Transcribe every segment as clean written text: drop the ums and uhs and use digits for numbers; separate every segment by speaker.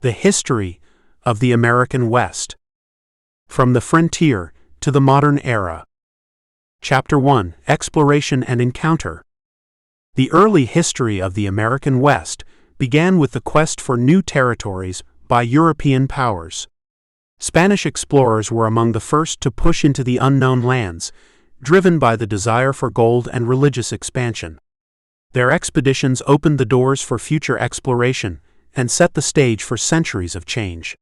Speaker 1: The history of the American West. From the frontier to the modern era. Chapter 1: Exploration and Encounter. The early history of the American West began with the quest for new territories by European powers. Spanish explorers were among the first to push into the unknown lands, driven by the desire for gold and religious expansion. Their expeditions opened the doors for future exploration and set the stage for centuries of change.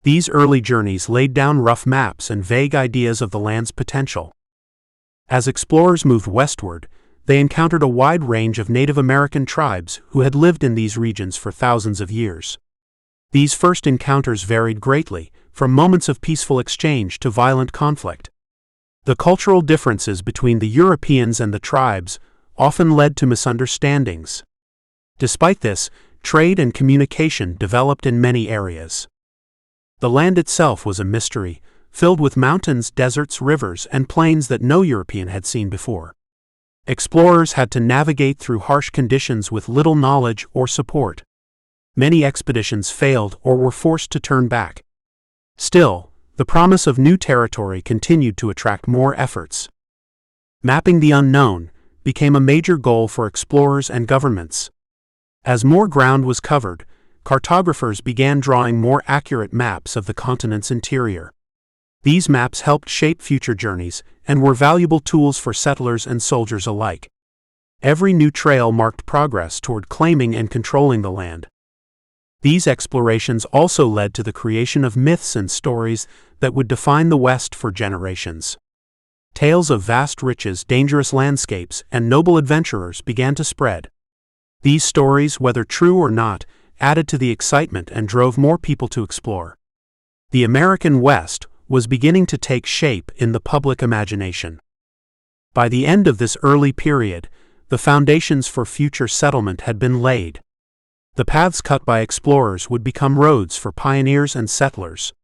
Speaker 1: These early journeys laid down rough maps and vague ideas of the land's potential. As explorers moved westward, they encountered a wide range of Native American tribes who had lived in these regions for thousands of years. These first encounters varied greatly, from moments of peaceful exchange to violent conflict. The cultural differences between the Europeans and the tribes often led to misunderstandings. Despite this, trade and communication developed in many areas. The land itself was a mystery, filled with mountains, deserts, rivers, and plains that no European had seen before. Explorers had to navigate through harsh conditions with little knowledge or support. Many expeditions failed or were forced to turn back. Still, the promise of new territory continued to attract more efforts. Mapping the unknown became a major goal for explorers and governments. As more ground was covered, cartographers began drawing more accurate maps of the continent's interior. These maps helped shape future journeys and were valuable tools for settlers and soldiers alike. Every new trail marked progress toward claiming and controlling the land. These explorations also led to the creation of myths and stories that would define the West for generations. Tales of vast riches, dangerous landscapes, and noble adventurers began to spread. These stories, whether true or not, added to the excitement and drove more people to explore. The American West was beginning to take shape in the public imagination. By the end of this early period, the foundations for future settlement had been laid. The paths cut by explorers would become roads for pioneers and settlers.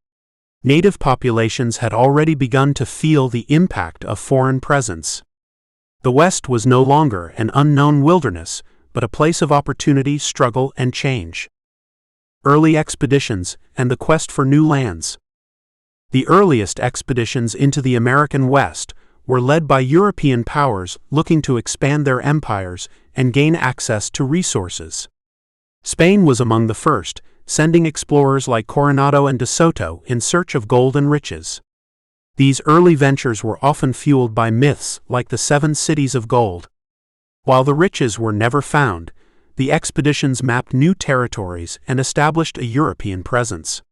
Speaker 1: Native populations had already begun to feel the impact of foreign presence. The West was no longer an unknown wilderness, but a place of opportunity, struggle, and change. Early expeditions and the quest for new lands. The earliest expeditions into the American West were led by European powers looking to expand their empires and gain access to resources. Spain was among the first, sending explorers like Coronado and De Soto in search of gold and riches. These early ventures were often fueled by myths like the 7 Cities of Gold. While the riches were never found, the expeditions mapped new territories and established a European presence.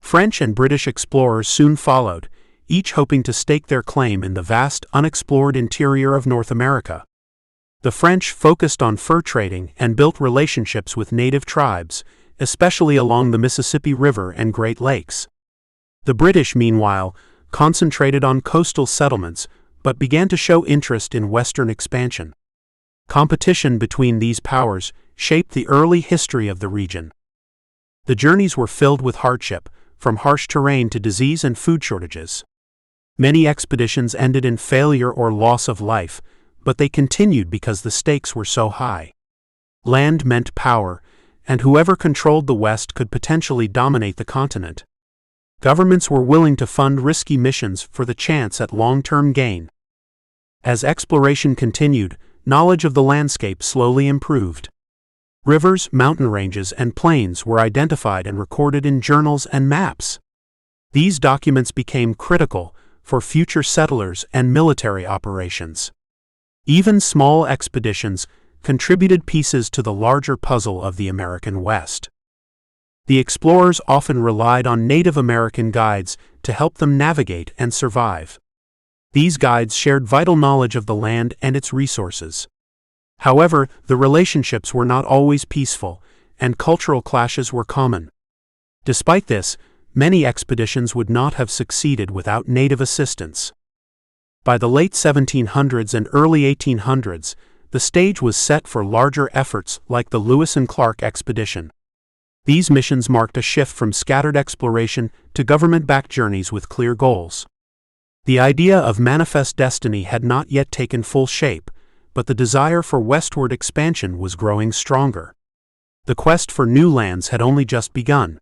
Speaker 1: French and British explorers soon followed, each hoping to stake their claim in the vast, unexplored interior of North America. The French focused on fur trading and built relationships with native tribes, especially along the Mississippi River and Great Lakes. The British, meanwhile, concentrated on coastal settlements, but began to show interest in western expansion. Competition between these powers shaped the early history of the region. The journeys were filled with hardship, from harsh terrain to disease and food shortages. Many expeditions ended in failure or loss of life, but they continued because the stakes were so high. Land meant power, and whoever controlled the West could potentially dominate the continent. Governments were willing to fund risky missions for the chance at long-term gain. As exploration continued, knowledge of the landscape slowly improved. Rivers, mountain ranges, and plains were identified and recorded in journals and maps. These documents became critical for future settlers and military operations. Even small expeditions contributed pieces to the larger puzzle of the American West. The explorers often relied on Native American guides to help them navigate and survive. These guides shared vital knowledge of the land and its resources. However, the relationships were not always peaceful, and cultural clashes were common. Despite this, many expeditions would not have succeeded without native assistance. By the late 1700s and early 1800s, the stage was set for larger efforts like the Lewis and Clark expedition. These missions marked a shift from scattered exploration to government-backed journeys with clear goals. The idea of manifest destiny had not yet taken full shape, but the desire for westward expansion was growing stronger. The quest for new lands had only just begun.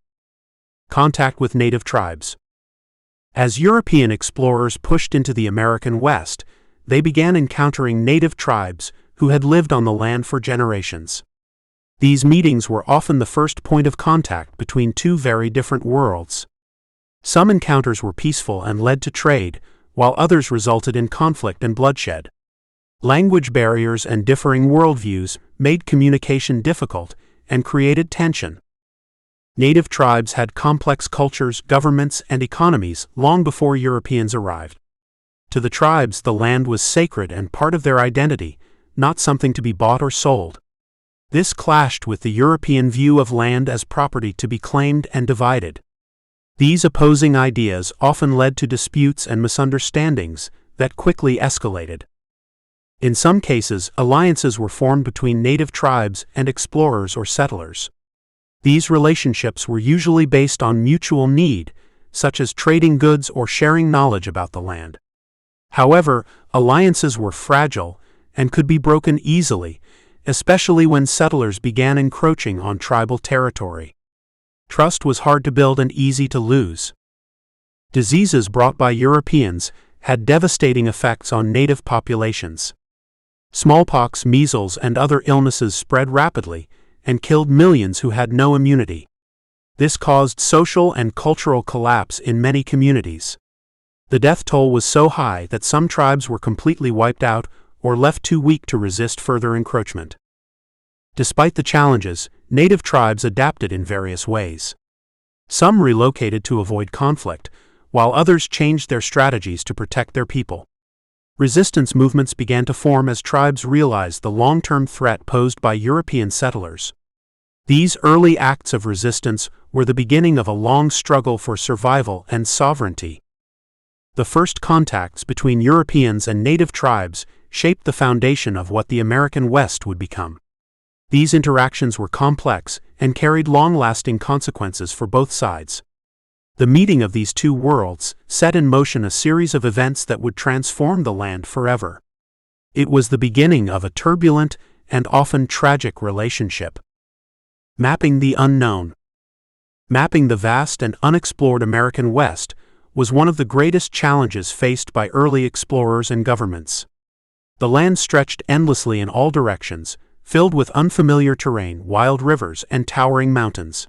Speaker 1: Contact with native tribes. As European explorers pushed into the American West, they began encountering native tribes who had lived on the land for generations. These meetings were often the first point of contact between two very different worlds. Some encounters were peaceful and led to trade, while others resulted in conflict and bloodshed. Language barriers and differing worldviews made communication difficult and created tension. Native tribes had complex cultures, governments, and economies long before Europeans arrived. To the tribes, the land was sacred and part of their identity, not something to be bought or sold. This clashed with the European view of land as property to be claimed and divided. These opposing ideas often led to disputes and misunderstandings that quickly escalated. In some cases, alliances were formed between native tribes and explorers or settlers. These relationships were usually based on mutual need, such as trading goods or sharing knowledge about the land. However, alliances were fragile and could be broken easily, especially when settlers began encroaching on tribal territory. Trust was hard to build and easy to lose. Diseases brought by Europeans had devastating effects on native populations. Smallpox, measles, and other illnesses spread rapidly and killed millions who had no immunity. This caused social and cultural collapse in many communities. The death toll was so high that some tribes were completely wiped out or left too weak to resist further encroachment. Despite the challenges, native tribes adapted in various ways. Some relocated to avoid conflict, while others changed their strategies to protect their people. Resistance movements began to form as tribes realized the long-term threat posed by European settlers. These early acts of resistance were the beginning of a long struggle for survival and sovereignty. The first contacts between Europeans and native tribes shaped the foundation of what the American West would become. These interactions were complex and carried long-lasting consequences for both sides. The meeting of these two worlds set in motion a series of events that would transform the land forever. It was the beginning of a turbulent and often tragic relationship. Mapping the unknown. Mapping the vast and unexplored American West was one of the greatest challenges faced by early explorers and governments. The land stretched endlessly in all directions, filled with unfamiliar terrain, wild rivers, and towering mountains.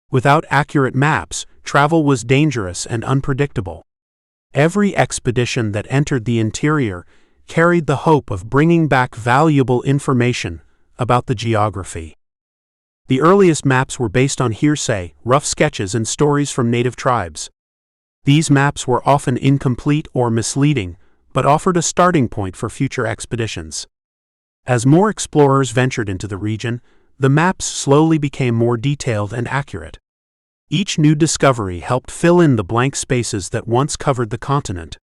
Speaker 1: Without accurate maps, travel was dangerous and unpredictable. Every expedition that entered the interior carried the hope of bringing back valuable information about the geography. The earliest maps were based on hearsay, rough sketches, and stories from native tribes. These maps were often incomplete or misleading, but offered a starting point for future expeditions. As more explorers ventured into the region, the maps slowly became more detailed and accurate. Each new discovery helped fill in the blank spaces that once covered the continent.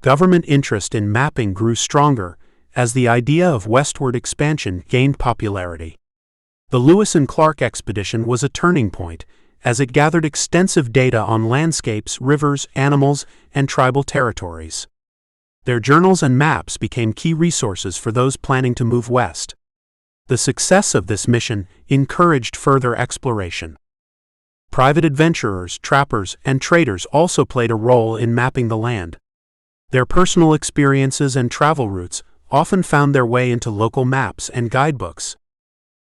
Speaker 1: Government interest in mapping grew stronger as the idea of westward expansion gained popularity. The Lewis and Clark expedition was a turning point, as it gathered extensive data on landscapes, rivers, animals, and tribal territories. Their journals and maps became key resources for those planning to move west. The success of this mission encouraged further exploration. Private adventurers, trappers, and traders also played a role in mapping the land. Their personal experiences and travel routes often found their way into local maps and guidebooks.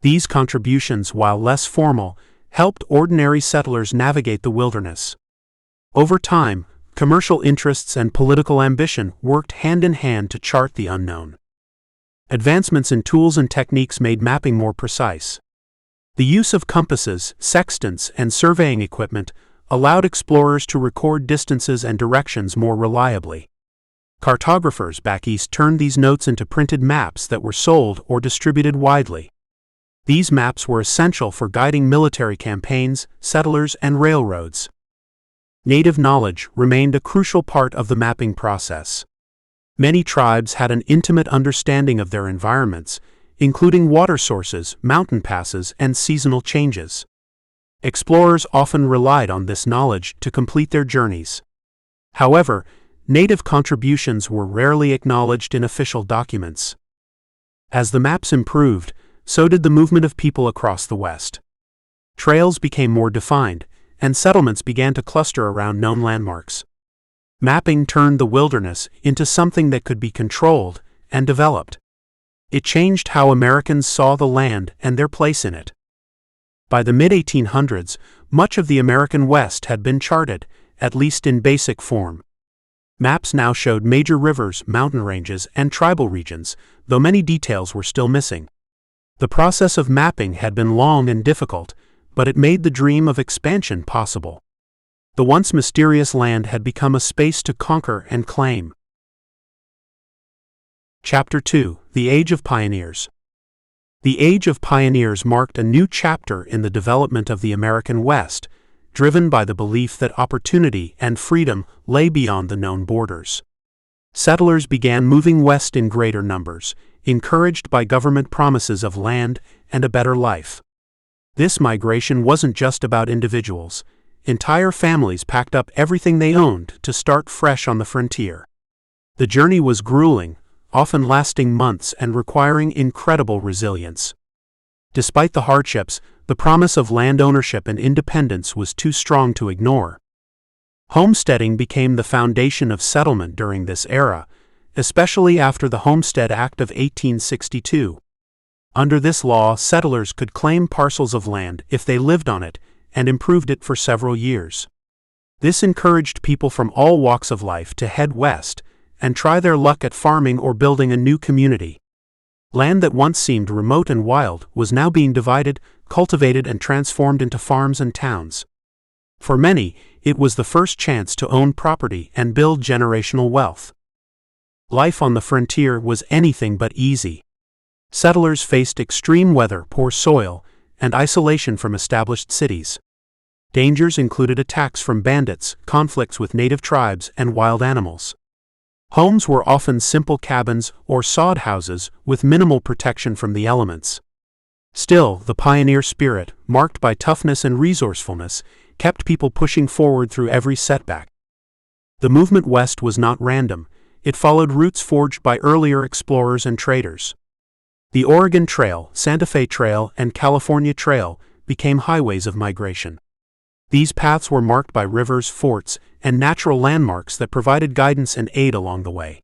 Speaker 1: These contributions, while less formal, helped ordinary settlers navigate the wilderness. Over time, commercial interests and political ambition worked hand in hand to chart the unknown. Advancements in tools and techniques made mapping more precise. The use of compasses, sextants, and surveying equipment allowed explorers to record distances and directions more reliably. Cartographers back east turned these notes into printed maps that were sold or distributed widely. These maps were essential for guiding military campaigns, settlers, and railroads. Native knowledge remained a crucial part of the mapping process. Many tribes had an intimate understanding of their environments, including water sources, mountain passes, and seasonal changes. Explorers often relied on this knowledge to complete their journeys. However, native contributions were rarely acknowledged in official documents. As the maps improved, so did the movement of people across the West. Trails became more defined, and settlements began to cluster around known landmarks. Mapping turned the wilderness into something that could be controlled and developed. It changed how Americans saw the land and their place in it. By the mid-1800s, much of the American West had been charted, at least in basic form. Maps now showed major rivers, mountain ranges, and tribal regions, though many details were still missing. The process of mapping had been long and difficult, but it made the dream of expansion possible. The once mysterious land had become a space to conquer and claim. Chapter 2: The Age of Pioneers. The Age of Pioneers marked a new chapter in the development of the American West, driven by the belief that opportunity and freedom lay beyond the known borders. Settlers began moving west in greater numbers, encouraged by government promises of land and a better life. This migration wasn't just about individuals. Entire families packed up everything they owned to start fresh on the frontier. The journey was grueling, often lasting months and requiring incredible resilience. Despite the hardships, the promise of land ownership and independence was too strong to ignore. Homesteading became the foundation of settlement during this era, especially after the Homestead Act of 1862. Under this law, settlers could claim parcels of land if they lived on it and improved it for several years. This encouraged people from all walks of life to head west and try their luck at farming or building a new community. Land that once seemed remote and wild was now being divided, cultivated, and transformed into farms and towns. For many, it was the first chance to own property and build generational wealth. Life on the frontier was anything but easy. Settlers faced extreme weather, poor soil, and isolation from established cities. Dangers included attacks from bandits, conflicts with native tribes, and wild animals. Homes were often simple cabins or sod houses with minimal protection from the elements. Still, the pioneer spirit, marked by toughness and resourcefulness, kept people pushing forward through every setback. The movement west was not random. It followed routes forged by earlier explorers and traders. The Oregon Trail, Santa Fe Trail, and California Trail became highways of migration. These paths were marked by rivers, forts, and natural landmarks that provided guidance and aid along the way.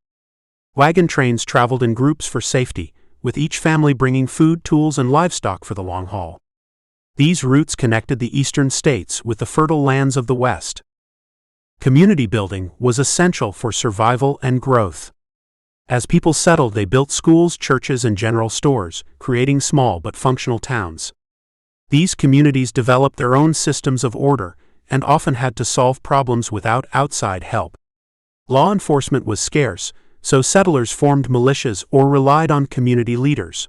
Speaker 1: Wagon trains traveled in groups for safety, with each family bringing food, tools, and livestock for the long haul. These routes connected the eastern states with the fertile lands of the West. Community building was essential for survival and growth. As people settled, they built schools, churches, and general stores, creating small but functional towns. These communities developed their own systems of order and often had to solve problems without outside help. Law enforcement was scarce, so settlers formed militias or relied on community leaders.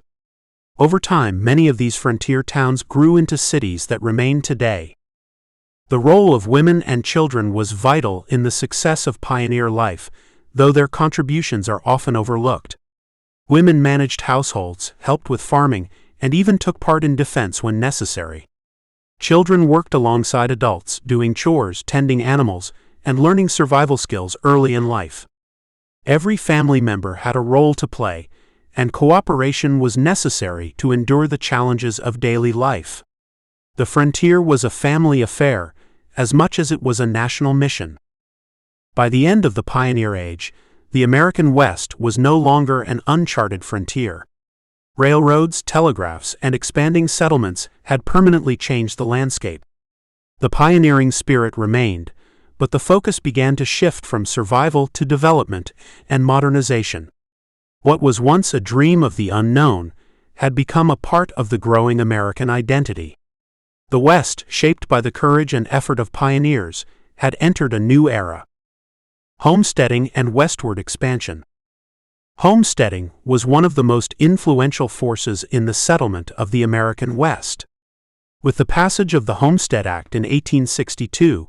Speaker 1: Over time, many of these frontier towns grew into cities that remain today. The role of women and children was vital in the success of pioneer life, though their contributions are often overlooked. Women managed households, helped with farming, and even took part in defense when necessary. Children worked alongside adults, doing chores, tending animals, and learning survival skills early in life. Every family member had a role to play, and cooperation was necessary to endure the challenges of daily life. The frontier was a family affair, as much as it was a national mission. By the end of the pioneer age, the American West was no longer an uncharted frontier. Railroads, telegraphs, and expanding settlements had permanently changed the landscape. The pioneering spirit remained, but the focus began to shift from survival to development and modernization. What was once a dream of the unknown had become a part of the growing American identity. The West, shaped by the courage and effort of pioneers, had entered a new era. Homesteading and westward expansion. Homesteading was one of the most influential forces in the settlement of the American West. With the passage of the Homestead Act in 1862,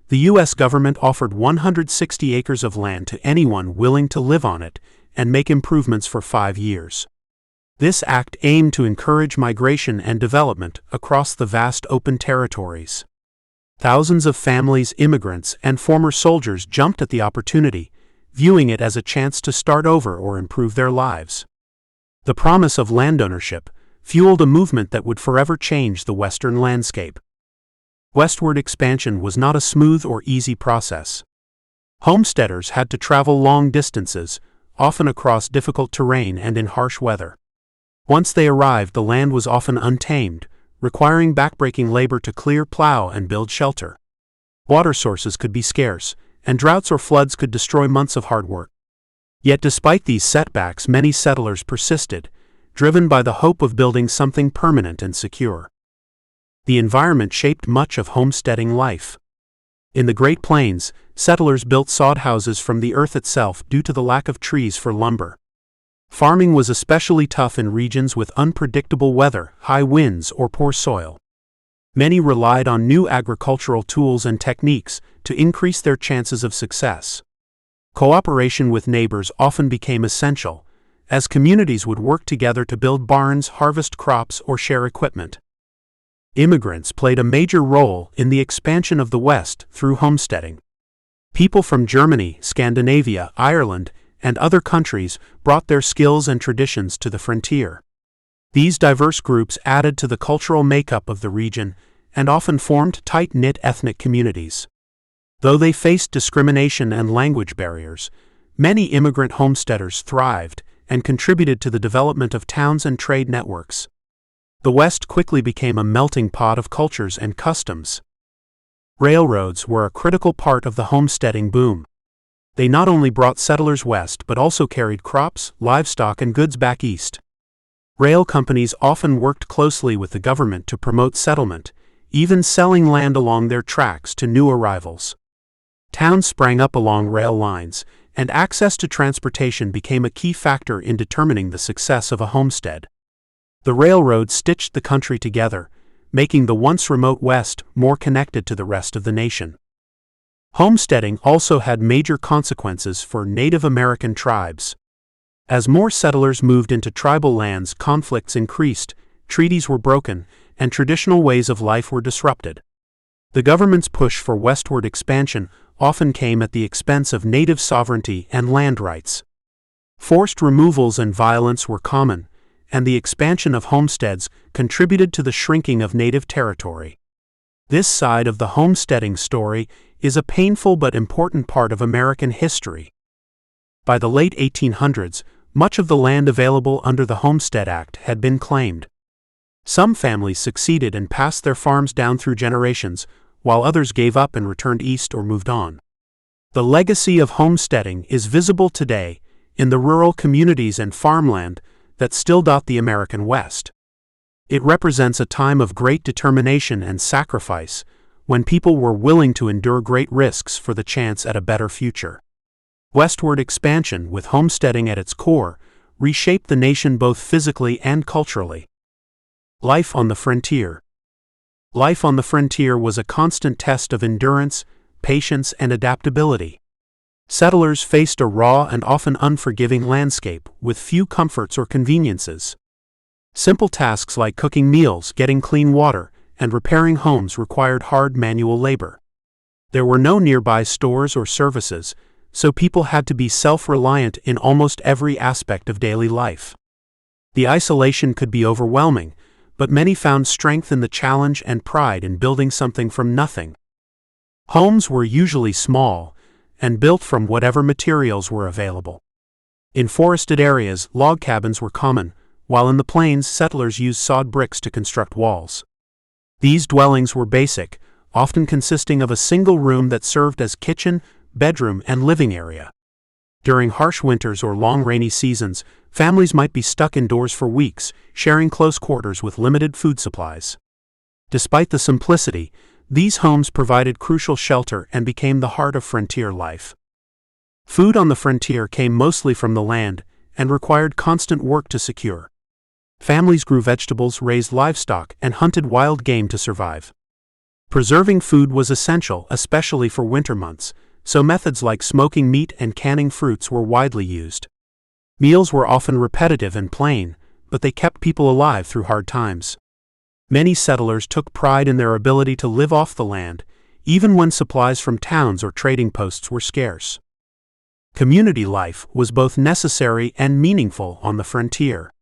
Speaker 1: the U.S. government offered 160 acres of land to anyone willing to live on it and make improvements for 5 years. This act aimed to encourage migration and development across the vast open territories. Thousands of families, immigrants, and former soldiers jumped at the opportunity, viewing it as a chance to start over or improve their lives. The promise of land ownership, fueled a movement that would forever change the Western landscape. Westward expansion was not a smooth or easy process. Homesteaders had to travel long distances, often across difficult terrain and in harsh weather. Once they arrived, the land was often untamed, requiring backbreaking labor to clear, plow, and build shelter. Water sources could be scarce, and droughts or floods could destroy months of hard work. Yet despite these setbacks, many settlers persisted, driven by the hope of building something permanent and secure. The environment shaped much of homesteading life. In the Great Plains, settlers built sod houses from the earth itself due to the lack of trees for lumber. Farming was especially tough in regions with unpredictable weather, high winds, or poor soil. Many relied on new agricultural tools and techniques to increase their chances of success. Cooperation with neighbors often became essential, as communities would work together to build barns, harvest crops, or share equipment. Immigrants played a major role in the expansion of the West through homesteading. People from Germany, Scandinavia, Ireland, and other countries brought their skills and traditions to the frontier. These diverse groups added to the cultural makeup of the region and often formed tight-knit ethnic communities. Though they faced discrimination and language barriers, many immigrant homesteaders thrived and contributed to the development of towns and trade networks. The West quickly became a melting pot of cultures and customs. Railroads were a critical part of the homesteading boom. They not only brought settlers west but also carried crops, livestock, and goods back east. Rail companies often worked closely with the government to promote settlement, even selling land along their tracks to new arrivals. Towns sprang up along rail lines, and access to transportation became a key factor in determining the success of a homestead. The railroad stitched the country together, making the once remote West more connected to the rest of the nation. Homesteading also had major consequences for Native American tribes. As more settlers moved into tribal lands, conflicts increased, treaties were broken, and traditional ways of life were disrupted. The government's push for westward expansion often came at the expense of native sovereignty and land rights. Forced removals and violence were common, and the expansion of homesteads contributed to the shrinking of native territory. This side of the homesteading story is a painful but important part of American history. By the late 1800s, much of the land available under the Homestead Act had been claimed. Some families succeeded and passed their farms down through generations, while others gave up and returned east or moved on. The legacy of homesteading is visible today in the rural communities and farmland that still dot the American West. It represents a time of great determination and sacrifice, when people were willing to endure great risks for the chance at a better future. Westward expansion, with homesteading at its core, reshaped the nation both physically and culturally. Life on the frontier. Life on the frontier was a constant test of endurance, patience, and adaptability. Settlers faced a raw and often unforgiving landscape with few comforts or conveniences. Simple tasks like cooking meals, getting clean water, and repairing homes required hard manual labor. There were no nearby stores or services, so people had to be self-reliant in almost every aspect of daily life. The isolation could be overwhelming, but many found strength in the challenge and pride in building something from nothing. Homes were usually small, and built from whatever materials were available. In forested areas, log cabins were common, while in the plains, settlers used sod bricks to construct walls. These dwellings were basic, often consisting of a single room that served as kitchen, bedroom, and living area. During harsh winters or long rainy seasons, families might be stuck indoors for weeks, sharing close quarters with limited food supplies. Despite the simplicity, these homes provided crucial shelter and became the heart of frontier life. Food on the frontier came mostly from the land and required constant work to secure. Families grew vegetables, raised livestock, and hunted wild game to survive. Preserving food was essential, especially for winter months, so methods like smoking meat and canning fruits were widely used. Meals were often repetitive and plain, but they kept people alive through hard times. Many settlers took pride in their ability to live off the land, even when supplies from towns or trading posts were scarce. Community life was both necessary and meaningful on the frontier.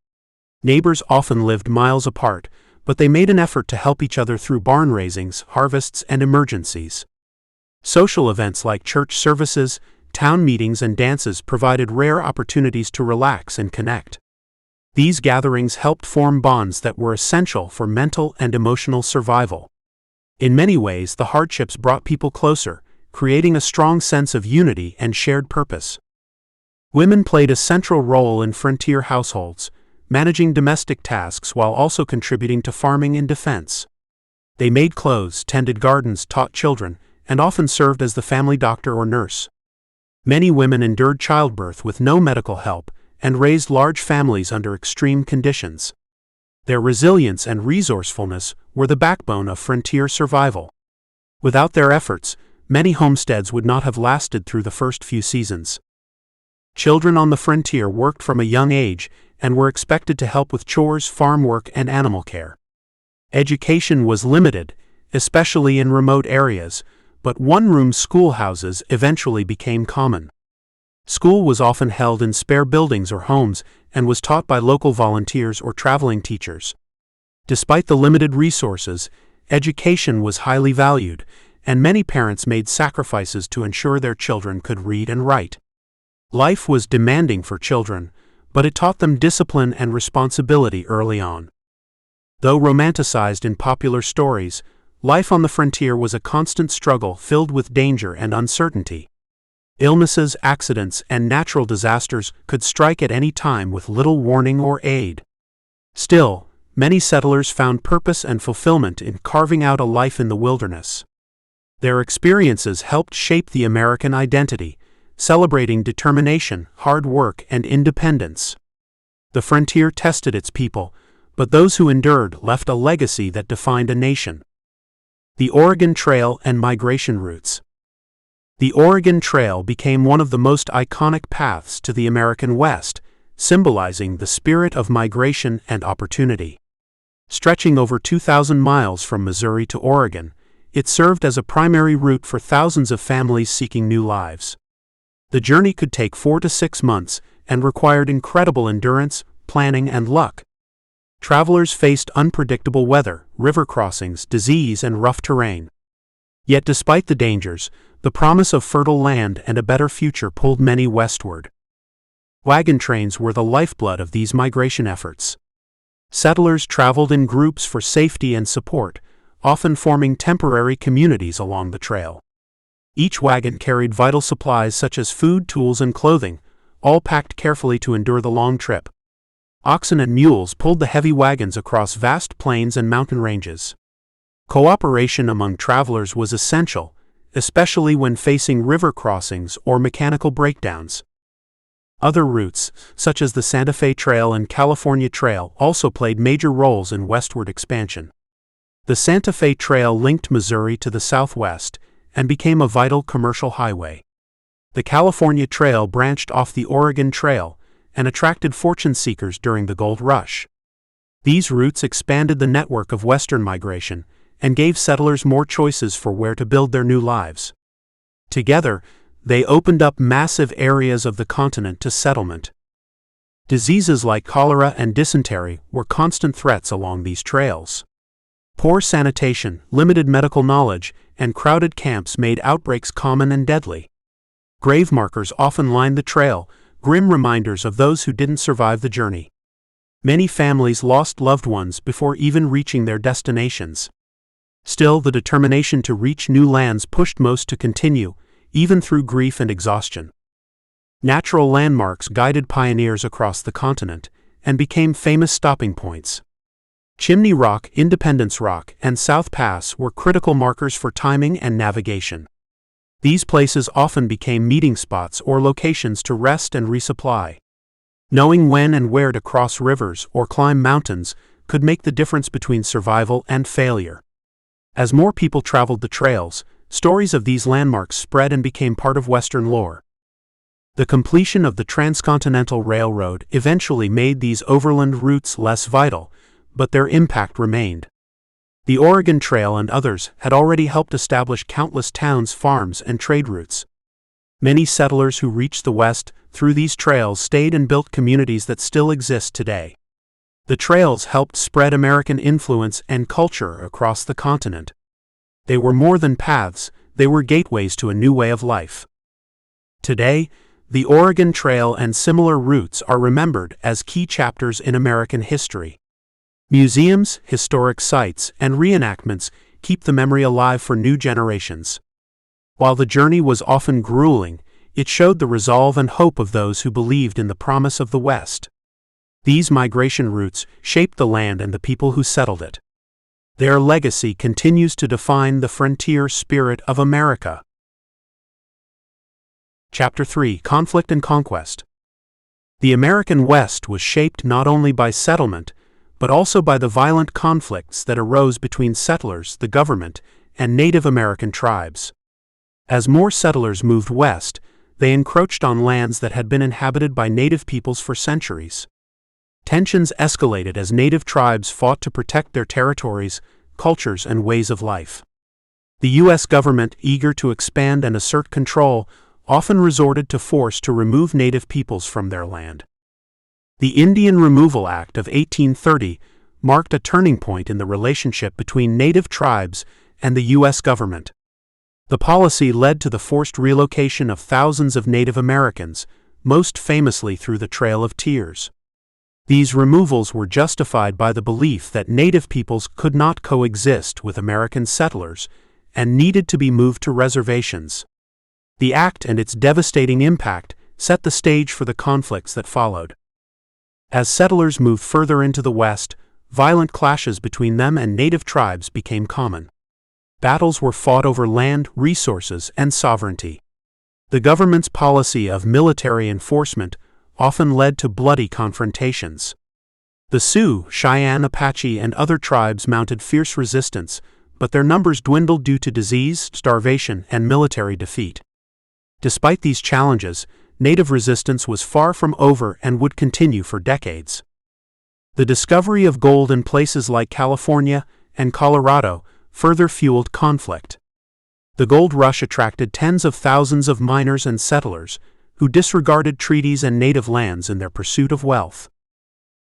Speaker 1: Neighbors often lived miles apart, but they made an effort to help each other through barn raisings, harvests, and emergencies. Social events like church services, town meetings, and dances provided rare opportunities to relax and connect. These gatherings helped form bonds that were essential for mental and emotional survival. In many ways, the hardships brought people closer, creating a strong sense of unity and shared purpose. Women played a central role in frontier households, managing domestic tasks while also contributing to farming and defense. They made clothes, tended gardens, taught children, and often served as the family doctor or nurse. Many women endured childbirth with no medical help and raised large families under extreme conditions. Their resilience and resourcefulness were the backbone of frontier survival. Without their efforts, many homesteads would not have lasted through the first few seasons. Children on the frontier worked from a young age and were expected to help with chores, farm work, and animal care. Education was limited, especially in remote areas, but one-room schoolhouses eventually became common. School was often held in spare buildings or homes and was taught by local volunteers or traveling teachers. Despite the limited resources, education was highly valued, and many parents made sacrifices to ensure their children could read and write. Life was demanding for children, but it taught them discipline and responsibility early on. Though romanticized in popular stories, life on the frontier was a constant struggle filled with danger and uncertainty. Illnesses, accidents, and natural disasters could strike at any time with little warning or aid. Still, many settlers found purpose and fulfillment in carving out a life in the wilderness. Their experiences helped shape the American identity, celebrating determination, hard work, and independence. The frontier tested its people, but those who endured left a legacy that defined a nation. The Oregon Trail and migration routes. The Oregon Trail became one of the most iconic paths to the American West, symbolizing the spirit of migration and opportunity. Stretching over 2,000 miles from Missouri to Oregon, it served as a primary route for thousands of families seeking new lives. The journey could take 4 to 6 months and required incredible endurance, planning, and luck. Travelers faced unpredictable weather, river crossings, disease, and rough terrain. Yet despite the dangers, the promise of fertile land and a better future pulled many westward. Wagon trains were the lifeblood of these migration efforts. Settlers traveled in groups for safety and support, often forming temporary communities along the trail. Each wagon carried vital supplies such as food, tools, and clothing, all packed carefully to endure the long trip. Oxen and mules pulled the heavy wagons across vast plains and mountain ranges. Cooperation among travelers was essential, especially when facing river crossings or mechanical breakdowns. Other routes, such as the Santa Fe Trail and California Trail, also played major roles in westward expansion. The Santa Fe Trail linked Missouri to the southwest and became a vital commercial highway. The California Trail branched off the Oregon Trail and attracted fortune seekers during the gold rush. These routes expanded the network of western migration and gave settlers more choices for where to build their new lives. Together, they opened up massive areas of the continent to settlement. Diseases like cholera and dysentery were constant threats along these trails. Poor sanitation, limited medical knowledge, and crowded camps made outbreaks common and deadly. Grave markers often lined the trail, grim reminders of those who didn't survive the journey. Many families lost loved ones before even reaching their destinations. Still, the determination to reach new lands pushed most to continue, even through grief and exhaustion. Natural landmarks guided pioneers across the continent and became famous stopping points. Chimney Rock, Independence Rock, and South Pass were critical markers for timing and navigation. These places often became meeting spots or locations to rest and resupply. Knowing when and where to cross rivers or climb mountains could make the difference between survival and failure. As more people traveled the trails, stories of these landmarks spread and became part of Western lore. The completion of the Transcontinental Railroad eventually made these overland routes less vital, but their impact remained. The Oregon Trail and others had already helped establish countless towns, farms, and trade routes. Many settlers who reached the West through these trails stayed and built communities that still exist today. The trails helped spread American influence and culture across the continent. They were more than paths, they were gateways to a new way of life. Today, the Oregon Trail and similar routes are remembered as key chapters in American history. Museums, historic sites, and reenactments keep the memory alive for new generations. While the journey was often grueling, it showed the resolve and hope of those who believed in the promise of the West. These migration routes shaped the land and the people who settled it. Their legacy continues to define the frontier spirit of America. Chapter 3: Conflict and Conquest. The American West was shaped not only by settlement, but also by the violent conflicts that arose between settlers, the government, and Native American tribes. As more settlers moved west, they encroached on lands that had been inhabited by native peoples for centuries. Tensions escalated as native tribes fought to protect their territories, cultures, and ways of life. The U.S. government, eager to expand and assert control, often resorted to force to remove native peoples from their land. The Indian Removal Act of 1830 marked a turning point in the relationship between native tribes and the U.S. government. The policy led to the forced relocation of thousands of Native Americans, most famously through the Trail of Tears. These removals were justified by the belief that native peoples could not coexist with American settlers and needed to be moved to reservations. The act and its devastating impact set the stage for the conflicts that followed. As settlers moved further into the West, violent clashes between them and native tribes became common. Battles were fought over land, resources, and sovereignty. The government's policy of military enforcement often led to bloody confrontations. The Sioux, Cheyenne, Apache, and other tribes mounted fierce resistance, but their numbers dwindled due to disease, starvation, and military defeat. Despite these challenges, native resistance was far from over and would continue for decades. The discovery of gold in places like California and Colorado further fueled conflict. The gold rush attracted tens of thousands of miners and settlers, who disregarded treaties and native lands in their pursuit of wealth.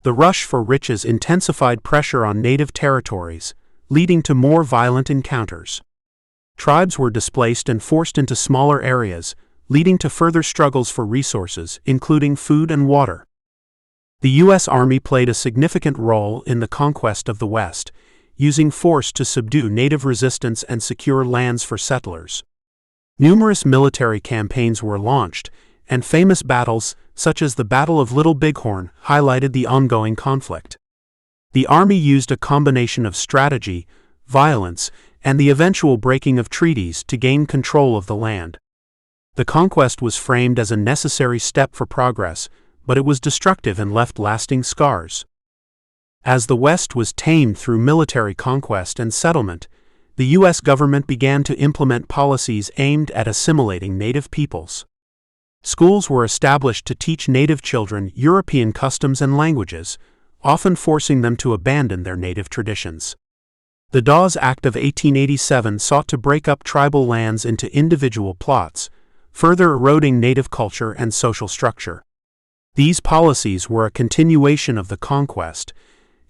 Speaker 1: The rush for riches intensified pressure on native territories, leading to more violent encounters. Tribes were displaced and forced into smaller areas, leading to further struggles for resources, including food and water. The U.S. Army played a significant role in the conquest of the West, using force to subdue native resistance and secure lands for settlers. Numerous military campaigns were launched, and famous battles, such as the Battle of Little Bighorn, highlighted the ongoing conflict. The Army used a combination of strategy, violence, and the eventual breaking of treaties to gain control of the land. The conquest was framed as a necessary step for progress, but it was destructive and left lasting scars. As the West was tamed through military conquest and settlement, the U.S. government began to implement policies aimed at assimilating native peoples. Schools were established to teach native children European customs and languages, often forcing them to abandon their native traditions. The Dawes Act of 1887 sought to break up tribal lands into individual plots, further eroding native culture and social structure. These policies were a continuation of the conquest,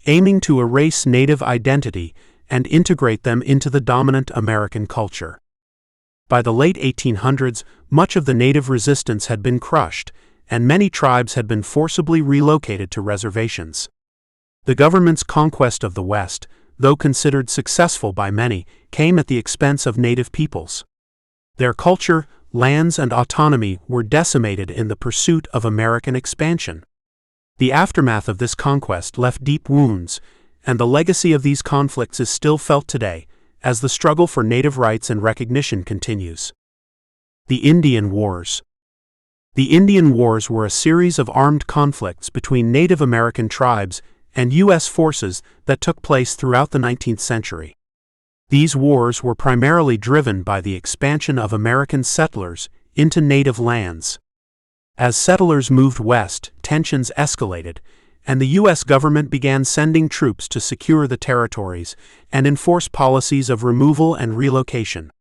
Speaker 1: aiming to erase native identity and integrate them into the dominant American culture. By the late 1800s, much of the native resistance had been crushed, and many tribes had been forcibly relocated to reservations. The government's conquest of the West, though considered successful by many, came at the expense of native peoples. Their culture, lands, and autonomy were decimated in the pursuit of American expansion. The aftermath of this conquest left deep wounds, and the legacy of these conflicts is still felt today, as the struggle for native rights and recognition continues. The Indian Wars. The Indian Wars were a series of armed conflicts between Native American tribes and U.S. forces that took place throughout the 19th century. These wars were primarily driven by the expansion of American settlers into native lands. As settlers moved west, tensions escalated, and the U.S. government began sending troops to secure the territories and enforce policies of removal and relocation.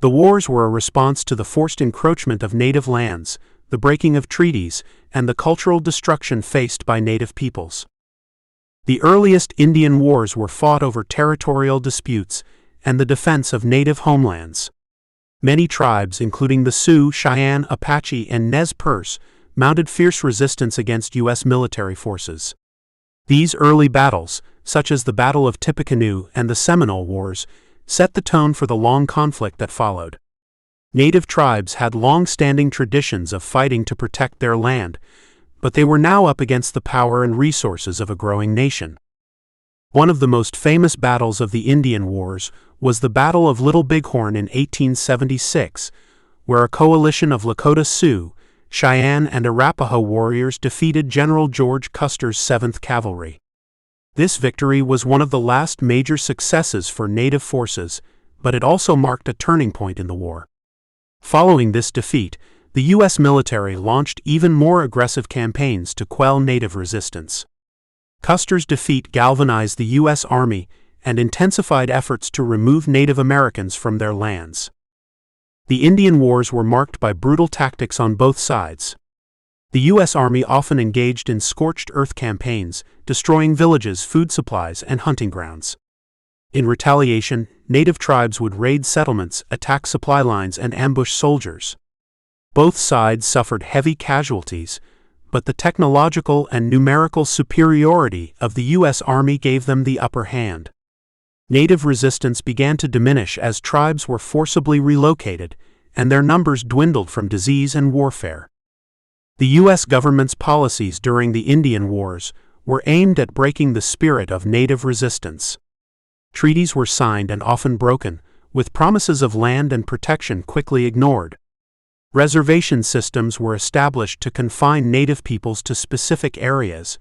Speaker 1: The wars were a response to the forced encroachment of native lands, the breaking of treaties, and the cultural destruction faced by native peoples. The earliest Indian wars were fought over territorial disputes and the defense of native homelands. Many tribes, including the Sioux, Cheyenne, Apache, and Nez Perce, mounted fierce resistance against U.S. military forces. These early battles, such as the Battle of Tippecanoe and the Seminole Wars, set the tone for the long conflict that followed. Native tribes had long-standing traditions of fighting to protect their land, but they were now up against the power and resources of a growing nation. One of the most famous battles of the Indian Wars was the Battle of Little Bighorn in 1876, where a coalition of Lakota Sioux, Cheyenne, and Arapaho warriors defeated General George Custer's 7th Cavalry. This victory was one of the last major successes for Native forces, but it also marked a turning point in the war. Following this defeat, the U.S. military launched even more aggressive campaigns to quell Native resistance. Custer's defeat galvanized the U.S. Army and intensified efforts to remove Native Americans from their lands. The Indian Wars were marked by brutal tactics on both sides. The U.S. Army often engaged in scorched earth campaigns, destroying villages, food supplies, and hunting grounds. In retaliation, Native tribes would raid settlements, attack supply lines, and ambush soldiers. Both sides suffered heavy casualties, but the technological and numerical superiority of the U.S. Army gave them the upper hand. Native resistance began to diminish as tribes were forcibly relocated, and their numbers dwindled from disease and warfare. The U.S. government's policies during the Indian Wars were aimed at breaking the spirit of Native resistance. Treaties were signed and often broken, with promises of land and protection quickly ignored. Reservation systems were established to confine Native peoples to specific areas,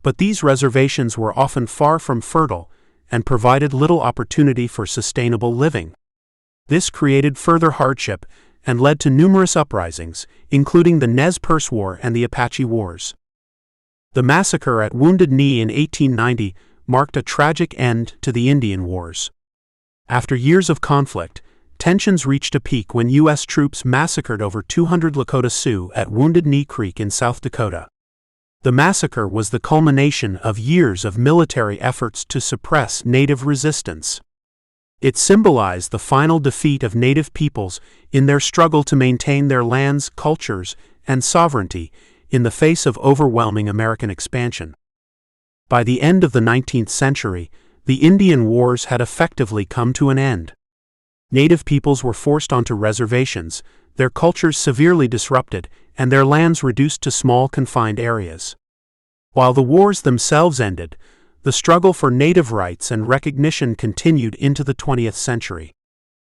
Speaker 1: but these reservations were often far from fertile and provided little opportunity for sustainable living. This created further hardship and led to numerous uprisings, including the Nez Perce War and the Apache Wars. The massacre at Wounded Knee in 1890 marked a tragic end to the Indian Wars. After years of conflict, tensions reached a peak when U.S. troops massacred over 200 Lakota Sioux at Wounded Knee Creek in South Dakota. The massacre was the culmination of years of military efforts to suppress Native resistance. It symbolized the final defeat of Native peoples in their struggle to maintain their lands, cultures, and sovereignty in the face of overwhelming American expansion. By the end of the 19th century, the Indian Wars had effectively come to an end. Native peoples were forced onto reservations, their cultures severely disrupted, and their lands reduced to small confined areas. While the wars themselves ended, the struggle for Native rights and recognition continued into the 20th century.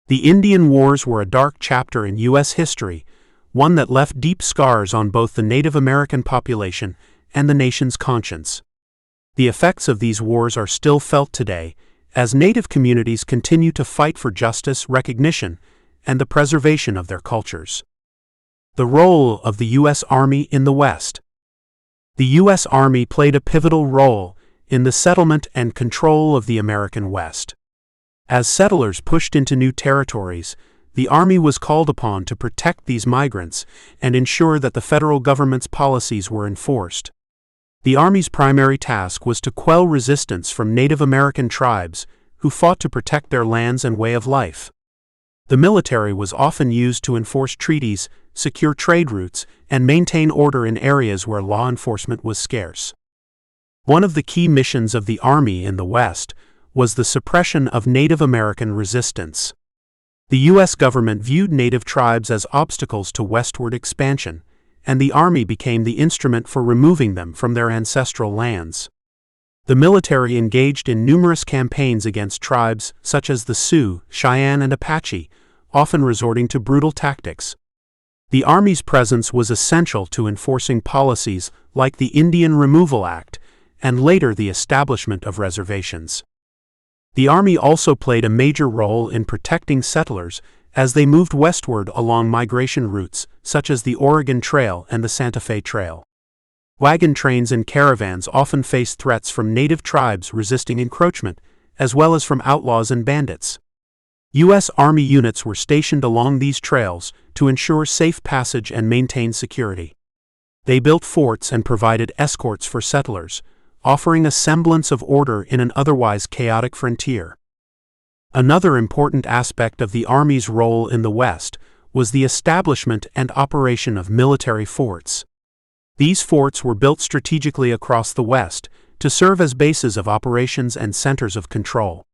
Speaker 1: The Indian Wars were a dark chapter in U.S. history, one that left deep scars on both the Native American population and the nation's conscience. The effects of these wars are still felt today, as Native communities continue to fight for justice, recognition, and the preservation of their cultures. The role of the U.S. Army in the West. The U.S. Army played a pivotal role in the settlement and control of the American West. As settlers pushed into new territories, the Army was called upon to protect these migrants and ensure that the federal government's policies were enforced. The Army's primary task was to quell resistance from Native American tribes who fought to protect their lands and way of life. The military was often used to enforce treaties, secure trade routes, and maintain order in areas where law enforcement was scarce. One of the key missions of the Army in the West was the suppression of Native American resistance. The U.S. government viewed Native tribes as obstacles to westward expansion, and the Army became the instrument for removing them from their ancestral lands. The military engaged in numerous campaigns against tribes such as the Sioux, Cheyenne, and Apache, often resorting to brutal tactics. The Army's presence was essential to enforcing policies like the Indian Removal Act and later the establishment of reservations. The Army also played a major role in protecting settlers as they moved westward along migration routes such as the Oregon Trail and the Santa Fe Trail. Wagon trains and caravans often faced threats from Native tribes resisting encroachment, as well as from outlaws and bandits. U.S. Army units were stationed along these trails to ensure safe passage and maintain security. They built forts and provided escorts for settlers, offering a semblance of order in an otherwise chaotic frontier. Another important aspect of the Army's role in the West was the establishment and operation of military forts. These forts were built strategically across the West to serve as bases of operations and centers of control.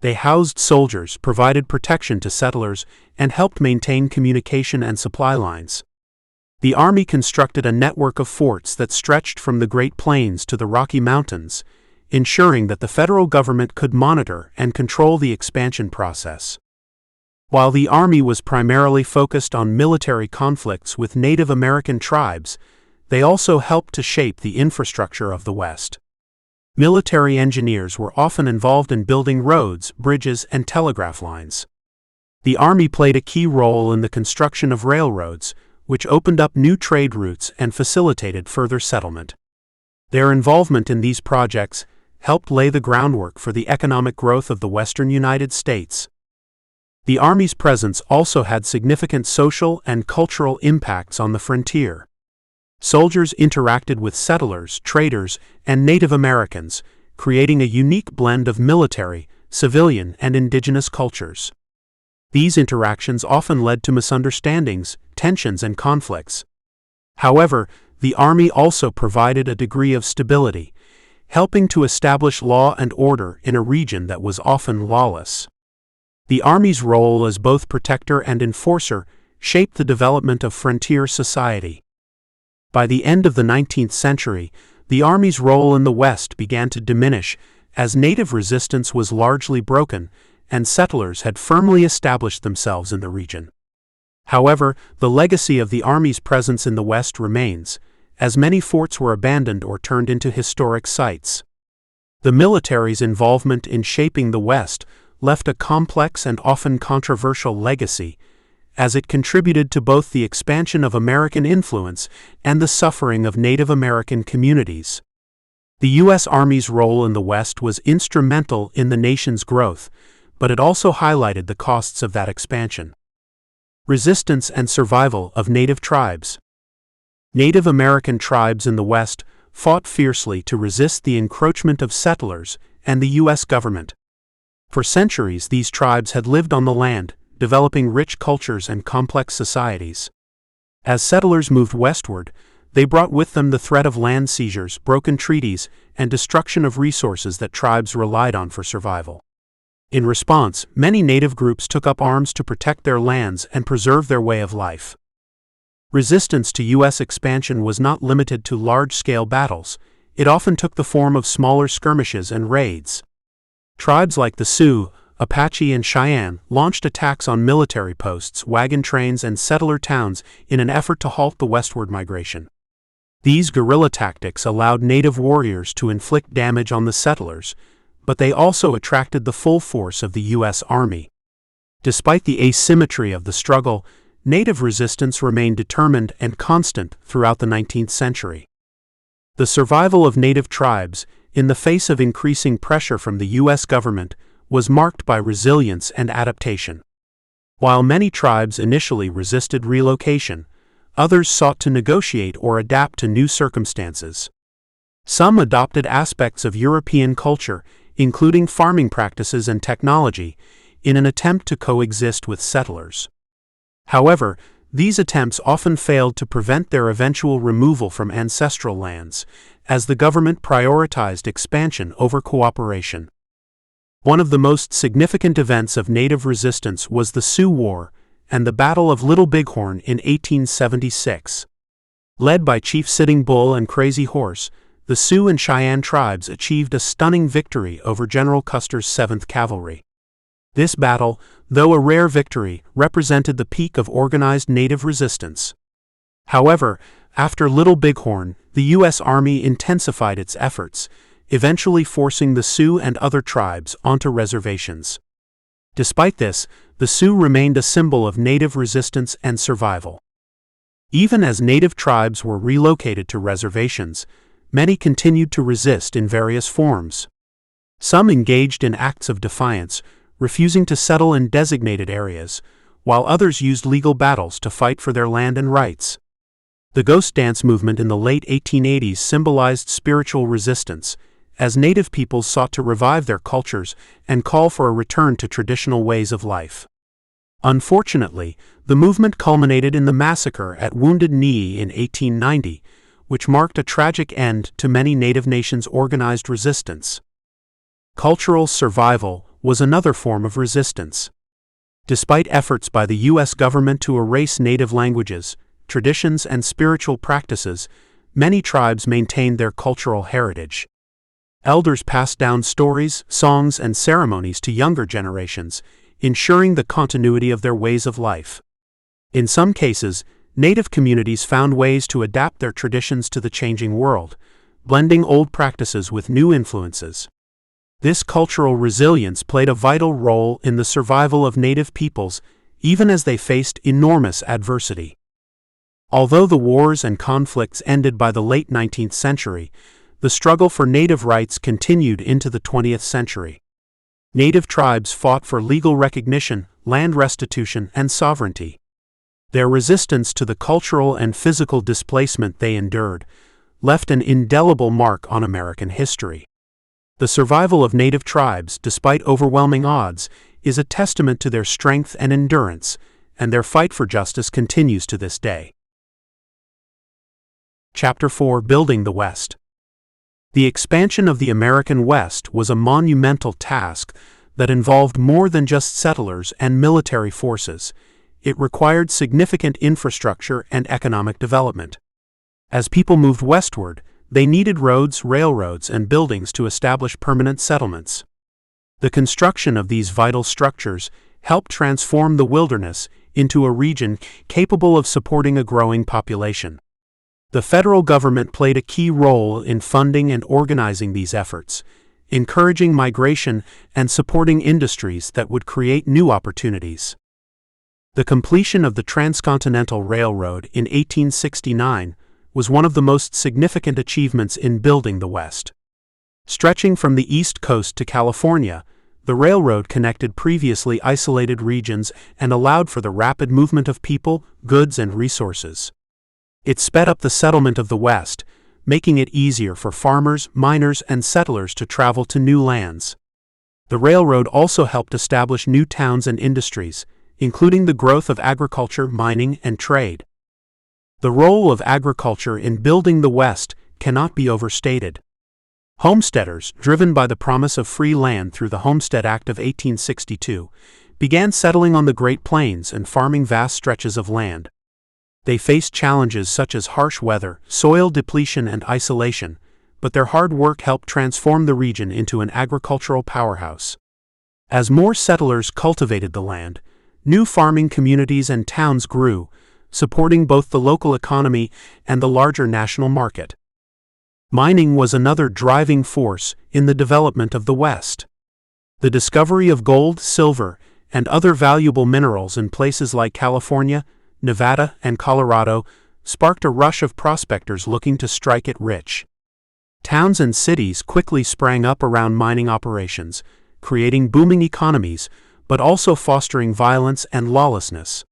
Speaker 1: They housed soldiers, provided protection to settlers, and helped maintain communication and supply lines. The Army constructed a network of forts that stretched from the Great Plains to the Rocky Mountains, ensuring that the federal government could monitor and control the expansion process. While the Army was primarily focused on military conflicts with Native American tribes, they also helped to shape the infrastructure of the West. Military engineers were often involved in building roads, bridges, and telegraph lines. The Army played a key role in the construction of railroads, which opened up new trade routes and facilitated further settlement. Their involvement in these projects helped lay the groundwork for the economic growth of the western United States. The Army's presence also had significant social and cultural impacts on the frontier. Soldiers interacted with settlers, traders, and Native Americans, creating a unique blend of military, civilian, and indigenous cultures. These interactions often led to misunderstandings, tensions, and conflicts. However, the Army also provided a degree of stability, helping to establish law and order in a region that was often lawless. The Army's role as both protector and enforcer shaped the development of frontier society. By the end of the 19th century, the Army's role in the West began to diminish as native resistance was largely broken and settlers had firmly established themselves in the region. However, the legacy of the Army's presence in the West remains, as many forts were abandoned or turned into historic sites. The military's involvement in shaping the West left a complex and often controversial legacy, as it contributed to both the expansion of American influence and the suffering of Native American communities. The U.S. Army's role in the West was instrumental in the nation's growth, but it also highlighted the costs of that expansion. Resistance and survival of Native tribes. Native American tribes in the West fought fiercely to resist the encroachment of settlers and the U.S. government. For centuries, these tribes had lived on the land, developing rich cultures and complex societies. As settlers moved westward, they brought with them the threat of land seizures, broken treaties, and destruction of resources that tribes relied on for survival. In response, many native groups took up arms to protect their lands and preserve their way of life. Resistance to U.S. expansion was not limited to large-scale battles. It often took the form of smaller skirmishes and raids. Tribes like the Sioux, Apache, and Cheyenne launched attacks on military posts, wagon trains, and settler towns in an effort to halt the westward migration. These guerrilla tactics allowed native warriors to inflict damage on the settlers, but they also attracted the full force of the U.S. Army. Despite the asymmetry of the struggle, native resistance remained determined and constant throughout the 19th century. The survival of native tribes, in the face of increasing pressure from the U.S. government, was marked by resilience and adaptation. While many tribes initially resisted relocation, others sought to negotiate or adapt to new circumstances. Some adopted aspects of European culture, including farming practices and technology, in an attempt to coexist with settlers. However, these attempts often failed to prevent their eventual removal from ancestral lands, as the government prioritized expansion over cooperation. One of the most significant events of native resistance was the Sioux War and the Battle of Little Bighorn in 1876. Led by Chief Sitting Bull and Crazy Horse, the Sioux and Cheyenne tribes achieved a stunning victory over General Custer's 7th Cavalry. This battle, though a rare victory, represented the peak of organized native resistance. However, after Little Bighorn, the U.S. Army intensified its efforts, eventually forcing the Sioux and other tribes onto reservations. Despite this, the Sioux remained a symbol of native resistance and survival. Even as native tribes were relocated to reservations, many continued to resist in various forms. Some engaged in acts of defiance, refusing to settle in designated areas, while others used legal battles to fight for their land and rights. The ghost dance movement in the late 1880s symbolized spiritual resistance, as Native peoples sought to revive their cultures and call for a return to traditional ways of life. Unfortunately, the movement culminated in the massacre at Wounded Knee in 1890, which marked a tragic end to many Native nations' organized resistance. Cultural survival was another form of resistance. Despite efforts by the U.S. government to erase Native languages, traditions, and spiritual practices, many tribes maintained their cultural heritage. Elders passed down stories, songs, and ceremonies to younger generations, ensuring the continuity of their ways of life. In some cases, Native communities found ways to adapt their traditions to the changing world, blending old practices with new influences. This cultural resilience played a vital role in the survival of Native peoples, even as they faced enormous adversity. Although the wars and conflicts ended by the late 19th century, the struggle for Native rights continued into the 20th century. Native tribes fought for legal recognition, land restitution, and sovereignty. Their resistance to the cultural and physical displacement they endured left an indelible mark on American history. The survival of Native tribes, despite overwhelming odds, is a testament to their strength and endurance, and their fight for justice continues to this day. Chapter 4: Building the West. The expansion of the American West was a monumental task that involved more than just settlers and military forces. It required significant infrastructure and economic development. As people moved westward, they needed roads, railroads, and buildings to establish permanent settlements. The construction of these vital structures helped transform the wilderness into a region capable of supporting a growing population. The federal government played a key role in funding and organizing these efforts, encouraging migration and supporting industries that would create new opportunities. The completion of the Transcontinental Railroad in 1869 was one of the most significant achievements in building the West. Stretching from the East Coast to California, the railroad connected previously isolated regions and allowed for the rapid movement of people, goods, and resources. It sped up the settlement of the West, making it easier for farmers, miners, and settlers to travel to new lands. The railroad also helped establish new towns and industries, including the growth of agriculture, mining, and trade. The role of agriculture in building the West cannot be overstated. Homesteaders, driven by the promise of free land through the Homestead Act of 1862, began settling on the Great Plains and farming vast stretches of land. They faced challenges such as harsh weather, soil depletion, and isolation, but their hard work helped transform the region into an agricultural powerhouse. As more settlers cultivated the land, new farming communities and towns grew, supporting both the local economy and the larger national market. Mining was another driving force in the development of the West. The discovery of gold, silver, and other valuable minerals in places like California, Nevada, and Colorado sparked a rush of prospectors looking to strike it rich. Towns and cities quickly sprang up around mining operations, creating booming economies, but also fostering violence and lawlessness.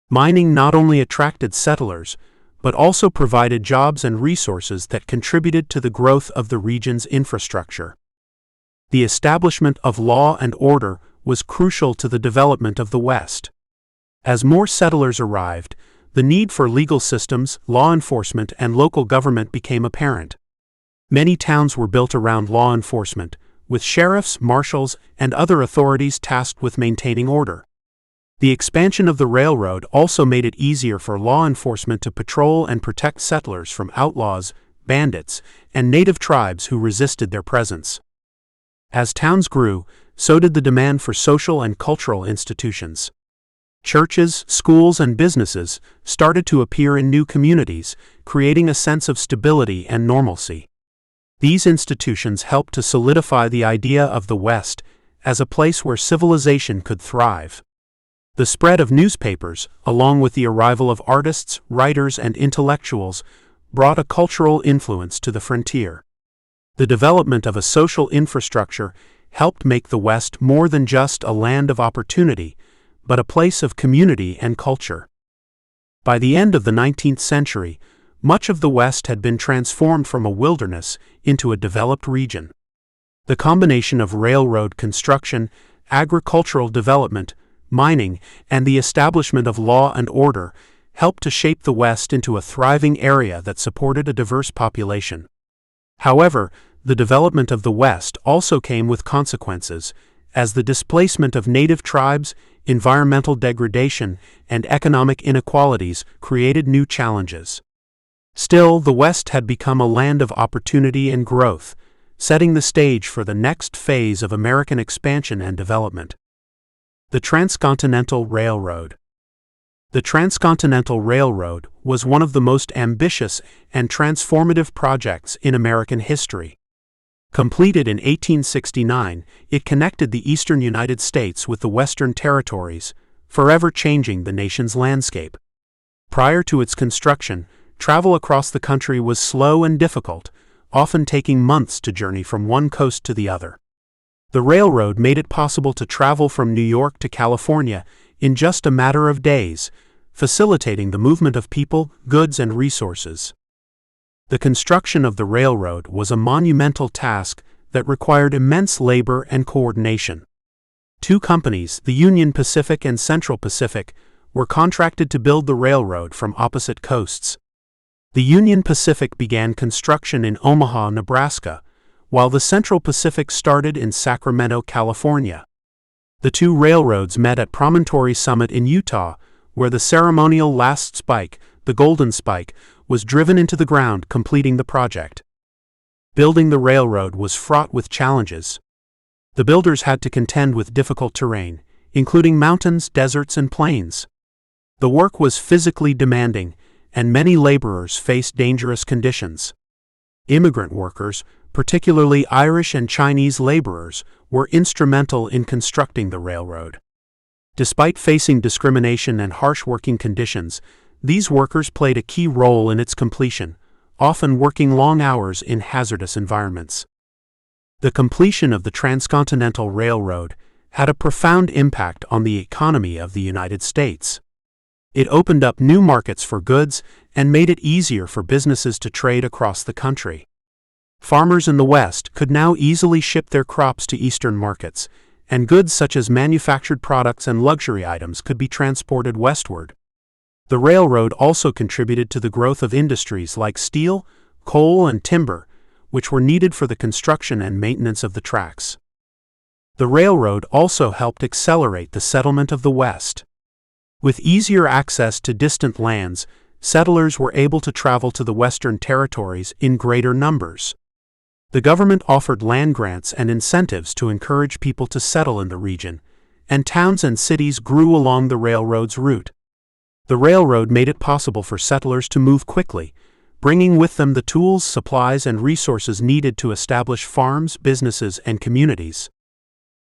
Speaker 1: Mining not only attracted settlers, but also provided jobs and resources that contributed to the growth of the region's infrastructure. The establishment of law and order was crucial to the development of the West. As more settlers arrived, the need for legal systems, law enforcement, and local government became apparent. Many towns were built around law enforcement, with sheriffs, marshals, and other authorities tasked with maintaining order. The expansion of the railroad also made it easier for law enforcement to patrol and protect settlers from outlaws, bandits, and native tribes who resisted their presence. As towns grew, so did the demand for social and cultural institutions. Churches, schools, and businesses started to appear in new communities, creating a sense of stability and normalcy. These institutions helped to solidify the idea of the West as a place where civilization could thrive. The spread of newspapers, along with the arrival of artists, writers, and intellectuals, brought a cultural influence to the frontier. The development of a social infrastructure helped make the West more than just a land of opportunity, but a place of community and culture. By the end of the 19th century, much of the West had been transformed from a wilderness into a developed region. The combination of railroad construction, agricultural development, mining, and the establishment of law and order helped to shape the West into a thriving area that supported a diverse population. However, the development of the West also came with consequences, as the displacement of native tribes, environmental degradation, and economic inequalities created new challenges. Still, the West had become a land of opportunity and growth, setting the stage for the next phase of American expansion and development. The Transcontinental Railroad. The Transcontinental Railroad was one of the most ambitious and transformative projects in American history. Completed in 1869, it connected the eastern United States with the western territories, forever changing the nation's landscape. Prior to its construction, travel across the country was slow and difficult, often taking months to journey from one coast to the other. The railroad made it possible to travel from New York to California in just a matter of days, facilitating the movement of people, goods, and resources. The construction of the railroad was a monumental task that required immense labor and coordination. Two companies, the Union Pacific and Central Pacific, were contracted to build the railroad from opposite coasts. The Union Pacific began construction in Omaha, Nebraska, while the Central Pacific started in Sacramento, California. The two railroads met at Promontory Summit in Utah, where the ceremonial last spike, the Golden Spike, was driven into the ground, completing the project. Building the railroad was fraught with challenges. The builders had to contend with difficult terrain, including mountains, deserts, and plains. The work was physically demanding, and many laborers faced dangerous conditions. Immigrant workers, particularly Irish and Chinese laborers, were instrumental in constructing the railroad. Despite facing discrimination and harsh working conditions, these workers played a key role in its completion, often working long hours in hazardous environments. The completion of the Transcontinental Railroad had a profound impact on the economy of the United States. It opened up new markets for goods and made it easier for businesses to trade across the country. Farmers in the West could now easily ship their crops to eastern markets, and goods such as manufactured products and luxury items could be transported westward. The railroad also contributed to the growth of industries like steel, coal, and timber, which were needed for the construction and maintenance of the tracks. The railroad also helped accelerate the settlement of the West. With easier access to distant lands, settlers were able to travel to the Western territories in greater numbers. The government offered land grants and incentives to encourage people to settle in the region, and towns and cities grew along the railroad's route. The railroad made it possible for settlers to move quickly, bringing with them the tools, supplies, and resources needed to establish farms, businesses, and communities.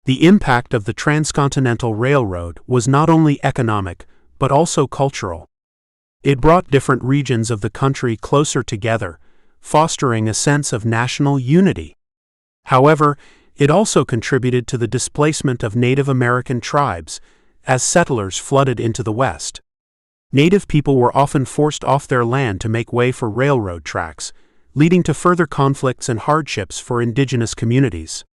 Speaker 1: The impact of the Transcontinental Railroad was not only economic, but also cultural. It brought different regions of the country closer together, fostering a sense of national unity. However, it also contributed to the displacement of Native American tribes, as settlers flooded into the West. Native people were often forced off their land to make way for railroad tracks, leading to further conflicts and hardships for indigenous communities.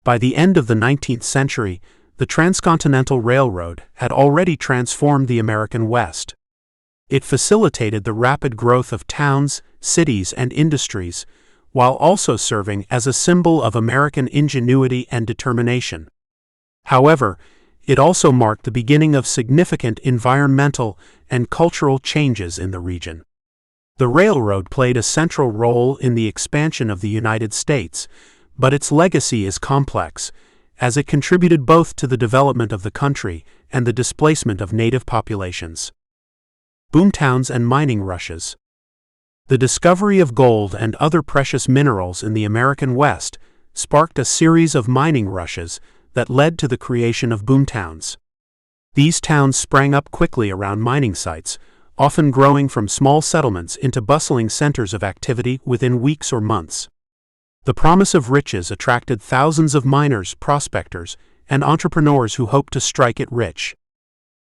Speaker 1: By the end of the 19th century, the Transcontinental Railroad had already transformed the American West. It facilitated the rapid growth of towns, cities, and industries, while also serving as a symbol of American ingenuity and determination. However, it also marked the beginning of significant environmental and cultural changes in the region. The railroad played a central role in the expansion of the United States, but its legacy is complex, as it contributed both to the development of the country and the displacement of native populations. Boomtowns and mining rushes. The discovery of gold and other precious minerals in the American West sparked a series of mining rushes that led to the creation of boomtowns. These towns sprang up quickly around mining sites, often growing from small settlements into bustling centers of activity within weeks or months. The promise of riches attracted thousands of miners, prospectors, and entrepreneurs who hoped to strike it rich.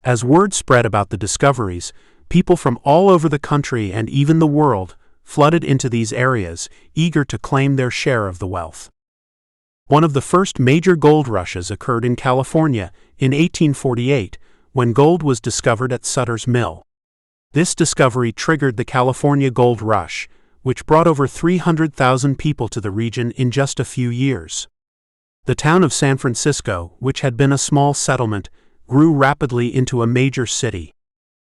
Speaker 1: As word spread about the discoveries, People from all over the country and even the world flooded into these areas, eager to claim their share of the wealth. One of the first major gold rushes occurred in California in 1848, when gold was discovered at Sutter's Mill. This discovery triggered the California Gold Rush, which brought over 300,000 people to the region in just a few years. The town of San Francisco, which had been a small settlement, grew rapidly into a major city.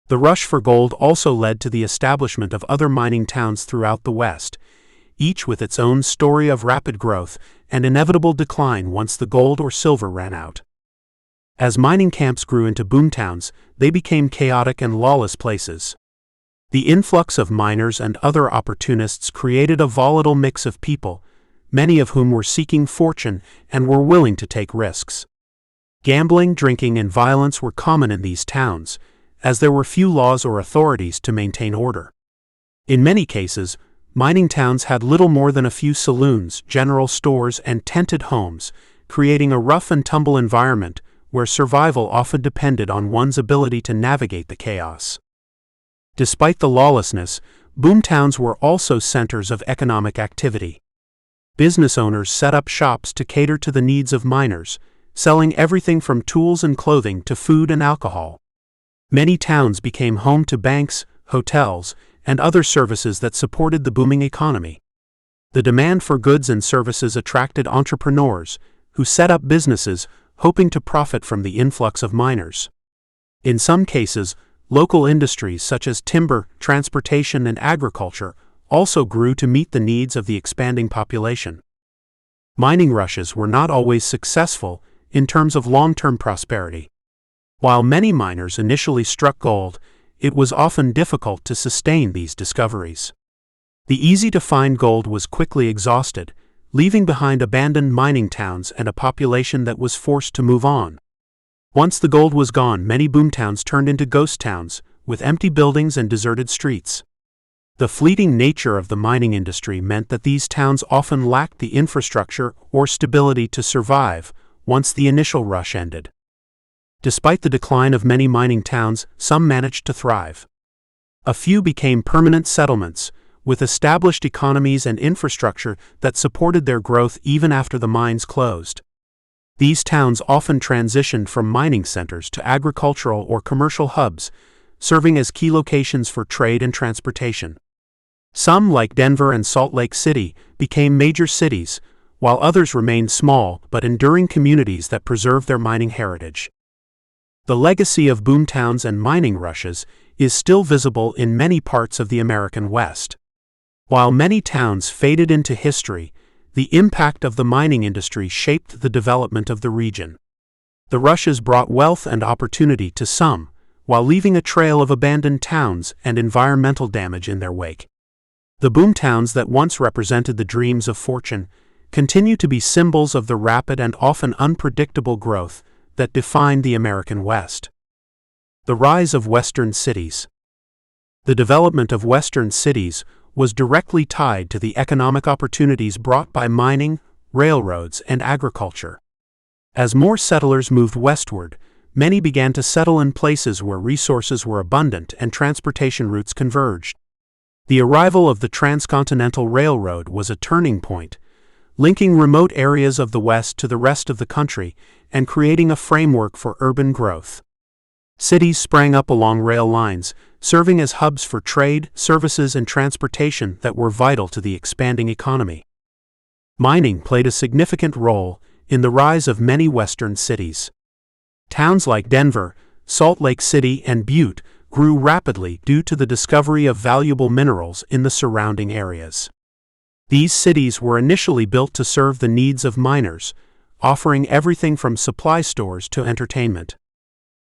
Speaker 1: The rush for gold also led to the establishment of other mining towns throughout the West, each with its own story of rapid growth and inevitable decline once the gold or silver ran out. As mining camps grew into boomtowns, they became chaotic and lawless places. The influx of miners and other opportunists created a volatile mix of people, many of whom were seeking fortune and were willing to take risks. Gambling, drinking, and violence were common in these towns, as there were few laws or authorities to maintain order. In many cases, mining towns had little more than a few saloons, general stores, and tented homes, creating a rough-and-tumble environment where survival often depended on one's ability to navigate the chaos. Despite the lawlessness, boomtowns were also centers of economic activity. Business owners set up shops to cater to the needs of miners, selling everything from tools and clothing to food and alcohol. Many towns became home to banks, hotels, and other services that supported the booming economy. The demand for goods and services attracted entrepreneurs, who set up businesses hoping to profit from the influx of miners. In some cases, local industries such as timber, transportation, and agriculture also grew to meet the needs of the expanding population. Mining rushes were not always successful in terms of long-term prosperity. While many miners initially struck gold, it was often difficult to sustain these discoveries. The easy-to-find gold was quickly exhausted, leaving behind abandoned mining towns and a population that was forced to move on. Once the gold was gone, many boomtowns turned into ghost towns, with empty buildings and deserted streets. The fleeting nature of the mining industry meant that these towns often lacked the infrastructure or stability to survive once the initial rush ended. Despite the decline of many mining towns, some managed to thrive. A few became permanent settlements, with established economies and infrastructure that supported their growth even after the mines closed. These towns often transitioned from mining centers to agricultural or commercial hubs, serving as key locations for trade and transportation. Some, like Denver and Salt Lake City, became major cities, while others remained small but enduring communities that preserved their mining heritage. The legacy of boomtowns and mining rushes is still visible in many parts of the American West. While many towns faded into history, the impact of the mining industry shaped the development of the region. The rushes brought wealth and opportunity to some, while leaving a trail of abandoned towns and environmental damage in their wake. The boomtowns that once represented the dreams of fortune continue to be symbols of the rapid and often unpredictable growth that defined the American West. The rise of Western cities. The development of Western cities was directly tied to the economic opportunities brought by mining, railroads, and agriculture. As more settlers moved westward, many began to settle in places where resources were abundant and transportation routes converged. The arrival of the Transcontinental Railroad was a turning point, linking remote areas of the West to the rest of the country and creating a framework for urban growth. Cities sprang up along rail lines, serving as hubs for trade, services, and transportation that were vital to the expanding economy. Mining played a significant role in the rise of many Western cities. Towns like Denver, Salt Lake City, and Butte grew rapidly due to the discovery of valuable minerals in the surrounding areas. These cities were initially built to serve the needs of miners, offering everything from supply stores to entertainment.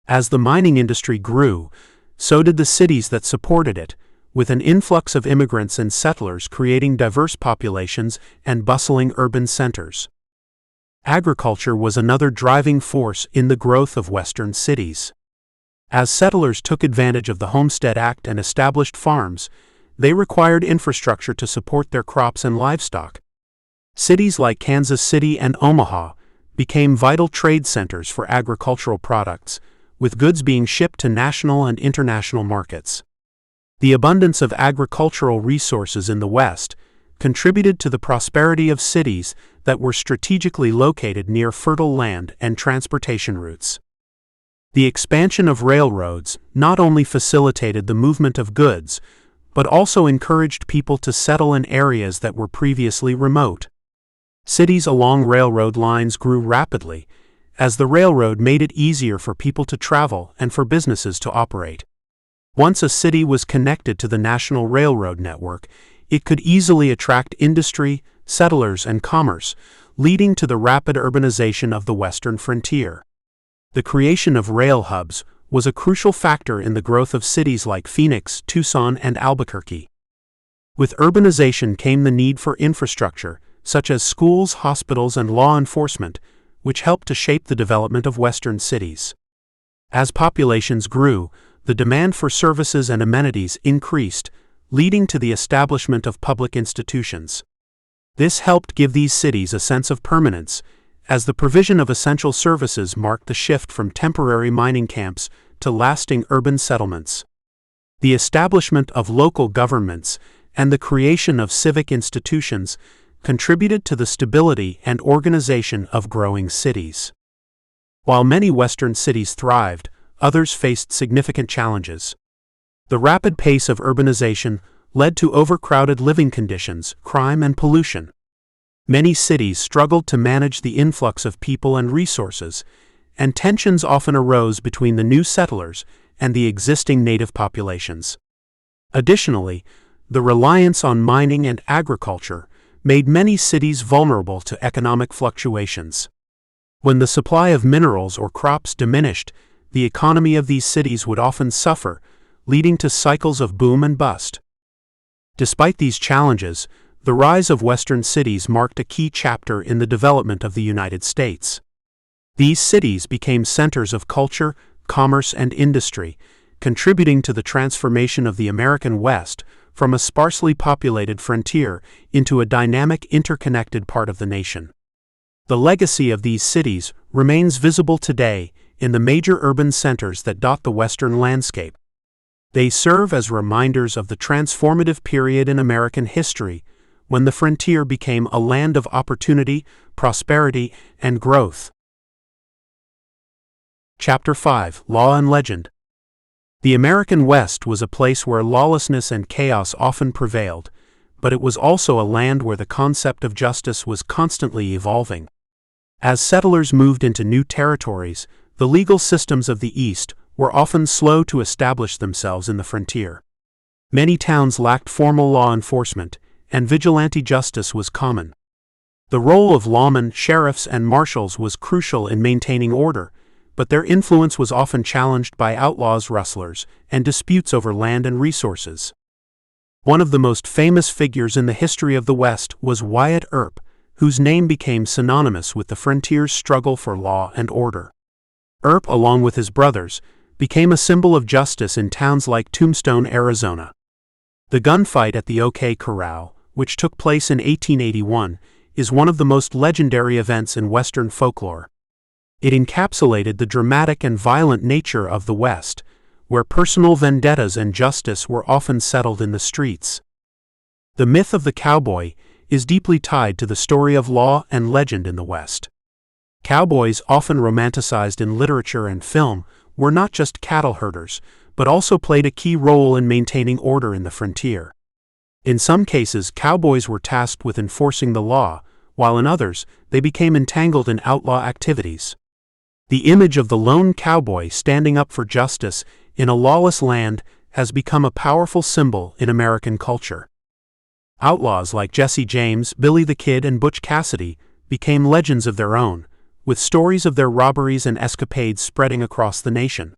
Speaker 1: As the mining industry grew, so did the cities that supported it, with an influx of immigrants and settlers creating diverse populations and bustling urban centers. Agriculture was another driving force in the growth of Western cities. As settlers took advantage of the Homestead Act and established farms, they required infrastructure to support their crops and livestock. Cities like Kansas City and Omaha became vital trade centers for agricultural products, with goods being shipped to national and international markets. The abundance of agricultural resources in the West contributed to the prosperity of cities that were strategically located near fertile land and transportation routes. The expansion of railroads not only facilitated the movement of goods, but also encouraged people to settle in areas that were previously remote. Cities along railroad lines grew rapidly, as the railroad made it easier for people to travel and for businesses to operate. Once a city was connected to the national railroad network, it could easily attract industry, settlers, and commerce, leading to the rapid urbanization of the western frontier. The creation of rail hubs was a crucial factor in the growth of cities like Phoenix, Tucson, and Albuquerque. With urbanization came the need for infrastructure, such as schools, hospitals, and law enforcement, which helped to shape the development of western cities. As populations grew, the demand for services and amenities increased, leading to the establishment of public institutions. This helped give these cities a sense of permanence, as the provision of essential services marked the shift from temporary mining camps to lasting urban settlements. The establishment of local governments and the creation of civic institutions contributed to the stability and organization of growing cities. While many Western cities thrived, others faced significant challenges. The rapid pace of urbanization led to overcrowded living conditions, crime, and pollution. Many cities struggled to manage the influx of people and resources, and tensions often arose between the new settlers and the existing native populations. Additionally, the reliance on mining and agriculture made many cities vulnerable to economic fluctuations. When the supply of minerals or crops diminished, the economy of these cities would often suffer, leading to cycles of boom and bust. Despite these challenges, the rise of Western cities marked a key chapter in the development of the United States. These cities became centers of culture, commerce, and industry, contributing to the transformation of the American West from a sparsely populated frontier into a dynamic, interconnected part of the nation. The legacy of these cities remains visible today in the major urban centers that dot the Western landscape. They serve as reminders of the transformative period in American history when the frontier became a land of opportunity, prosperity, and growth. Chapter 5: Law and Legend. The American West was a place where lawlessness and chaos often prevailed, but it was also a land where the concept of justice was constantly evolving. As settlers moved into new territories, the legal systems of the East were often slow to establish themselves in the frontier. Many towns lacked formal law enforcement, and vigilante justice was common. The role of lawmen, sheriffs, and marshals was crucial in maintaining order, but their influence was often challenged by outlaws, rustlers, and disputes over land and resources. One of the most famous figures in the history of the West was Wyatt Earp, whose name became synonymous with the frontier's struggle for law and order. Earp, along with his brothers, became a symbol of justice in towns like Tombstone, Arizona. The gunfight at the OK Corral, which took place in 1881, is one of the most legendary events in Western folklore. It encapsulated the dramatic and violent nature of the West, where personal vendettas and justice were often settled in the streets. The myth of the cowboy is deeply tied to the story of law and legend in the West. Cowboys, often romanticized in literature and film, were not just cattle herders, but also played a key role in maintaining order in the frontier. In some cases, cowboys were tasked with enforcing the law, while in others, they became entangled in outlaw activities. The image of the lone cowboy standing up for justice in a lawless land has become a powerful symbol in American culture. Outlaws like Jesse James, Billy the Kid, and Butch Cassidy became legends of their own, with stories of their robberies and escapades spreading across the nation.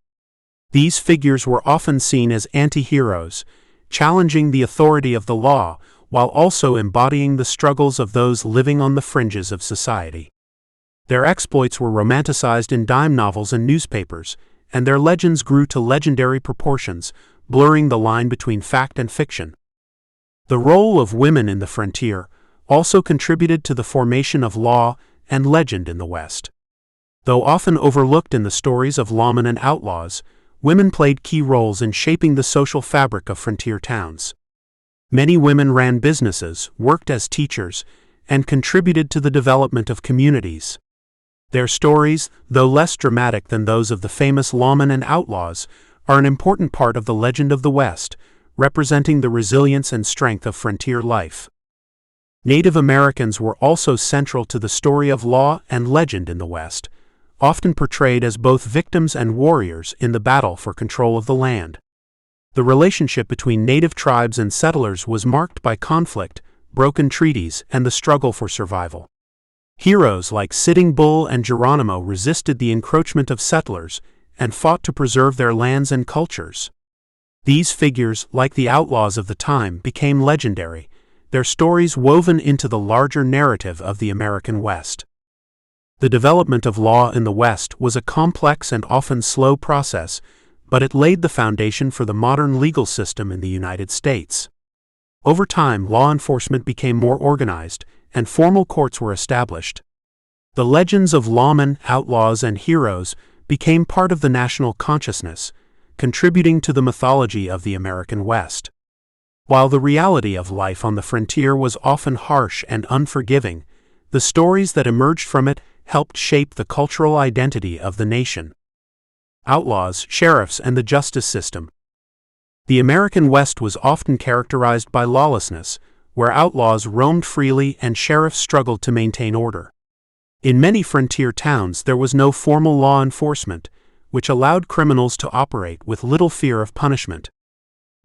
Speaker 1: These figures were often seen as anti-heroes, challenging the authority of the law while also embodying the struggles of those living on the fringes of society. Their exploits were romanticized in dime novels and newspapers, and their legends grew to legendary proportions, blurring the line between fact and fiction. The role of women in the frontier also contributed to the formation of law and legend in the West. Though often overlooked in the stories of lawmen and outlaws, women played key roles in shaping the social fabric of frontier towns. Many women ran businesses, worked as teachers, and contributed to the development of communities. Their stories, though less dramatic than those of the famous lawmen and outlaws, are an important part of the legend of the West, representing the resilience and strength of frontier life. Native Americans were also central to the story of law and legend in the West, often portrayed as both victims and warriors in the battle for control of the land. The relationship between native tribes and settlers was marked by conflict, broken treaties, and the struggle for survival. Heroes like Sitting Bull and Geronimo resisted the encroachment of settlers and fought to preserve their lands and cultures. These figures, like the outlaws of the time, became legendary, their stories woven into the larger narrative of the American West. The development of law in the West was a complex and often slow process, but it laid the foundation for the modern legal system in the United States. Over time, law enforcement became more organized, and formal courts were established. The legends of lawmen, outlaws, and heroes became part of the national consciousness, contributing to the mythology of the American West. While the reality of life on the frontier was often harsh and unforgiving, the stories that emerged from it helped shape the cultural identity of the nation. Outlaws, sheriffs, and the justice system. The American West was often characterized by lawlessness, where outlaws roamed freely and sheriffs struggled to maintain order. In many frontier towns there was no formal law enforcement, which allowed criminals to operate with little fear of punishment.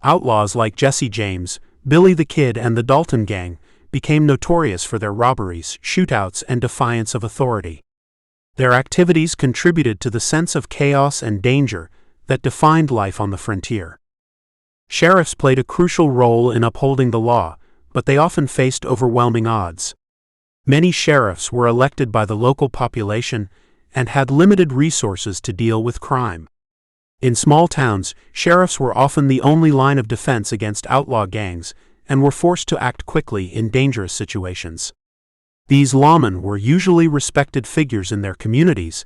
Speaker 1: Outlaws like Jesse James, Billy the Kid, and the Dalton Gang became notorious for their robberies, shootouts, and defiance of authority. Their activities contributed to the sense of chaos and danger that defined life on the frontier. Sheriffs played a crucial role in upholding the law, but they often faced overwhelming odds. Many sheriffs were elected by the local population and had limited resources to deal with crime. In small towns, sheriffs were often the only line of defense against outlaw gangs and were forced to act quickly in dangerous situations. These lawmen were usually respected figures in their communities,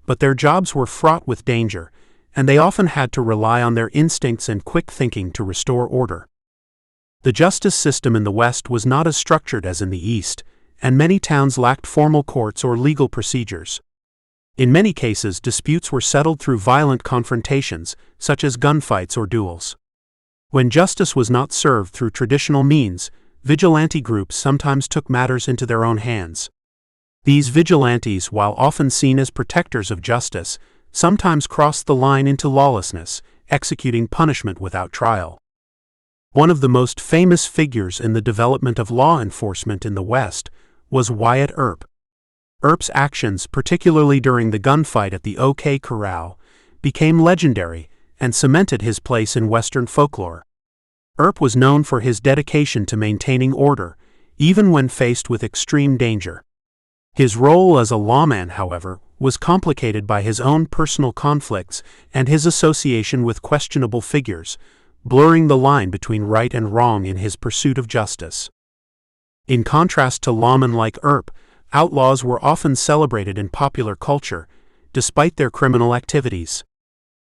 Speaker 1: but their jobs were fraught with danger, and they often had to rely on their instincts and quick thinking to restore order. The justice system in the West was not as structured as in the East, and many towns lacked formal courts or legal procedures. In many cases, disputes were settled through violent confrontations, such as gunfights or duels. When justice was not served through traditional means, vigilante groups sometimes took matters into their own hands. These vigilantes, while often seen as protectors of justice, sometimes crossed the line into lawlessness, executing punishment without trial. One of the most famous figures in the development of law enforcement in the West was Wyatt Earp. Earp's actions, particularly during the gunfight at the OK Corral, became legendary and cemented his place in Western folklore. Earp was known for his dedication to maintaining order, even when faced with extreme danger. His role as a lawman, however, was complicated by his own personal conflicts and his association with questionable figures, blurring the line between right and wrong in his pursuit of justice. In contrast to lawmen like Earp, outlaws were often celebrated in popular culture, despite their criminal activities.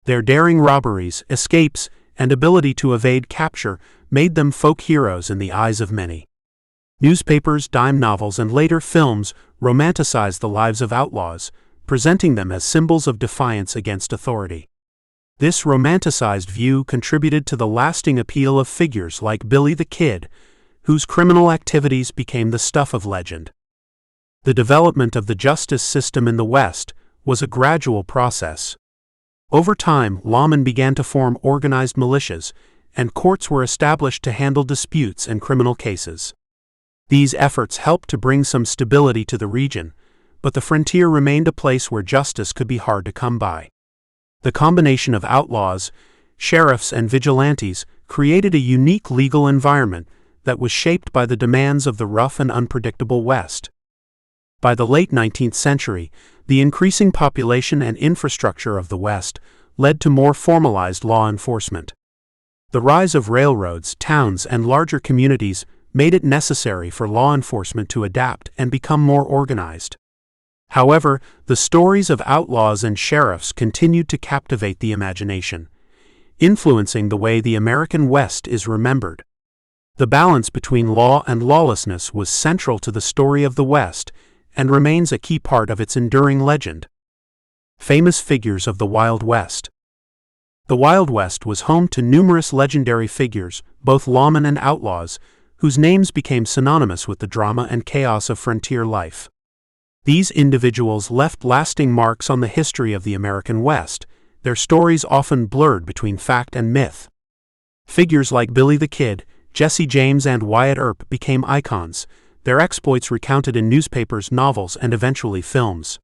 Speaker 1: Their daring robberies, escapes, and ability to evade capture made them folk heroes in the eyes of many. Newspapers, dime novels, and later films romanticized the lives of outlaws, presenting them as symbols of defiance against authority. This romanticized view contributed to the lasting appeal of figures like Billy the Kid, whose criminal activities became the stuff of legend. The development of the justice system in the West was a gradual process. Over time, lawmen began to form organized militias, and courts were established to handle disputes and criminal cases. These efforts helped to bring some stability to the region, but the frontier remained a place where justice could be hard to come by. The combination of outlaws, sheriffs, and vigilantes created a unique legal environment that was shaped by the demands of the rough and unpredictable West. By the late 19th century, the increasing population and infrastructure of the West led to more formalized law enforcement. The rise of railroads, towns, and larger communities made it necessary for law enforcement to adapt and become more organized. However, the stories of outlaws and sheriffs continued to captivate the imagination, influencing the way the American West is remembered. The balance between law and lawlessness was central to the story of the West and remains a key part of its enduring legend. Famous figures of the Wild West. The Wild West was home to numerous legendary figures, both lawmen and outlaws, whose names became synonymous with the drama and chaos of frontier life. These individuals left lasting marks on the history of the American West, their stories often blurred between fact and myth. Figures like Billy the Kid, Jesse James, and Wyatt Earp became icons, their exploits recounted in newspapers, novels, and eventually films.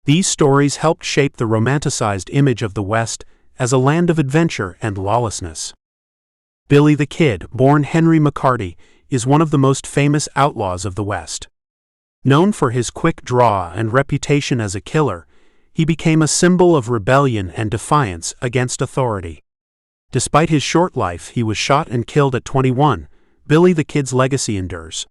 Speaker 1: These stories helped shape the romanticized image of the West as a land of adventure and lawlessness. Billy the Kid, born Henry McCarty, is one of the most famous outlaws of the West. Known for his quick draw and reputation as a killer, he became a symbol of rebellion and defiance against authority. Despite his short life, he was shot and killed at 21. Billy the Kid's legacy endures.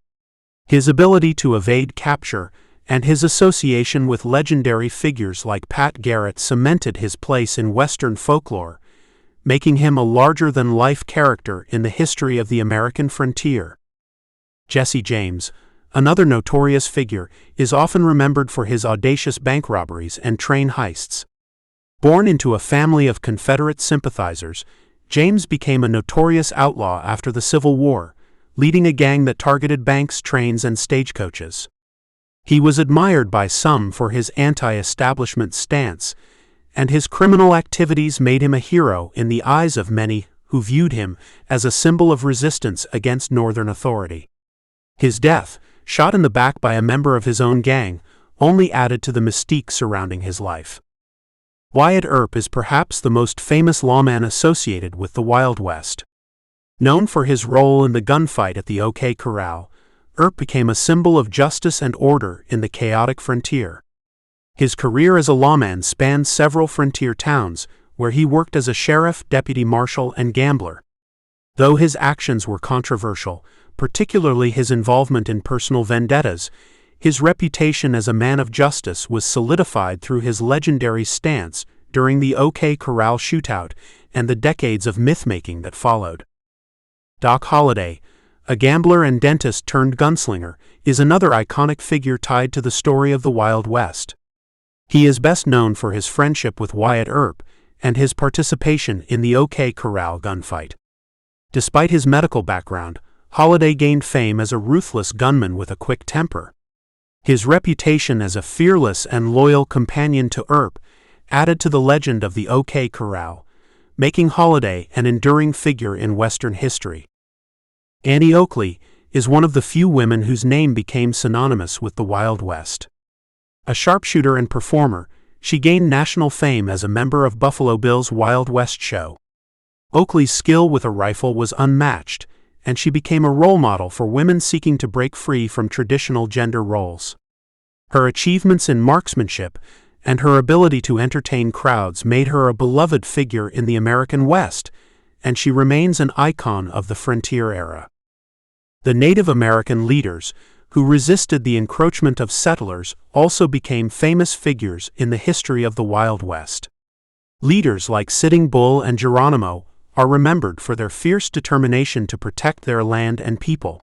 Speaker 1: His ability to evade capture and his association with legendary figures like Pat Garrett cemented his place in Western folklore, making him a larger-than-life character in the history of the American frontier. Jesse James, another notorious figure, is often remembered for his audacious bank robberies and train heists. Born into a family of Confederate sympathizers, James became a notorious outlaw after the Civil War, leading a gang that targeted banks, trains, and stagecoaches. He was admired by some for his anti-establishment stance, and his criminal activities made him a hero in the eyes of many who viewed him as a symbol of resistance against Northern authority. His death, shot in the back by a member of his own gang, only added to the mystique surrounding his life. Wyatt Earp is perhaps the most famous lawman associated with the Wild West. Known for his role in the gunfight at the OK Corral, Earp became a symbol of justice and order in the chaotic frontier. His career as a lawman spanned several frontier towns, where he worked as a sheriff, deputy marshal, and gambler. Though his actions were controversial, particularly his involvement in personal vendettas, his reputation as a man of justice was solidified through his legendary stance during the OK Corral shootout and the decades of myth-making that followed. Doc Holliday, a gambler and dentist turned gunslinger, is another iconic figure tied to the story of the Wild West. He is best known for his friendship with Wyatt Earp and his participation in the OK Corral gunfight. Despite his medical background, Holliday gained fame as a ruthless gunman with a quick temper. His reputation as a fearless and loyal companion to Earp added to the legend of the OK Corral, making Holliday an enduring figure in Western history. Annie Oakley is one of the few women whose name became synonymous with the Wild West. A sharpshooter and performer, she gained national fame as a member of Buffalo Bill's Wild West show. Oakley's skill with a rifle was unmatched, and she became a role model for women seeking to break free from traditional gender roles. Her achievements in marksmanship and her ability to entertain crowds made her a beloved figure in the American West, and she remains an icon of the frontier era. The Native American leaders, who resisted the encroachment of settlers, also became famous figures in the history of the Wild West. Leaders like Sitting Bull and Geronimo are remembered for their fierce determination to protect their land and people.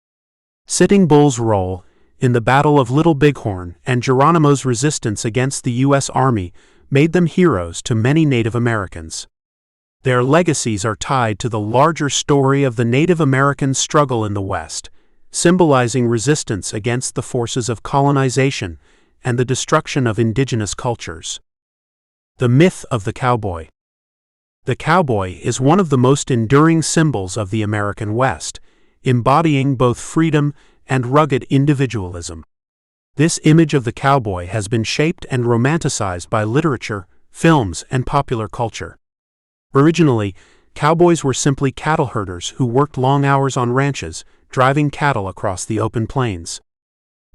Speaker 1: Sitting Bull's role in the Battle of Little Bighorn and Geronimo's resistance against the U.S. Army made them heroes to many Native Americans. Their legacies are tied to the larger story of the Native American struggle in the West, symbolizing resistance against the forces of colonization and the destruction of indigenous cultures. The myth of the cowboy. The cowboy is one of the most enduring symbols of the American West, embodying both freedom and rugged individualism. This image of the cowboy has been shaped and romanticized by literature, films, and popular culture. Originally, cowboys were simply cattle herders who worked long hours on ranches, driving cattle across the open plains.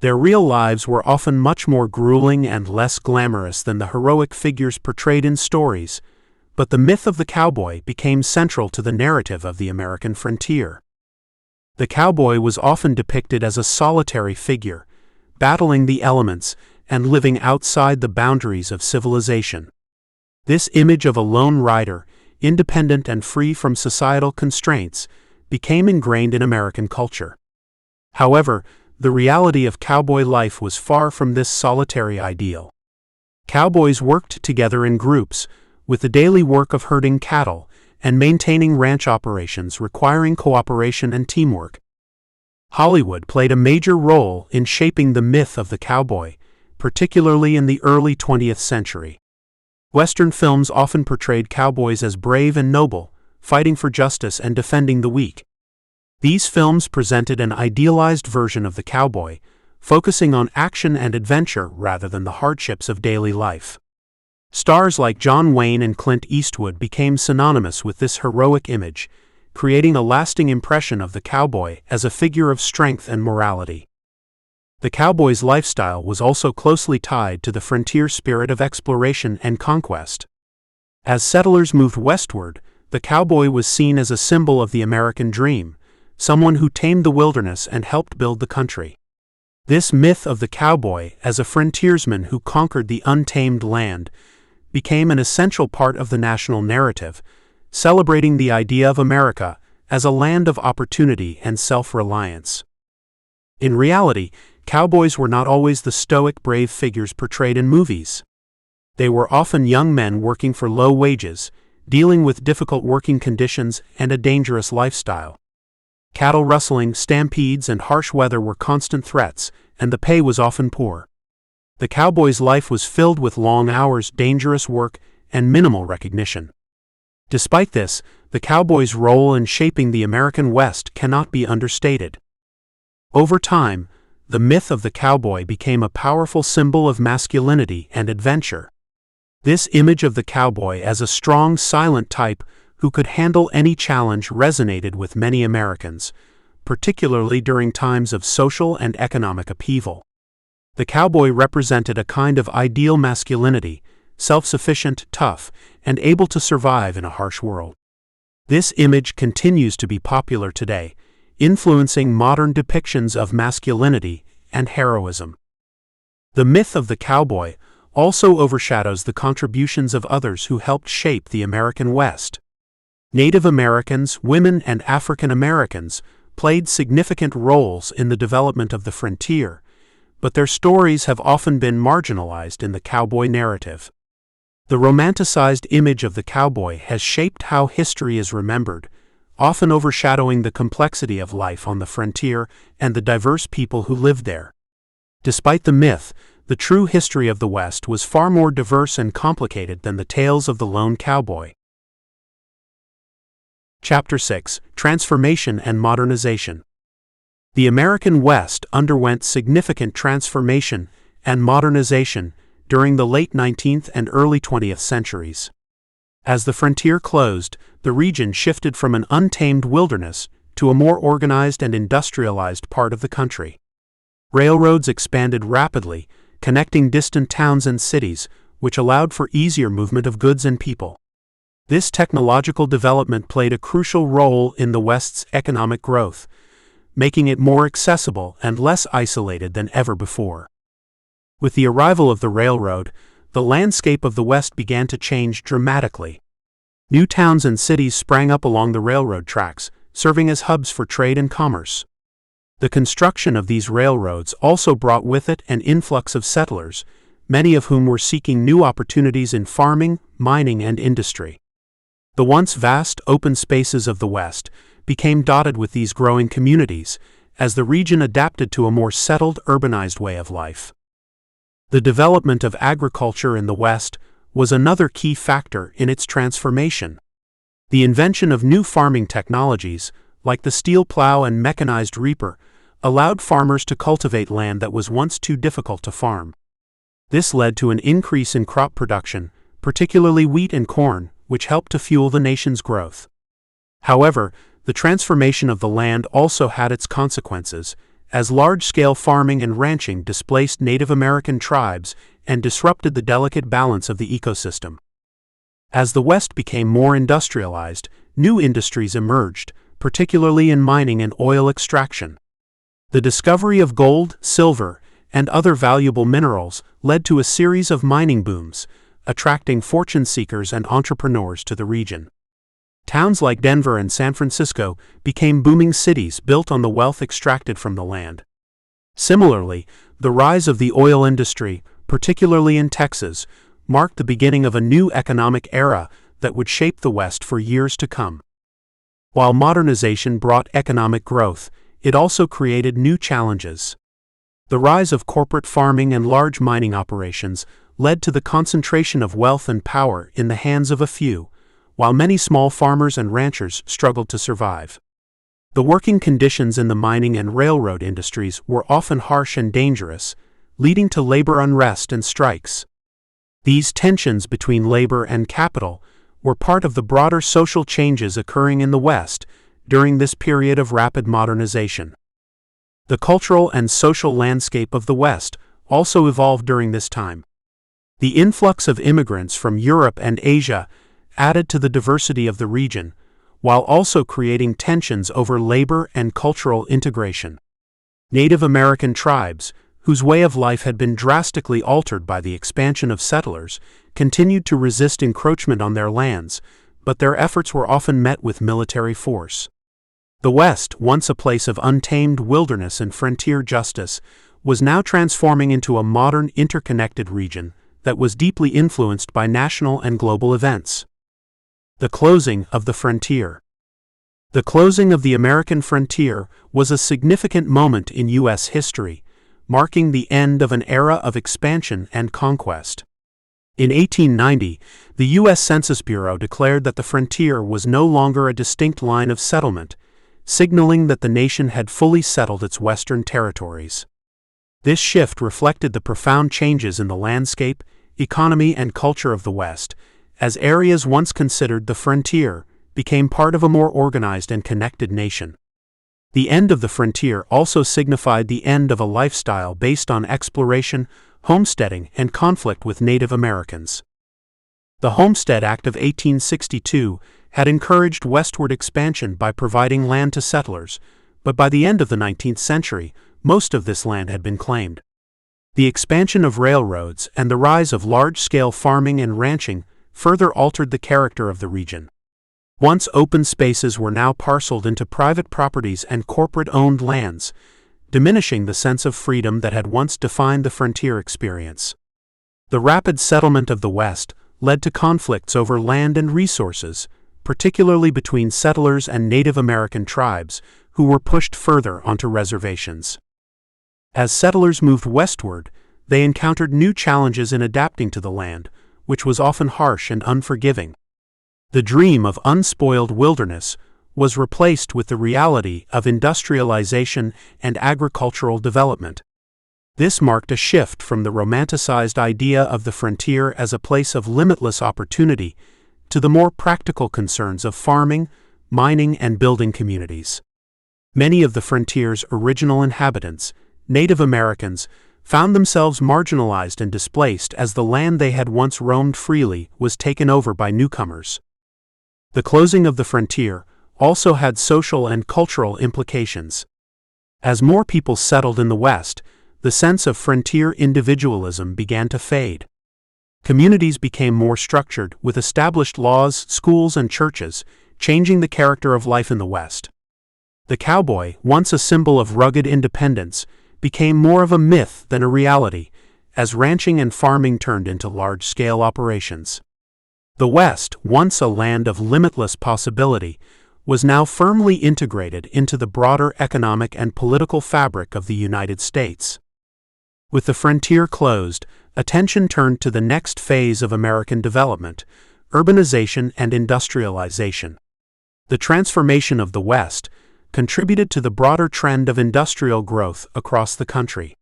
Speaker 1: Their real lives were often much more grueling and less glamorous than the heroic figures portrayed in stories, but the myth of the cowboy became central to the narrative of the American frontier. The cowboy was often depicted as a solitary figure, battling the elements and living outside the boundaries of civilization. This image of a lone rider, independent and free from societal constraints, became ingrained in American culture. However, the reality of cowboy life was far from this solitary ideal. Cowboys worked together in groups, with the daily work of herding cattle and maintaining ranch operations requiring cooperation and teamwork. Hollywood played a major role in shaping the myth of the cowboy, particularly in the early 20th century. Western films often portrayed cowboys as brave and noble, fighting for justice and defending the weak. These films presented an idealized version of the cowboy, focusing on action and adventure rather than the hardships of daily life. Stars like John Wayne and Clint Eastwood became synonymous with this heroic image, creating a lasting impression of the cowboy as a figure of strength and morality. The cowboy's lifestyle was also closely tied to the frontier spirit of exploration and conquest. As settlers moved westward, the cowboy was seen as a symbol of the American dream, someone who tamed the wilderness and helped build the country. This myth of the cowboy as a frontiersman who conquered the untamed land became an essential part of the national narrative, celebrating the idea of America as a land of opportunity and self-reliance. In reality, cowboys were not always the stoic, brave figures portrayed in movies. They were often young men working for low wages, dealing with difficult working conditions and a dangerous lifestyle. Cattle rustling, stampedes, and harsh weather were constant threats, and the pay was often poor. The cowboy's life was filled with long hours, dangerous work, and minimal recognition. Despite this, the cowboy's role in shaping the American West cannot be understated. Over time, the myth of the cowboy became a powerful symbol of masculinity and adventure. This image of the cowboy as a strong, silent type who could handle any challenge resonated with many Americans, particularly during times of social and economic upheaval. The cowboy represented a kind of ideal masculinity, self-sufficient, tough, and able to survive in a harsh world. This image continues to be popular today, influencing modern depictions of masculinity and heroism. The myth of the cowboy also overshadows the contributions of others who helped shape the American West. Native Americans, women, and African Americans played significant roles in the development of the frontier, but their stories have often been marginalized in the cowboy narrative. The romanticized image of the cowboy has shaped how history is remembered, often overshadowing the complexity of life on the frontier and the diverse people who lived there. Despite the myth, the true history of the West was far more diverse and complicated than the tales of the lone cowboy. Chapter 6: Transformation and Modernization. The American West underwent significant transformation and modernization during the late 19th and early 20th centuries. As the frontier closed, the region shifted from an untamed wilderness to a more organized and industrialized part of the country. Railroads expanded rapidly, connecting distant towns and cities, which allowed for easier movement of goods and people. This technological development played a crucial role in the West's economic growth, making it more accessible and less isolated than ever before. With the arrival of the railroad, the landscape of the West began to change dramatically. New towns and cities sprang up along the railroad tracks, serving as hubs for trade and commerce. The construction of these railroads also brought with it an influx of settlers, many of whom were seeking new opportunities in farming, mining, and industry. The once vast open spaces of the West became dotted with these growing communities as the region adapted to a more settled, urbanized way of life. The development of agriculture in the West was another key factor in its transformation. The invention of new farming technologies, like the steel plow and mechanized reaper, allowed farmers to cultivate land that was once too difficult to farm. This led to an increase in crop production, particularly wheat and corn, which helped to fuel the nation's growth. However, the transformation of the land also had its consequences, as large-scale farming and ranching displaced Native American tribes and disrupted the delicate balance of the ecosystem. As the West became more industrialized, new industries emerged, particularly in mining and oil extraction. The discovery of gold, silver, and other valuable minerals led to a series of mining booms, attracting fortune seekers and entrepreneurs to the region. Towns like Denver and San Francisco became booming cities built on the wealth extracted from the land. Similarly, the rise of the oil industry, particularly in Texas, marked the beginning of a new economic era that would shape the West for years to come. While modernization brought economic growth, it also created new challenges. The rise of corporate farming and large mining operations led to the concentration of wealth and power in the hands of a few, while many small farmers and ranchers struggled to survive. The working conditions in the mining and railroad industries were often harsh and dangerous, leading to labor unrest and strikes. These tensions between labor and capital were part of the broader social changes occurring in the West during this period of rapid modernization. The cultural and social landscape of the West also evolved during this time. The influx of immigrants from Europe and Asia added to the diversity of the region, while also creating tensions over labor and cultural integration. Native American tribes, whose way of life had been drastically altered by the expansion of settlers, continued to resist encroachment on their lands, but their efforts were often met with military force. The West, once a place of untamed wilderness and frontier justice, was now transforming into a modern, interconnected region that was deeply influenced by national and global events. The closing of the frontier. The closing of the American frontier was a significant moment in U.S. history, marking the end of an era of expansion and conquest. In 1890, the U.S. Census Bureau declared that the frontier was no longer a distinct line of settlement, signaling that the nation had fully settled its western territories. This shift reflected the profound changes in the landscape, economy, and culture of the West, as areas once considered the frontier became part of a more organized and connected nation. The end of the frontier also signified the end of a lifestyle based on exploration, homesteading, and conflict with Native Americans. The Homestead Act of 1862 had encouraged westward expansion by providing land to settlers, but by the end of the 19th century, most of this land had been claimed. The expansion of railroads and the rise of large-scale farming and ranching further altered the character of the region. Once open spaces were now parceled into private properties and corporate-owned lands, diminishing the sense of freedom that had once defined the frontier experience. The rapid settlement of the West led to conflicts over land and resources, particularly between settlers and Native American tribes who were pushed further onto reservations. As settlers moved westward, they encountered new challenges in adapting to the land, which was often harsh and unforgiving. The dream of unspoiled wilderness was replaced with the reality of industrialization and agricultural development. This marked a shift from the romanticized idea of the frontier as a place of limitless opportunity to the more practical concerns of farming, mining, and building communities. Many of the frontier's original inhabitants, Native Americans, found themselves marginalized and displaced as the land they had once roamed freely was taken over by newcomers. The closing of the frontier also had social and cultural implications. As more people settled in the West, the sense of frontier individualism began to fade. Communities became more structured, with established laws, schools, and churches, changing the character of life in the West. The cowboy, once a symbol of rugged independence, became more of a myth than a reality, as ranching and farming turned into large-scale operations. The West, once a land of limitless possibility, was now firmly integrated into the broader economic and political fabric of the United States. With the frontier closed, attention turned to the next phase of American development, urbanization and industrialization. The transformation of the West contributed to the broader trend of industrial growth across the country.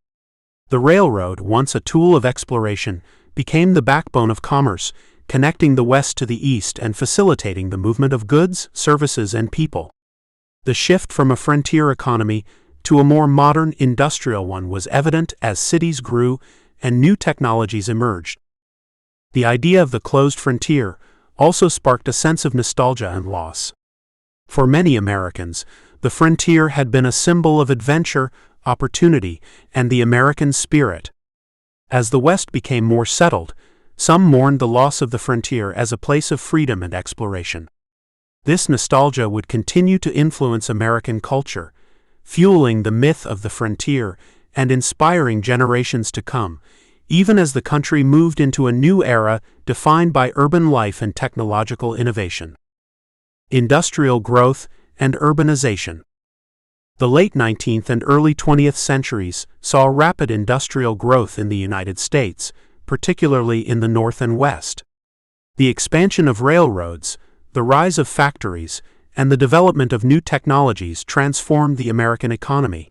Speaker 1: The railroad, once a tool of exploration, became the backbone of commerce, connecting the West to the East and facilitating the movement of goods, services, and people. The shift from a frontier economy to a more modern industrial one was evident as cities grew and new technologies emerged. The idea of the closed frontier also sparked a sense of nostalgia and loss. For many Americans, the frontier had been a symbol of adventure, opportunity, and the American spirit. As the West became more settled, some mourned the loss of the frontier as a place of freedom and exploration. This nostalgia would continue to influence American culture, fueling the myth of the frontier and inspiring generations to come, even as the country moved into a new era defined by urban life and technological innovation. Industrial growth and urbanization. The late 19th and early 20th centuries saw rapid industrial growth in the United States, particularly in the North and West. The expansion of railroads, the rise of factories, and the development of new technologies transformed the American economy.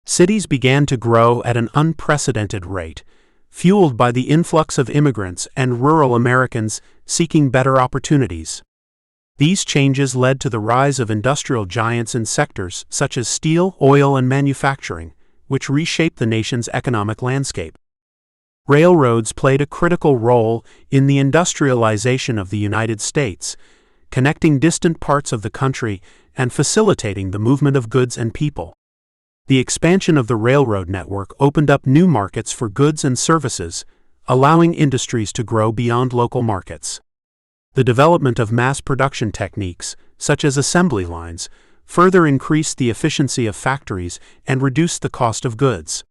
Speaker 1: Cities began to grow at an unprecedented rate, fueled by the influx of immigrants and rural Americans seeking better opportunities. These changes led to the rise of industrial giants in sectors such as steel, oil, and manufacturing, which reshaped the nation's economic landscape. Railroads played a critical role in the industrialization of the United States, connecting distant parts of the country and facilitating the movement of goods and people. The expansion of the railroad network opened up new markets for goods and services, allowing industries to grow beyond local markets. The development of mass production techniques, such as assembly lines, further increased the efficiency of factories and reduced the cost of goods.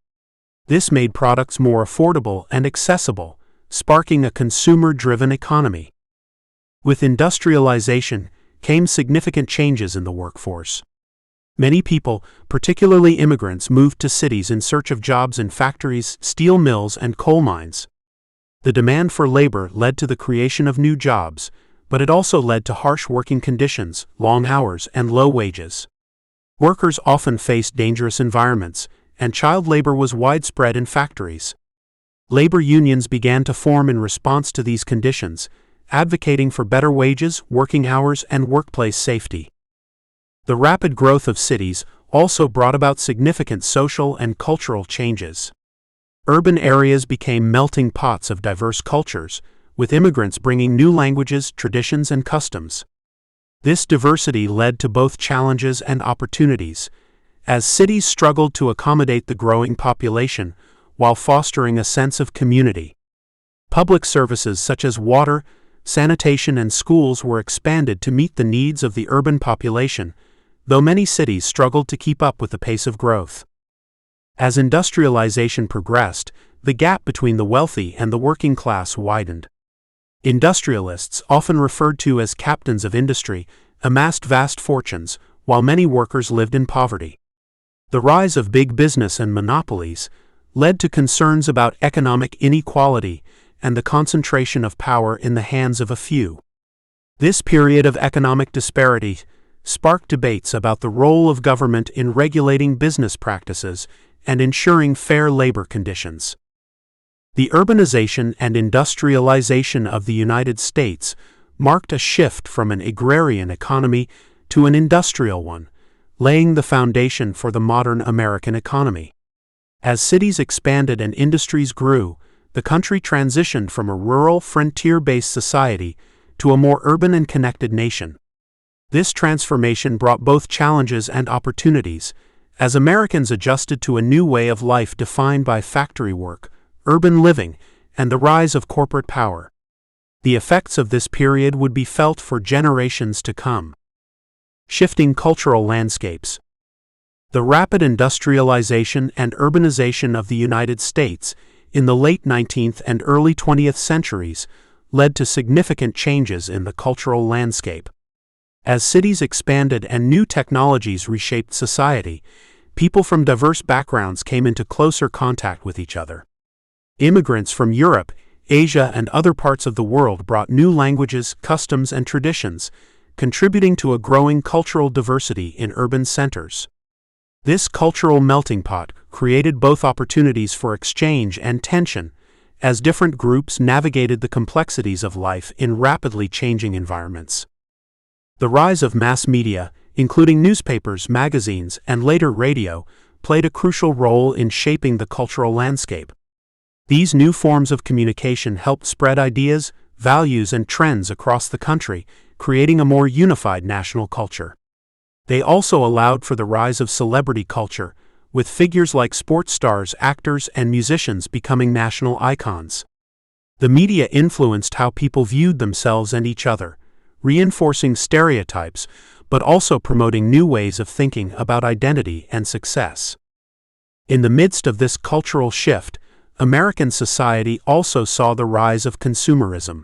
Speaker 1: This made products more affordable and accessible, sparking a consumer-driven economy. With industrialization came significant changes in the workforce. Many people, particularly immigrants, moved to cities in search of jobs in factories, steel mills, and coal mines. The demand for labor led to the creation of new jobs, but it also led to harsh working conditions, long hours, and low wages. Workers often faced dangerous environments, and child labor was widespread in factories. Labor unions began to form in response to these conditions, advocating for better wages, working hours, and workplace safety. The rapid growth of cities also brought about significant social and cultural changes. Urban areas became melting pots of diverse cultures, with immigrants bringing new languages, traditions, and customs. This diversity led to both challenges and opportunities, as cities struggled to accommodate the growing population while fostering a sense of community. Public services such as water, sanitation, and schools were expanded to meet the needs of the urban population, though many cities struggled to keep up with the pace of growth. As industrialization progressed, the gap between the wealthy and the working class widened. Industrialists, often referred to as captains of industry, amassed vast fortunes, while many workers lived in poverty. The rise of big business and monopolies led to concerns about economic inequality and the concentration of power in the hands of a few. This period of economic disparity sparked debates about the role of government in regulating business practices and ensuring fair labor conditions. The urbanization and industrialization of the United States marked a shift from an agrarian economy to an industrial one, laying the foundation for the modern American economy. As cities expanded and industries grew, the country transitioned from a rural, frontier-based society to a more urban and connected nation. This transformation brought both challenges and opportunities, as Americans adjusted to a new way of life defined by factory work, urban living, and the rise of corporate power. The effects of this period would be felt for generations to come. Shifting cultural landscapes. The rapid industrialization and urbanization of the United States in the late 19th and early 20th centuries led to significant changes in the cultural landscape. As cities expanded and new technologies reshaped society, people from diverse backgrounds came into closer contact with each other. Immigrants from Europe, Asia, and other parts of the world brought new languages, customs, and traditions, contributing to a growing cultural diversity in urban centers. This cultural melting pot created both opportunities for exchange and tension, as different groups navigated the complexities of life in rapidly changing environments. The rise of mass media, including newspapers, magazines, and later radio, played a crucial role in shaping the cultural landscape. These new forms of communication helped spread ideas, values, and trends across the country, creating a more unified national culture. They also allowed for the rise of celebrity culture, with figures like sports stars, actors, and musicians becoming national icons. The media influenced how people viewed themselves and each other, reinforcing stereotypes, but also promoting new ways of thinking about identity and success. In the midst of this cultural shift, American society also saw the rise of consumerism.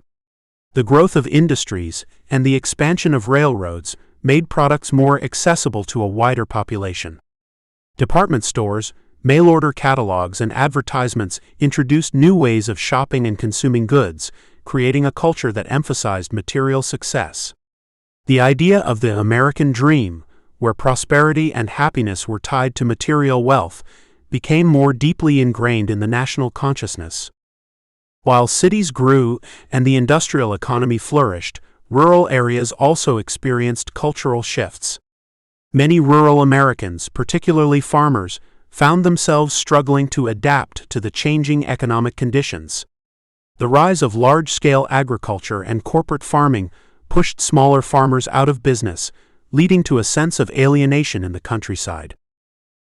Speaker 1: The growth of industries and the expansion of railroads made products more accessible to a wider population. Department stores, mail-order catalogs, and advertisements introduced new ways of shopping and consuming goods, creating a culture that emphasized material success. The idea of the American dream, where prosperity and happiness were tied to material wealth, became more deeply ingrained in the national consciousness. While cities grew and the industrial economy flourished, rural areas also experienced cultural shifts. Many rural Americans, particularly farmers, found themselves struggling to adapt to the changing economic conditions. The rise of large-scale agriculture and corporate farming pushed smaller farmers out of business, leading to a sense of alienation in the countryside.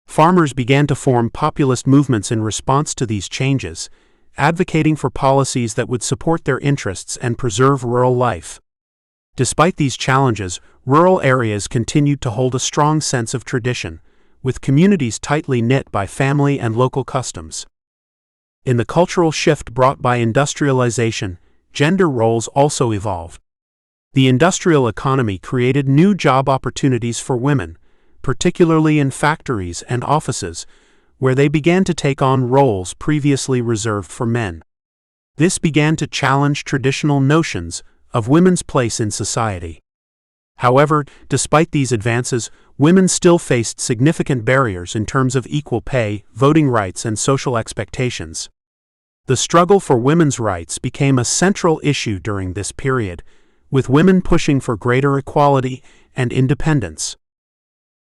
Speaker 1: Farmers began to form populist movements in response to these changes, advocating for policies that would support their interests and preserve rural life. Despite these challenges, rural areas continued to hold a strong sense of tradition, with communities tightly knit by family and local customs. In the cultural shift brought by industrialization, gender roles also evolved. The industrial economy created new job opportunities for women, particularly in factories and offices, where they began to take on roles previously reserved for men. This began to challenge traditional notions of women's place in society. However, despite these advances, women still faced significant barriers in terms of equal pay, voting rights, and social expectations. The struggle for women's rights became a central issue during this period, with women pushing for greater equality and independence.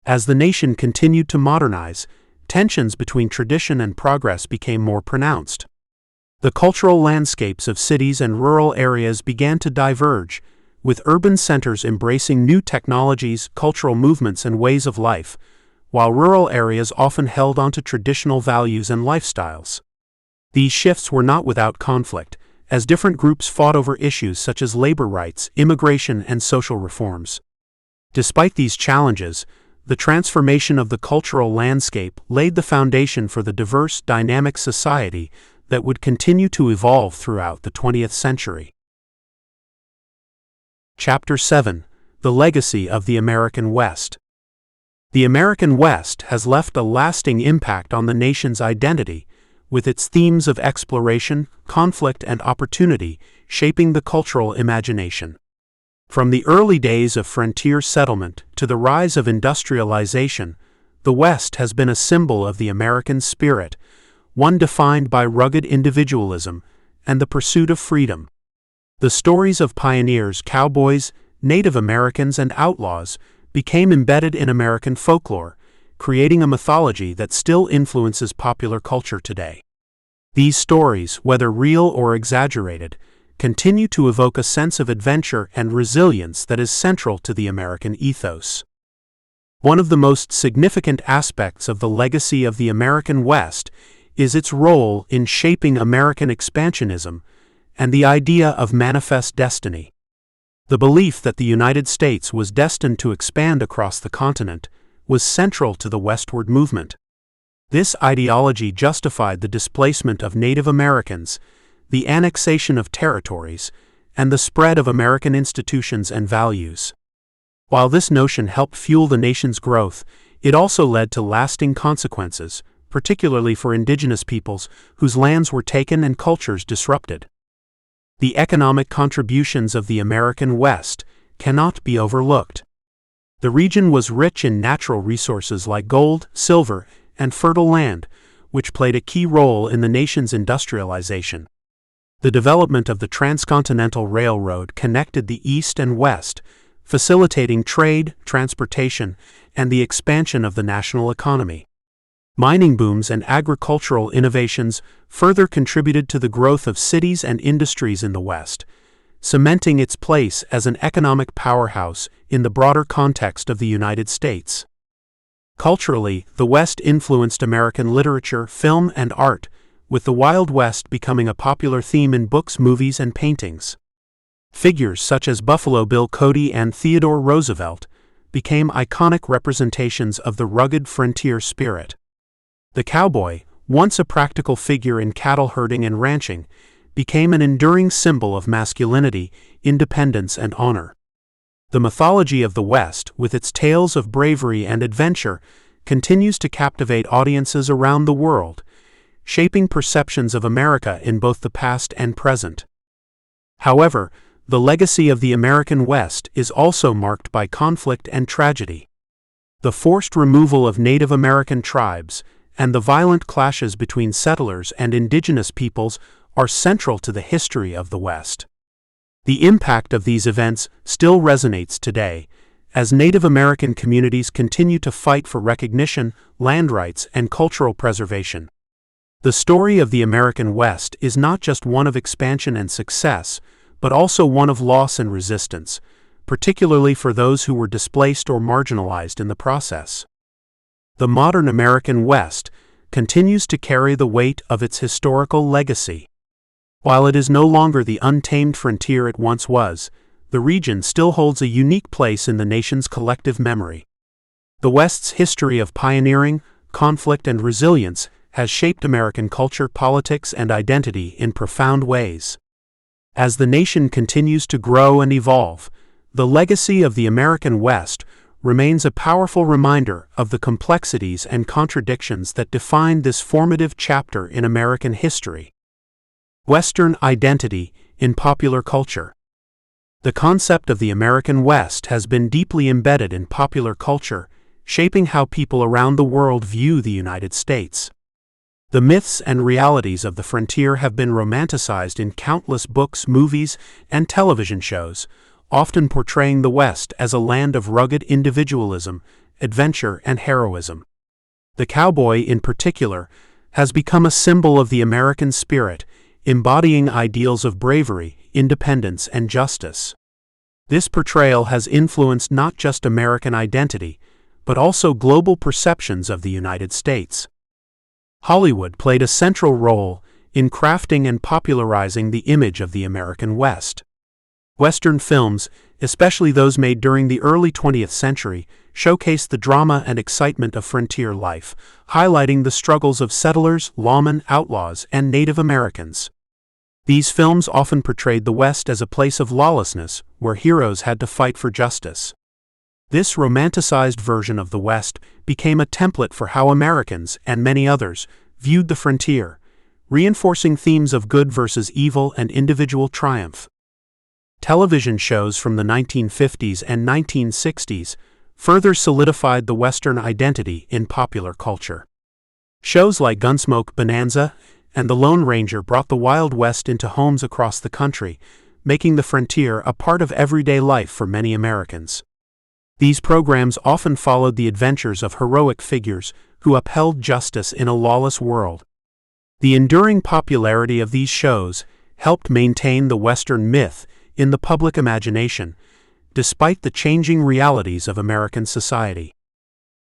Speaker 1: As the nation continued to modernize, tensions between tradition and progress became more pronounced. The cultural landscapes of cities and rural areas began to diverge, with urban centers embracing new technologies, cultural movements, and ways of life, while rural areas often held onto traditional values and lifestyles. These shifts were not without conflict, as different groups fought over issues such as labor rights, immigration, and social reforms. Despite these challenges, the transformation of the cultural landscape laid the foundation for the diverse, dynamic society that would continue to evolve throughout the 20th century. Chapter 7: The Legacy of the American West. The American West has left a lasting impact on the nation's identity, with its themes of exploration, conflict, and opportunity shaping the cultural imagination. From the early days of frontier settlement to the rise of industrialization, the West has been a symbol of the American spirit, one defined by rugged individualism and the pursuit of freedom. The stories of pioneers, cowboys, Native Americans, and outlaws became embedded in American folklore, creating a mythology that still influences popular culture today. These stories, whether real or exaggerated, continue to evoke a sense of adventure and resilience that is central to the American ethos. One of the most significant aspects of the legacy of the American West is its role in shaping American expansionism and the idea of manifest destiny. The belief that the United States was destined to expand across the continent was central to the westward movement. This ideology justified the displacement of Native Americans, the annexation of territories, and the spread of American institutions and values. While this notion helped fuel the nation's growth, it also led to lasting consequences, particularly for indigenous peoples whose lands were taken and cultures disrupted. The economic contributions of the American West cannot be overlooked. The region was rich in natural resources like gold, silver, and fertile land, which played a key role in the nation's industrialization. The development of the Transcontinental Railroad connected the East and West, facilitating trade, transportation, and the expansion of the national economy. Mining booms and agricultural innovations further contributed to the growth of cities and industries in the West, cementing its place as an economic powerhouse in the broader context of the United States. Culturally, the West influenced American literature, film, and art, with the Wild West becoming a popular theme in books, movies, and paintings. Figures such as Buffalo Bill Cody and Theodore Roosevelt became iconic representations of the rugged frontier spirit. The cowboy, once a practical figure in cattle herding and ranching, became an enduring symbol of masculinity, independence, and honor. The mythology of the West, with its tales of bravery and adventure, continues to captivate audiences around the world, shaping perceptions of America in both the past and present. However, the legacy of the American West is also marked by conflict and tragedy. The forced removal of Native American tribes and the violent clashes between settlers and indigenous peoples are central to the history of the West. The impact of these events still resonates today, as Native American communities continue to fight for recognition, land rights, and cultural preservation. The story of the American West is not just one of expansion and success, but also one of loss and resistance, particularly for those who were displaced or marginalized in the process. The modern American West continues to carry the weight of its historical legacy. While it is no longer the untamed frontier it once was, the region still holds a unique place in the nation's collective memory. The West's history of pioneering, conflict, and resilience has shaped American culture, politics, and identity in profound ways. As the nation continues to grow and evolve, the legacy of the American West remains a powerful reminder of the complexities and contradictions that define this formative chapter in American history. Western identity in popular culture. The concept of the American West has been deeply embedded in popular culture, shaping how people around the world view the United States. The myths and realities of the frontier have been romanticized in countless books, movies, and television shows, often portraying the West as a land of rugged individualism, adventure, and heroism. The cowboy, in particular, has become a symbol of the American spirit, embodying ideals of bravery, independence, and justice. This portrayal has influenced not just American identity, but also global perceptions of the United States. Hollywood played a central role in crafting and popularizing the image of the American West. Western films, especially those made during the early 20th century, showcased the drama and excitement of frontier life, highlighting the struggles of settlers, lawmen, outlaws, and Native Americans. These films often portrayed the West as a place of lawlessness, where heroes had to fight for justice. This romanticized version of the West became a template for how Americans, and many others, viewed the frontier, reinforcing themes of good versus evil and individual triumph. Television shows from the 1950s and 1960s further solidified the Western identity in popular culture. Shows like Gunsmoke, Bonanza, and The Lone Ranger brought the Wild West into homes across the country, making the frontier a part of everyday life for many Americans. These programs often followed the adventures of heroic figures who upheld justice in a lawless world. The enduring popularity of these shows helped maintain the Western myth in the public imagination, despite the changing realities of American society.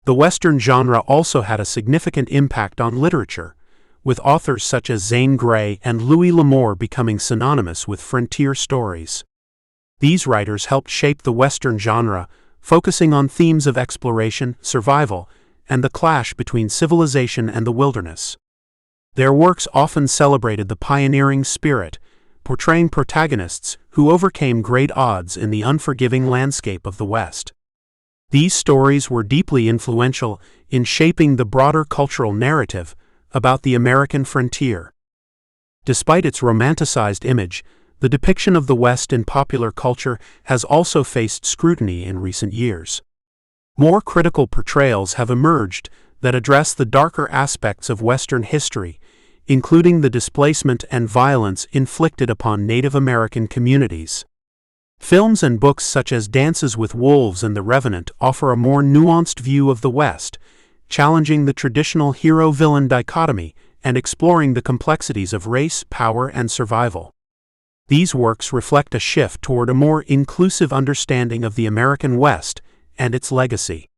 Speaker 1: The Western genre also had a significant impact on literature, with authors such as Zane Grey and Louis L'Amour becoming synonymous with frontier stories. These writers helped shape the Western genre, focusing on themes of exploration, survival, and the clash between civilization and the wilderness. Their works often celebrated the pioneering spirit, portraying protagonists who overcame great odds in the unforgiving landscape of the West. These stories were deeply influential in shaping the broader cultural narrative about the American frontier. Despite its romanticized image, the depiction of the West in popular culture has also faced scrutiny in recent years. More critical portrayals have emerged that address the darker aspects of Western history, including the displacement and violence inflicted upon Native American communities. Films and books such as Dances with Wolves and The Revenant offer a more nuanced view of the West, challenging the traditional hero-villain dichotomy and exploring the complexities of race, power, and survival. These works reflect a shift toward a more inclusive understanding of the American West and its legacy.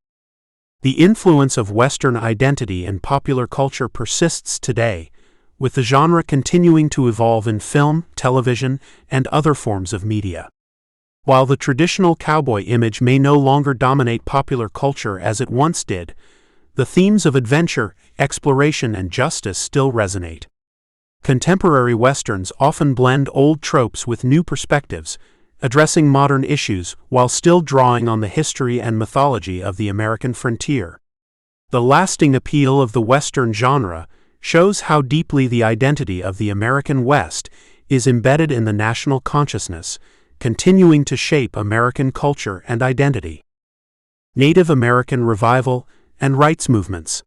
Speaker 1: The influence of Western identity in popular culture persists today, with the genre continuing to evolve in film, television, and other forms of media. While the traditional cowboy image may no longer dominate popular culture as it once did, the themes of adventure, exploration, and justice still resonate. Contemporary Westerns often blend old tropes with new perspectives, addressing modern issues while still drawing on the history and mythology of the American frontier. The lasting appeal of the Western genre shows how deeply the identity of the American West is embedded in the national consciousness, continuing to shape American culture and identity. Native American revival and rights movements.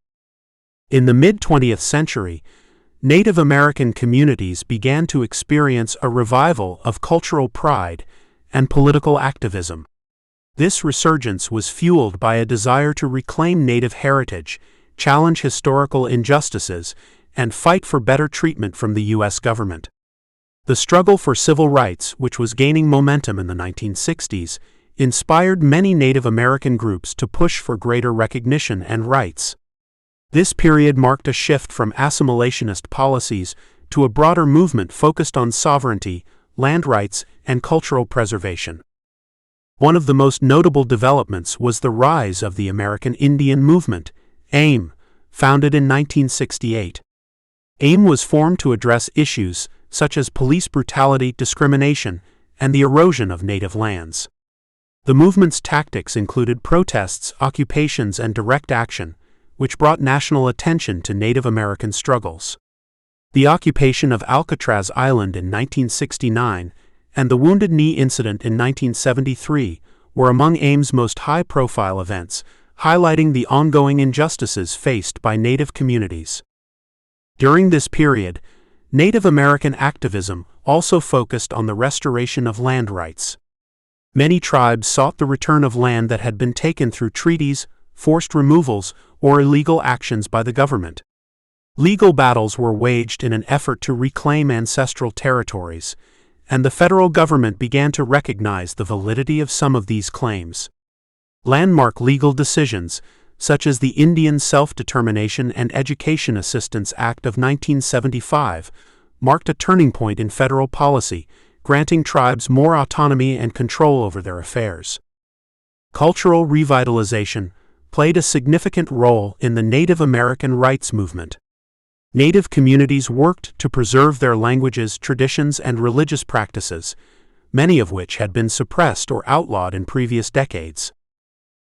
Speaker 1: In the mid-20th century, Native American communities began to experience a revival of cultural pride and political activism. This resurgence was fueled by a desire to reclaim Native heritage, challenge historical injustices, and fight for better treatment from the U.S. government. The struggle for civil rights, which was gaining momentum in the 1960s, inspired many Native American groups to push for greater recognition and rights. This period marked a shift from assimilationist policies to a broader movement focused on sovereignty, land rights, and cultural preservation. One of the most notable developments was the rise of the American Indian Movement, AIM, founded in 1968. AIM was formed to address issues such as police brutality, discrimination, and the erosion of native lands. The movement's tactics included protests, occupations, and direct action, which brought national attention to Native American struggles. The occupation of Alcatraz Island in 1969 and the Wounded Knee incident in 1973 were among AIM's most high-profile events, highlighting the ongoing injustices faced by Native communities. During this period, Native American activism also focused on the restoration of land rights. Many tribes sought the return of land that had been taken through treaties, forced removals, or illegal actions by the government. Legal battles were waged in an effort to reclaim ancestral territories, and the federal government began to recognize the validity of some of these claims. Landmark legal decisions, such as the Indian Self-Determination and Education Assistance Act of 1975, marked a turning point in federal policy, granting tribes more autonomy and control over their affairs. Cultural revitalization played a significant role in the Native American rights movement. Native communities worked to preserve their languages, traditions, and religious practices, many of which had been suppressed or outlawed in previous decades.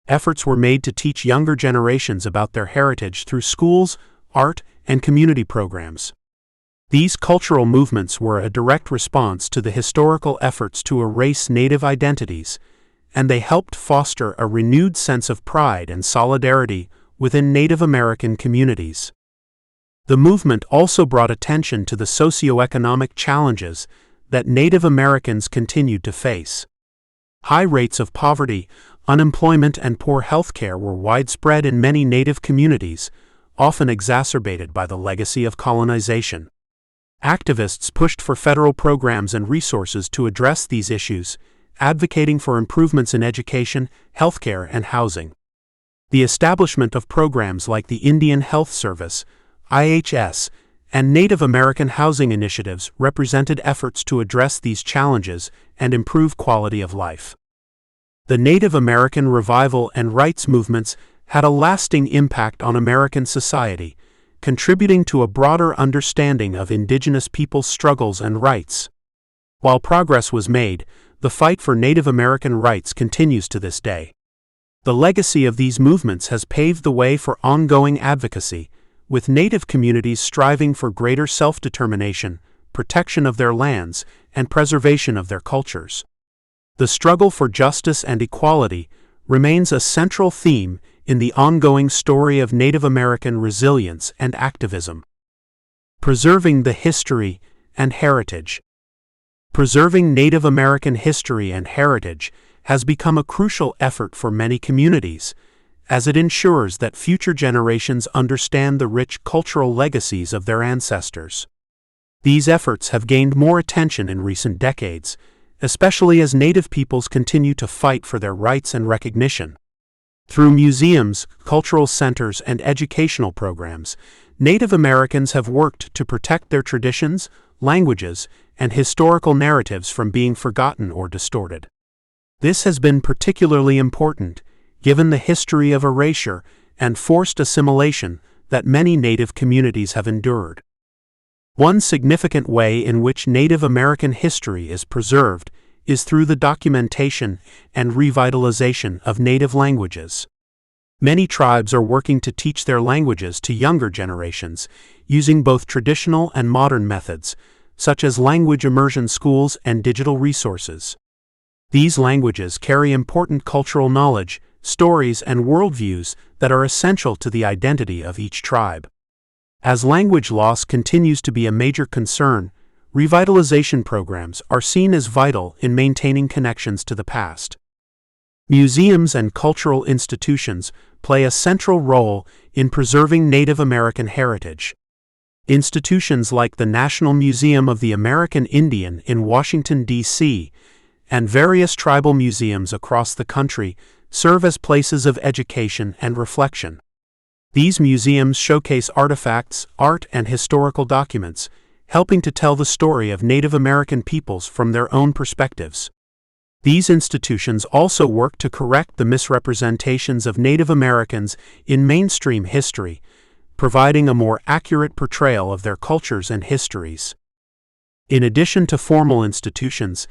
Speaker 1: Efforts were made to teach younger generations about their heritage through schools, art, and community programs. These cultural movements were a direct response to the historical efforts to erase Native identities, and they helped foster a renewed sense of pride and solidarity within Native American communities. The movement also brought attention to the socioeconomic challenges that Native Americans continued to face. High rates of poverty, unemployment, and poor health care were widespread in many Native communities, often exacerbated by the legacy of colonization. Activists pushed for federal programs and resources to address these issues, advocating for improvements in education, healthcare, and housing. The establishment of programs like the Indian Health Service, IHS, and Native American housing initiatives represented efforts to address these challenges and improve quality of life. The Native American revival and rights movements had a lasting impact on American society, contributing to a broader understanding of indigenous peoples' struggles and rights. While progress was made, the fight for Native American rights continues to this day. The legacy of these movements has paved the way for ongoing advocacy, with Native communities striving for greater self-determination, protection of their lands, and preservation of their cultures. The struggle for justice and equality remains a central theme in the ongoing story of Native American resilience and activism. Preserving the history and heritage. Preserving Native American history and heritage has become a crucial effort for many communities, as it ensures that future generations understand the rich cultural legacies of their ancestors. These efforts have gained more attention in recent decades, especially as Native peoples continue to fight for their rights and recognition. Through museums, cultural centers, and educational programs, Native Americans have worked to protect their traditions, languages, and historical narratives from being forgotten or distorted. This has been particularly important, given the history of erasure and forced assimilation that many Native communities have endured. One significant way in which Native American history is preserved is through the documentation and revitalization of Native languages. Many tribes are working to teach their languages to younger generations, using both traditional and modern methods, such as language immersion schools and digital resources. These languages carry important cultural knowledge, stories, and worldviews that are essential to the identity of each tribe. As language loss continues to be a major concern, revitalization programs are seen as vital in maintaining connections to the past. Museums and cultural institutions play a central role in preserving Native American heritage. Institutions like the National Museum of the American Indian in Washington, D.C., and various tribal museums across the country serve as places of education and reflection. These museums showcase artifacts, art, and historical documents, helping to tell the story of Native American peoples from their own perspectives. These institutions also work to correct the misrepresentations of Native Americans in mainstream history, providing a more accurate portrayal of their cultures and histories. In addition to formal institutions,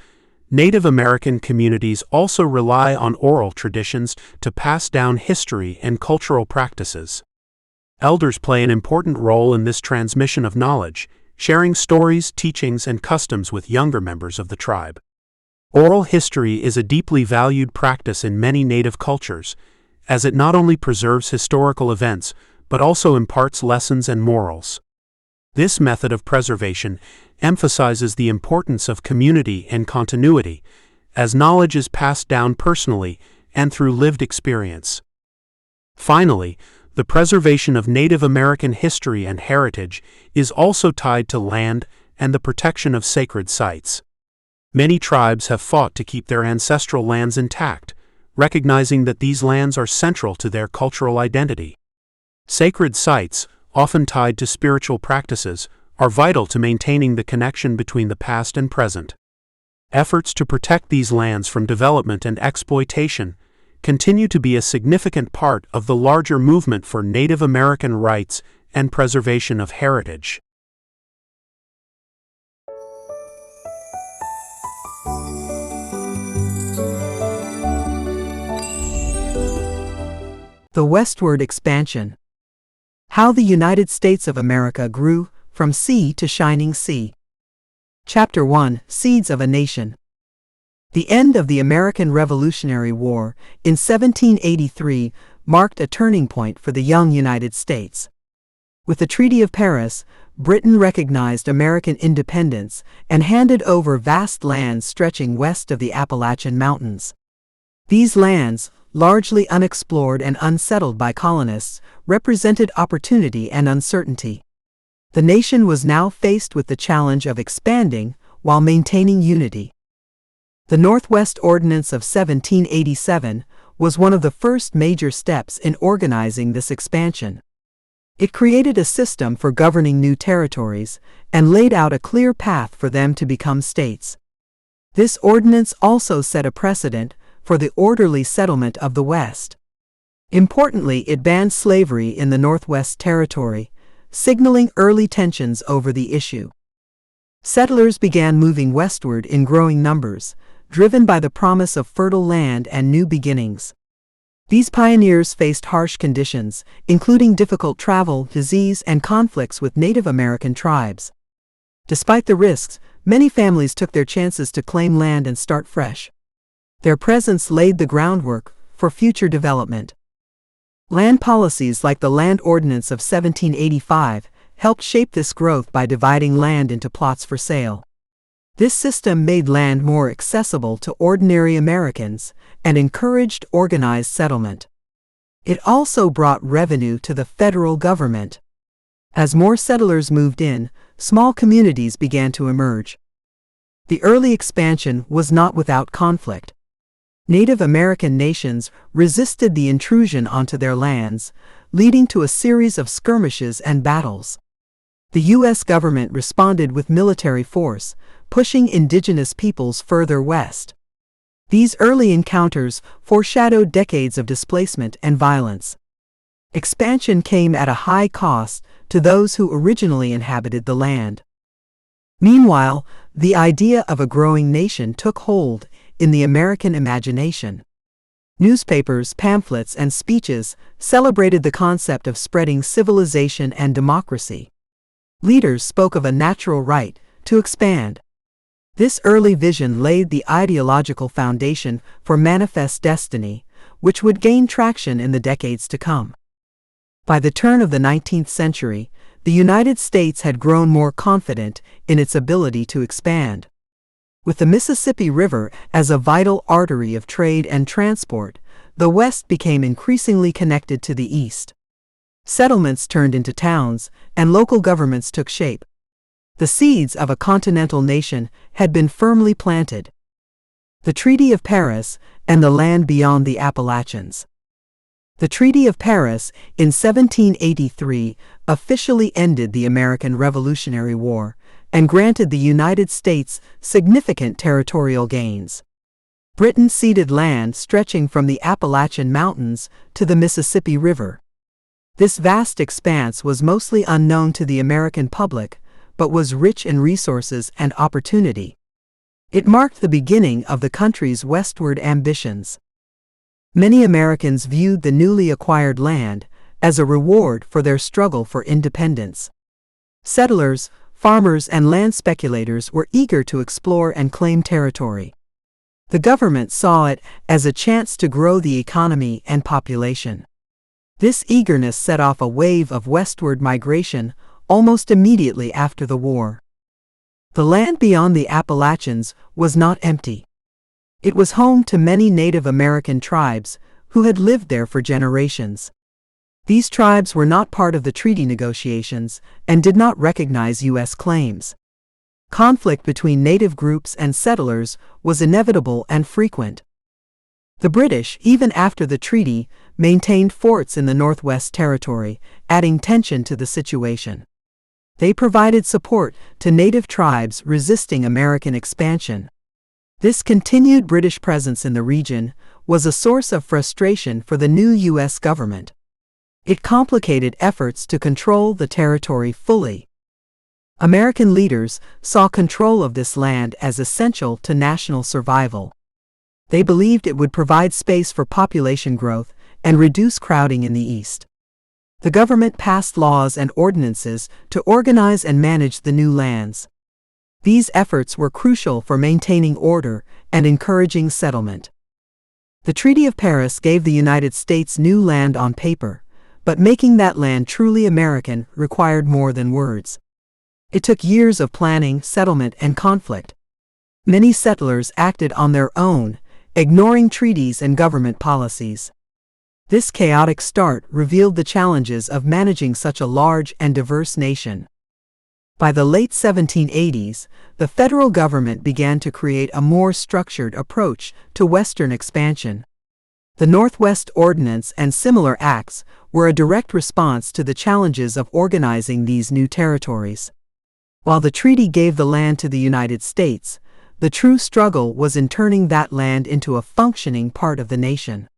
Speaker 1: Native American communities also rely on oral traditions to pass down history and cultural practices. Elders play an important role in this transmission of knowledge, sharing stories, teachings, and customs with younger members of the tribe. Oral history is a deeply valued practice in many Native cultures, as it not only preserves historical events, but also imparts lessons and morals. This method of preservation emphasizes the importance of community and continuity, as knowledge is passed down personally and through lived experience. Finally, the preservation of Native American history and heritage is also tied to land and the protection of sacred sites. Many tribes have fought to keep their ancestral lands intact, recognizing that these lands are central to their cultural identity. Sacred sites, often tied to spiritual practices, are vital to maintaining the connection between the past and present. Efforts to protect these lands from development and exploitation continue to be a significant part of the larger movement for Native American rights and preservation of heritage.
Speaker 2: The Westward Expansion. How the United States of America Grew from Sea to Shining Sea. Chapter 1: Seeds of a Nation. The end of the American Revolutionary War in 1783 marked a turning point for the young United States. With the Treaty of Paris, Britain recognized American independence and handed over vast lands stretching west of the Appalachian Mountains. These lands, largely unexplored and unsettled by colonists, represented opportunity and uncertainty. The nation was now faced with the challenge of expanding while maintaining unity. The Northwest Ordinance of 1787 was one of the first major steps in organizing this expansion. It created a system for governing new territories and laid out a clear path for them to become states. This ordinance also set a precedent for the orderly settlement of the West. Importantly, it banned slavery in the Northwest Territory, signaling early tensions over the issue. Settlers began moving westward in growing numbers, driven by the promise of fertile land and new beginnings. These pioneers faced harsh conditions, including difficult travel, disease, and conflicts with Native American tribes. Despite the risks, many families took their chances to claim land and start fresh. Their presence laid the groundwork for future development. Land policies like the Land Ordinance of 1785 helped shape this growth by dividing land into plots for sale. This system made land more accessible to ordinary Americans and encouraged organized settlement. It also brought revenue to the federal government. As more settlers moved in, small communities began to emerge. The early expansion was not without conflict. Native American nations resisted the intrusion onto their lands, leading to a series of skirmishes and battles. The U.S. government responded with military force, pushing indigenous peoples further west. These early encounters foreshadowed decades of displacement and violence. Expansion came at a high cost to those who originally inhabited the land. Meanwhile, the idea of a growing nation took hold in the American imagination. Newspapers, pamphlets, and speeches celebrated the concept of spreading civilization and democracy. Leaders spoke of a natural right to expand. This early vision laid the ideological foundation for manifest destiny, which would gain traction in the decades to come. By the turn of the 19th century, the United States had grown more confident in its ability to expand. With the Mississippi River as a vital artery of trade and transport, the West became increasingly connected to the East. Settlements turned into towns, and local governments took shape. The seeds of a continental nation had been firmly planted. The Treaty of Paris and the land beyond the Appalachians. The Treaty of Paris in 1783 officially ended the American Revolutionary War and granted the United States significant territorial gains. Britain ceded land stretching from the Appalachian Mountains to the Mississippi River. This vast expanse was mostly unknown to the American public, but was rich in resources and opportunity. It marked the beginning of the country's westward ambitions. Many Americans viewed the newly acquired land as a reward for their struggle for independence. Settlers, farmers, and land speculators were eager to explore and claim territory. The government saw it as a chance to grow the economy and population. This eagerness set off a wave of westward migration almost immediately after the war. The land beyond the Appalachians was not empty. It was home to many Native American tribes who had lived there for generations. These tribes were not part of the treaty negotiations and did not recognize U.S. claims. Conflict between native groups and settlers was inevitable and frequent. The British, even after the treaty, maintained forts in the Northwest Territory, adding tension to the situation. They provided support to native tribes resisting American expansion. This continued British presence in the region was a source of frustration for the new U.S. government. It complicated efforts to control the territory fully. American leaders saw control of this land as essential to national survival. They believed it would provide space for population growth and reduce crowding in the East. The government passed laws and ordinances to organize and manage the new lands. These efforts were crucial for maintaining order and encouraging settlement. The Treaty of Paris gave the United States new land on paper, but making that land truly American required more than words. It took years of planning, settlement, and conflict. Many settlers acted on their own, ignoring treaties and government policies. This chaotic start revealed the challenges of managing such a large and diverse nation. By the late 1780s, the federal government began to create a more structured approach to Western expansion. The Northwest Ordinance and similar acts were a direct response to the challenges of organizing these new territories. While the treaty gave the land to the United States, the true struggle was in turning that land into a functioning part of the nation.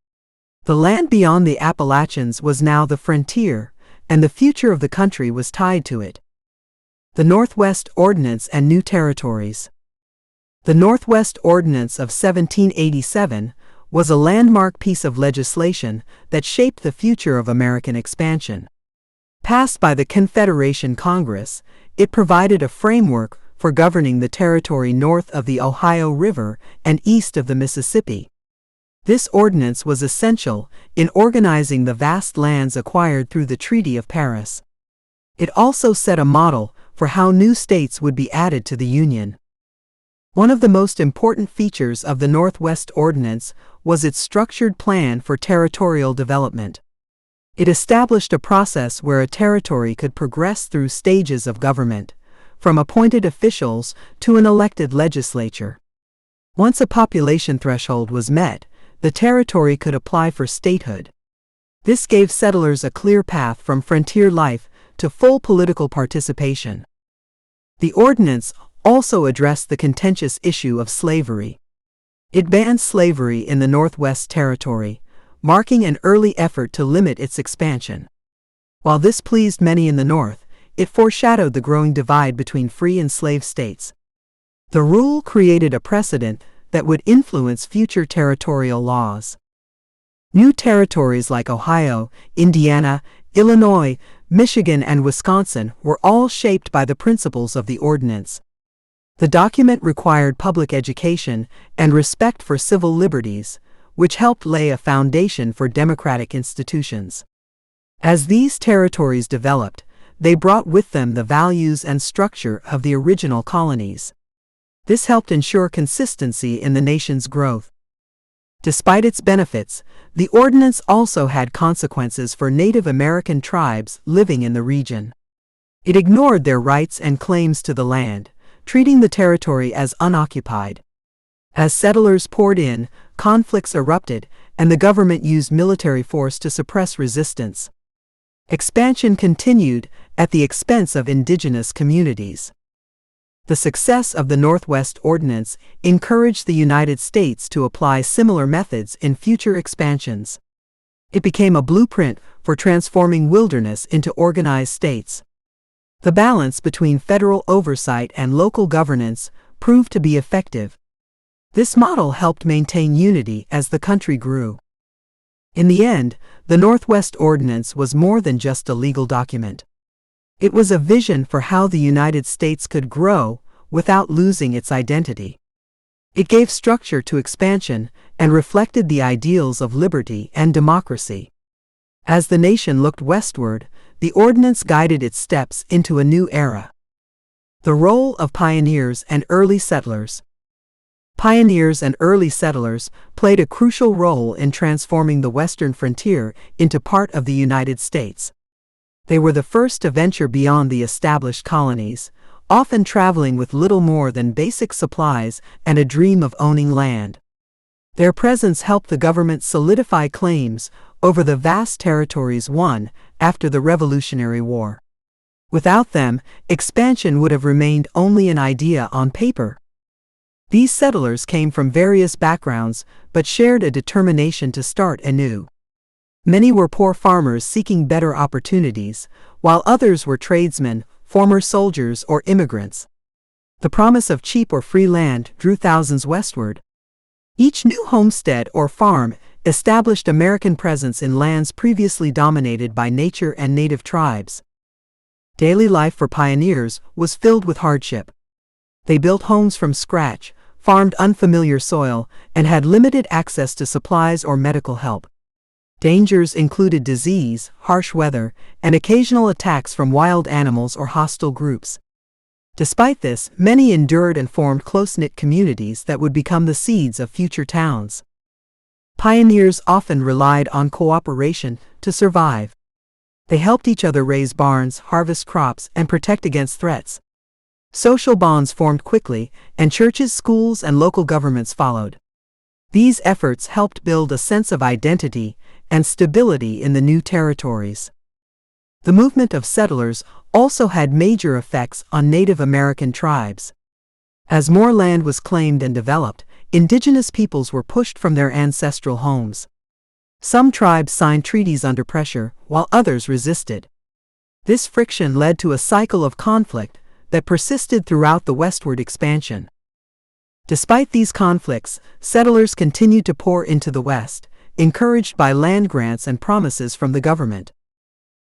Speaker 2: The land beyond the Appalachians was now the frontier, and the future of the country was tied to it. The Northwest Ordinance and New Territories. The Northwest Ordinance of 1787 was a landmark piece of legislation that shaped the future of American expansion. Passed by the Confederation Congress, it provided a framework for governing the territory north of the Ohio River and east of the Mississippi. This ordinance was essential in organizing the vast lands acquired through the Treaty of Paris. It also set a model for how new states would be added to the Union. One of the most important features of the Northwest Ordinance was its structured plan for territorial development. It established a process where a territory could progress through stages of government, from appointed officials to an elected legislature. Once a population threshold was met, the territory could apply for statehood. This gave settlers a clear path from frontier life to full political participation. The ordinance also addressed the contentious issue of slavery. It banned slavery in the Northwest Territory, marking an early effort to limit its expansion. While this pleased many in the North, it foreshadowed the growing divide between free and slave states. The rule created a precedent that would influence future territorial laws. New territories like Ohio, Indiana, Illinois, Michigan, and Wisconsin were all shaped by the principles of the ordinance. The document required public education and respect for civil liberties, which helped lay a foundation for democratic institutions. As these territories developed, they brought with them the values and structure of the original colonies. This helped ensure consistency in the nation's growth. Despite its benefits, the ordinance also had consequences for Native American tribes living in the region. It ignored their rights and claims to the land, treating the territory as unoccupied. As settlers poured in, conflicts erupted, and the government used military force to suppress resistance. Expansion continued at the expense of indigenous communities. The success of the Northwest Ordinance encouraged the United States to apply similar methods in future expansions. It became a blueprint for transforming wilderness into organized states. The balance between federal oversight and local governance proved to be effective. This model helped maintain unity as the country grew. In the end, the Northwest Ordinance was more than just a legal document. It was a vision for how the United States could grow without losing its identity. It gave structure to expansion and reflected the ideals of liberty and democracy. As the nation looked westward, the ordinance guided its steps into a new era. The role of pioneers and early settlers. Pioneers and early settlers played a crucial role in transforming the western frontier into part of the United States. They were the first to venture beyond the established colonies, often traveling with little more than basic supplies and a dream of owning land. Their presence helped the government solidify claims over the vast territories won after the Revolutionary War. Without them, expansion would have remained only an idea on paper. These settlers came from various backgrounds but shared a determination to start anew. Many were poor farmers seeking better opportunities, while others were tradesmen, former soldiers, or immigrants. The promise of cheap or free land drew thousands westward. Each new homestead or farm established American presence in lands previously dominated by nature and native tribes. Daily life for pioneers was filled with hardship. They built homes from scratch, farmed unfamiliar soil, and had limited access to supplies or medical help. Dangers included disease, harsh weather, and occasional attacks from wild animals or hostile groups. Despite this, many endured and formed close-knit communities that would become the seeds of future towns. Pioneers often relied on cooperation to survive. They helped each other raise barns, harvest crops, and protect against threats. Social bonds formed quickly, and churches, schools, and local governments followed. These efforts helped build a sense of identity and stability in the new territories. The movement of settlers also had major effects on Native American tribes. As more land was claimed and developed, indigenous peoples were pushed from their ancestral homes. Some tribes signed treaties under pressure, while others resisted. This friction led to a cycle of conflict that persisted throughout the westward expansion. Despite these conflicts, settlers continued to pour into the West, encouraged by land grants and promises from the government.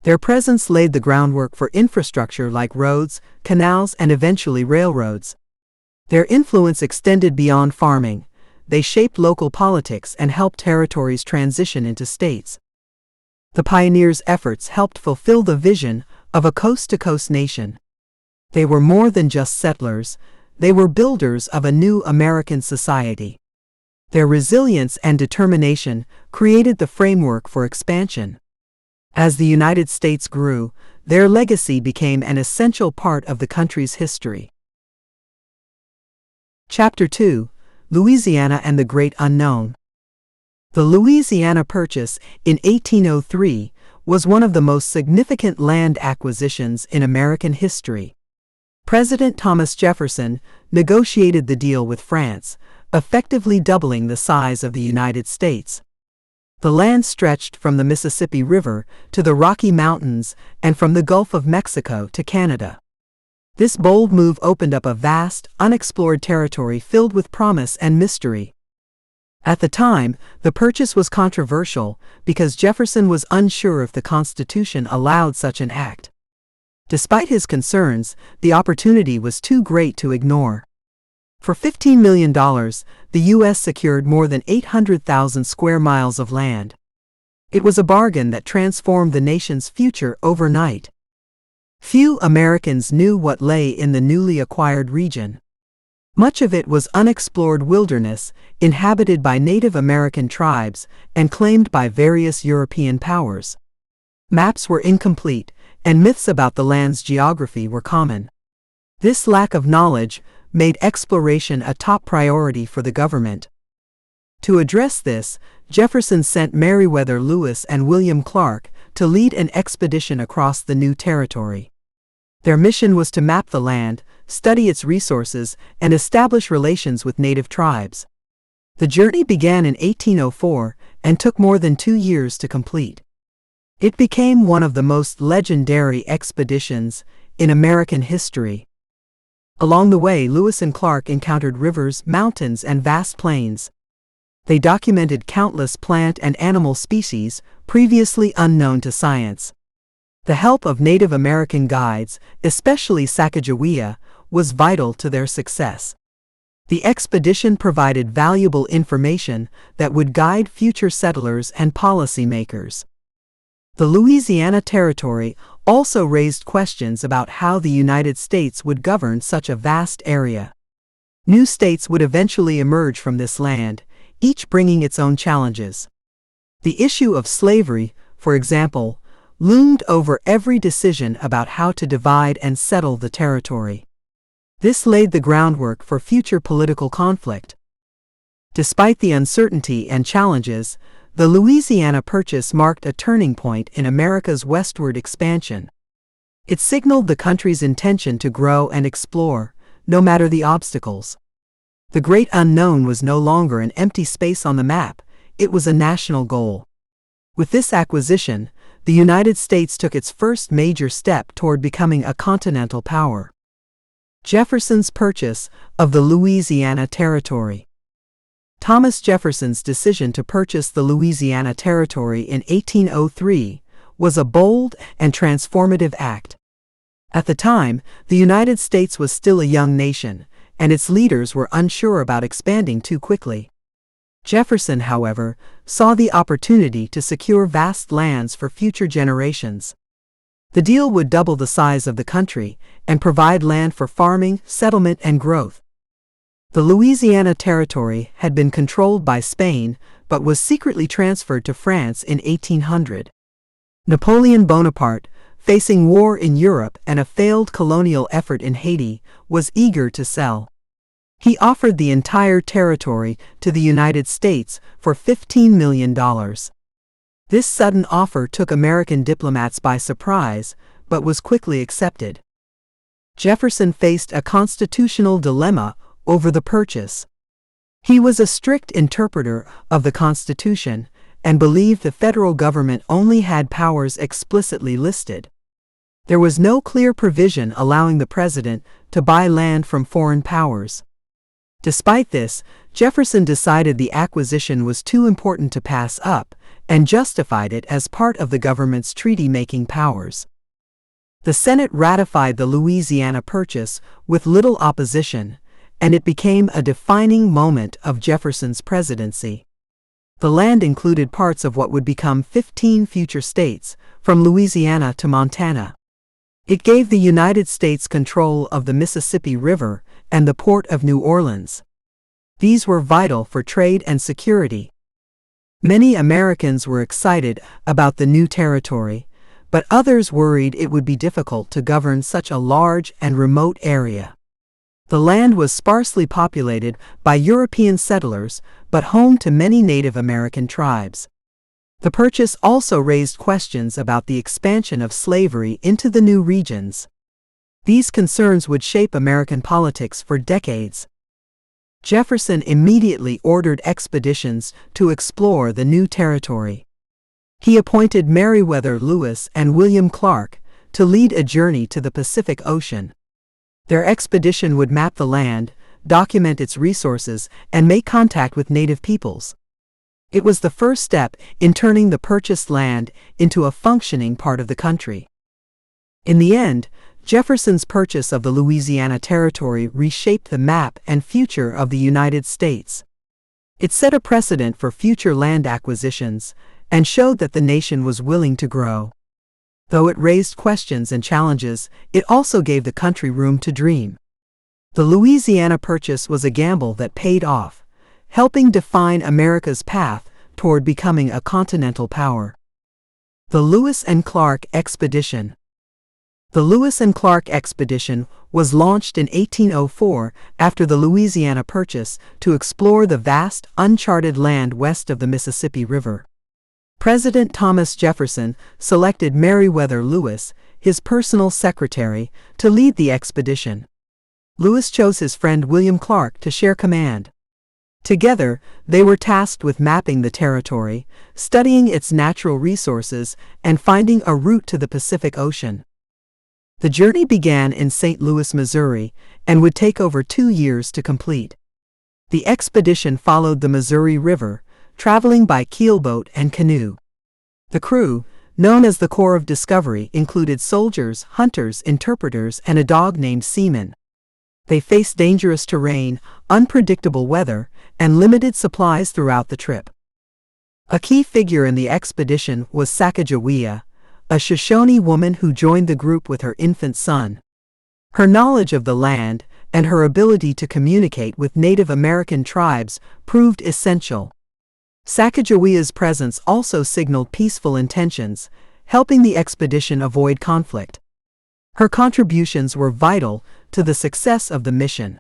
Speaker 2: Their presence laid the groundwork for infrastructure like roads, canals, and eventually railroads. Their influence extended beyond farming. They shaped local politics and helped territories transition into states. The pioneers' efforts helped fulfill the vision of a coast-to-coast nation. They were more than just settlers, they were builders of a new American society. Their resilience and determination created the framework for expansion. As the United States grew, their legacy became an essential part of the country's history. Chapter 2: Louisiana and the Great Unknown. The Louisiana Purchase in 1803 was one of the most significant land acquisitions in American history. President Thomas Jefferson negotiated the deal with France, effectively doubling the size of the United States. The land stretched from the Mississippi River to the Rocky Mountains and from the Gulf of Mexico to Canada. This bold move opened up a vast, unexplored territory filled with promise and mystery. At the time, the purchase was controversial because Jefferson was unsure if the Constitution allowed such an act. Despite his concerns, the opportunity was too great to ignore. For $15 million, the U.S. secured more than 800,000 square miles of land. It was a bargain that transformed the nation's future overnight. Few Americans knew what lay in the newly acquired region. Much of it was unexplored wilderness, inhabited by Native American tribes and claimed by various European powers. Maps were incomplete, and myths about the land's geography were common. This lack of knowledge made exploration a top priority for the government. To address this, Jefferson sent Meriwether Lewis and William Clark to lead an expedition across the new territory. Their mission was to map the land, study its resources, and establish relations with native tribes. The journey began in 1804 and took more than 2 years to complete. It became one of the most legendary expeditions in American history. Along the way, Lewis and Clark encountered rivers, mountains, and vast plains. They documented countless plant and animal species previously unknown to science. The help of Native American guides, especially Sacagawea, was vital to their success. The expedition provided valuable information that would guide future settlers and policymakers. The Louisiana Territory also raised questions about how the United States would govern such a vast area. New states would eventually emerge from this land, each bringing its own challenges. The issue of slavery, for example, loomed over every decision about how to divide and settle the territory. This laid the groundwork for future political conflict. Despite the uncertainty and challenges, the Louisiana Purchase marked a turning point in America's westward expansion. It signaled the country's intention to grow and explore, no matter the obstacles. The great unknown was no longer an empty space on the map, it was a national goal. With this acquisition, the United States took its first major step toward becoming a continental power. Jefferson's purchase of the Louisiana Territory. Thomas Jefferson's decision to purchase the Louisiana Territory in 1803 was a bold and transformative act. At the time, the United States was still a young nation, and its leaders were unsure about expanding too quickly. Jefferson, however, saw the opportunity to secure vast lands for future generations. The deal would double the size of the country and provide land for farming, settlement, and growth. The Louisiana Territory had been controlled by Spain but was secretly transferred to France in 1800. Napoleon Bonaparte, facing war in Europe and a failed colonial effort in Haiti, was eager to sell. He offered the entire territory to the United States for $15 million. This sudden offer took American diplomats by surprise, but was quickly accepted. Jefferson faced a constitutional dilemma over the purchase. He was a strict interpreter of the Constitution and believed the federal government only had powers explicitly listed. There was no clear provision allowing the president to buy land from foreign powers. Despite this, Jefferson decided the acquisition was too important to pass up and justified it as part of the government's treaty-making powers. The Senate ratified the Louisiana Purchase with little opposition, and it became a defining moment of Jefferson's presidency. The land included parts of what would become 15 future states, from Louisiana to Montana. It gave the United States control of the Mississippi River and the port of New Orleans. These were vital for trade and security. Many Americans were excited about the new territory, but others worried it would be difficult to govern such a large and remote area. The land was sparsely populated by European settlers, but home to many Native American tribes. The purchase also raised questions about the expansion of slavery into the new regions. These concerns would shape American politics for decades. Jefferson immediately ordered expeditions to explore the new territory. He appointed Meriwether Lewis and William Clark to lead a journey to the Pacific Ocean. Their expedition would map the land, document its resources, and make contact with native peoples. It was the first step in turning the purchased land into a functioning part of the country. In the end, Jefferson's purchase of the Louisiana Territory reshaped the map and future of the United States. It set a precedent for future land acquisitions and showed that the nation was willing to grow. Though it raised questions and challenges, it also gave the country room to dream. The Louisiana Purchase was a gamble that paid off, helping define America's path toward becoming a continental power. The Lewis and Clark Expedition. The Lewis and Clark Expedition was launched in 1804 after the Louisiana Purchase to explore the vast, uncharted land west of the Mississippi River. President Thomas Jefferson selected Meriwether Lewis, his personal secretary, to lead the expedition. Lewis chose his friend William Clark to share command. Together, they were tasked with mapping the territory, studying its natural resources, and finding a route to the Pacific Ocean. The journey began in St. Louis, Missouri, and would take over 2 years to complete. The expedition followed the Missouri River, traveling by keelboat and canoe. The crew, known as the Corps of Discovery, included soldiers, hunters, interpreters, and a dog named Seaman. They faced dangerous terrain, unpredictable weather, and limited supplies throughout the trip. A key figure in the expedition was Sacagawea, a Shoshone woman who joined the group with her infant son. Her knowledge of the land and her ability to communicate with Native American tribes proved essential. Sacagawea's presence also signaled peaceful intentions, helping the expedition avoid conflict. Her contributions were vital to the success of the mission.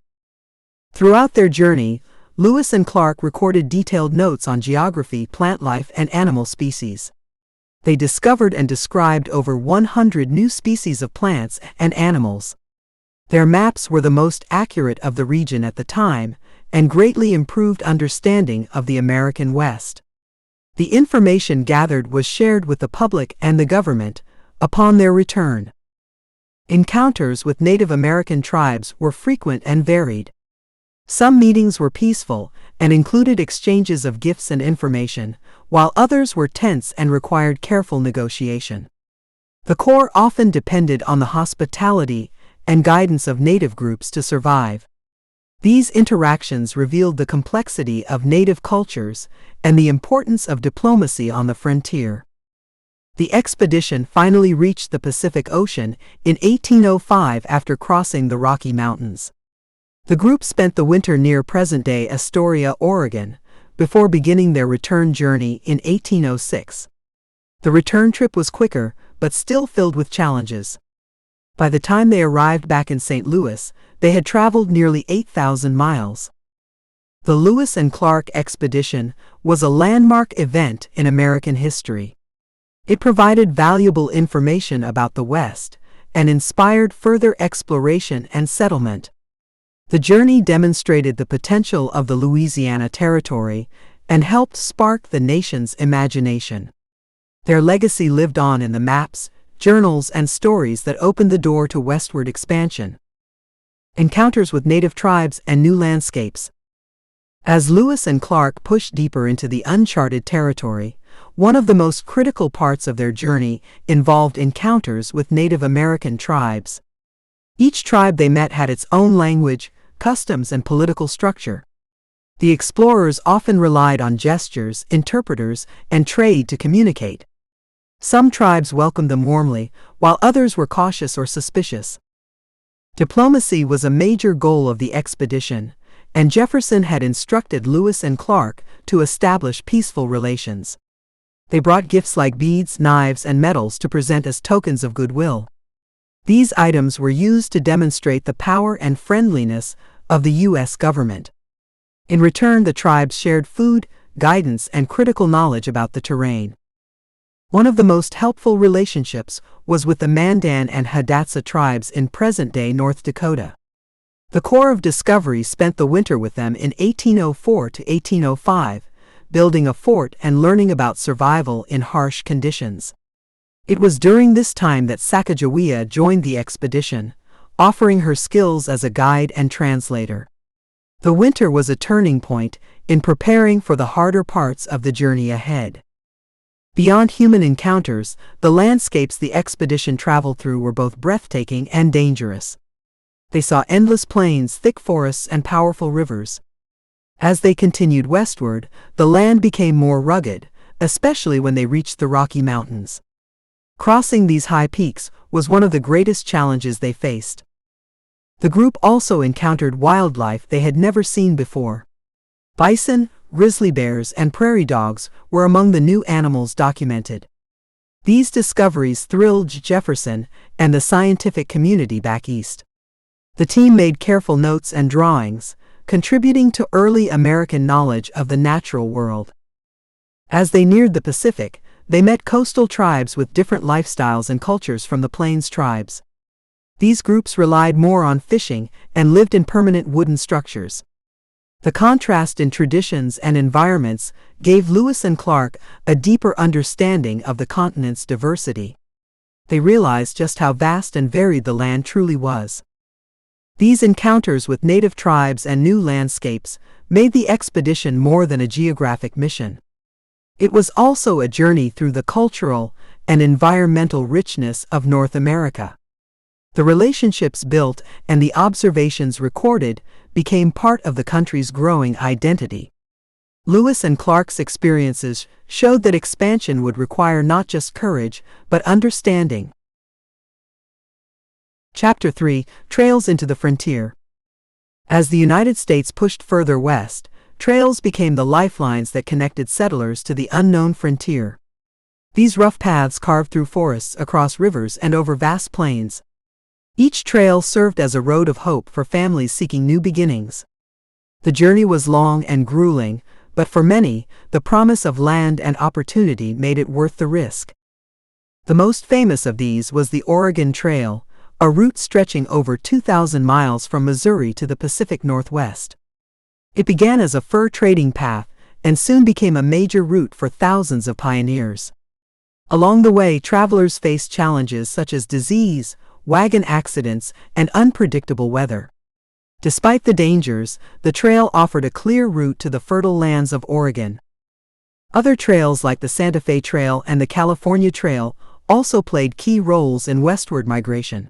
Speaker 2: Throughout their journey, Lewis and Clark recorded detailed notes on geography, plant life, and animal species. They discovered and described over 100 new species of plants and animals. Their maps were the most accurate of the region at the time and greatly improved understanding of the American West. The information gathered was shared with the public and the government upon their return. Encounters with Native American tribes were frequent and varied. Some meetings were peaceful and included exchanges of gifts and information, while others were tense and required careful negotiation. The Corps often depended on the hospitality and guidance of Native groups to survive. These interactions revealed the complexity of Native cultures and the importance of diplomacy on the frontier. The expedition finally reached the Pacific Ocean in 1805 after crossing the Rocky Mountains. The group spent the winter near present-day Astoria, Oregon, before beginning their return journey in 1806. The return trip was quicker, but still filled with challenges. By the time they arrived back in St. Louis, they had traveled nearly 8,000 miles. The Lewis and Clark Expedition was a landmark event in American history. It provided valuable information about the West and inspired further exploration and settlement. The journey demonstrated the potential of the Louisiana Territory and helped spark the nation's imagination. Their legacy lived on in the maps, journals, and stories that opened the door to westward expansion. Encounters with native tribes and new landscapes. As Lewis and Clark pushed deeper into the uncharted territory, one of the most critical parts of their journey involved encounters with Native American tribes. Each tribe they met had its own language, customs, and political structure. The explorers often relied on gestures, interpreters, and trade to communicate. Some tribes welcomed them warmly, while others were cautious or suspicious. Diplomacy was a major goal of the expedition, and Jefferson had instructed Lewis and Clark to establish peaceful relations. They brought gifts like beads, knives, and medals to present as tokens of goodwill. These items were used to demonstrate the power and friendliness of the U.S. government. In return, the tribes shared food, guidance, and critical knowledge about the terrain. One of the most helpful relationships was with the Mandan and Hidatsa tribes in present-day North Dakota. The Corps of Discovery spent the winter with them in 1804 to 1805, building a fort and learning about survival in harsh conditions. It was during this time that Sacagawea joined the expedition, offering her skills as a guide and translator. The winter was a turning point in preparing for the harder parts of the journey ahead. Beyond human encounters, the landscapes the expedition traveled through were both breathtaking and dangerous. They saw endless plains, thick forests, and powerful rivers. As they continued westward, the land became more rugged, especially when they reached the Rocky Mountains. Crossing these high peaks was one of the greatest challenges they faced. The group also encountered wildlife they had never seen before. Bison, grizzly bears, and prairie dogs were among the new animals documented. These discoveries thrilled Jefferson and the scientific community back east. The team made careful notes and drawings, contributing to early American knowledge of the natural world. As they neared the Pacific, they met coastal tribes with different lifestyles and cultures from the Plains tribes. These groups relied more on fishing and lived in permanent wooden structures. The contrast in traditions and environments gave Lewis and Clark a deeper understanding of the continent's diversity. They realized just how vast and varied the land truly was. These encounters with native tribes and new landscapes made the expedition more than a geographic mission. It was also a journey through the cultural and environmental richness of North America. The relationships built and the observations recorded became part of the country's growing identity. Lewis and Clark's experiences showed that expansion would require not just courage, but understanding. Chapter 3: Trails into the Frontier. As the United States pushed further west, trails became the lifelines that connected settlers to the unknown frontier. These rough paths carved through forests, across rivers, and over vast plains. Each trail served as a road of hope for families seeking new beginnings. The journey was long and grueling, but for many, the promise of land and opportunity made it worth the risk. The most famous of these was the Oregon Trail, a route stretching over 2,000 miles from Missouri to the Pacific Northwest. It began as a fur trading path and soon became a major route for thousands of pioneers. Along the way, travelers faced challenges such as disease, wagon accidents, and unpredictable weather. Despite the dangers, the trail offered a clear route to the fertile lands of Oregon. Other trails like the Santa Fe Trail and the California Trail also played key roles in westward migration.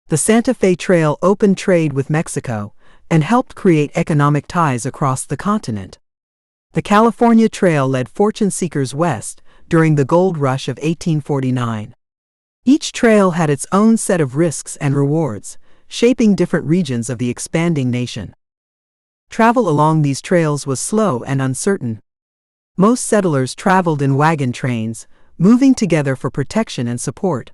Speaker 2: The Santa Fe Trail opened trade with Mexico and helped create economic ties across the continent. The California Trail led fortune seekers west during the gold rush of 1849. Each trail had its own set of risks and rewards, shaping different regions of the expanding nation. Travel along these trails was slow and uncertain. Most settlers traveled in wagon trains, moving together for protection and support.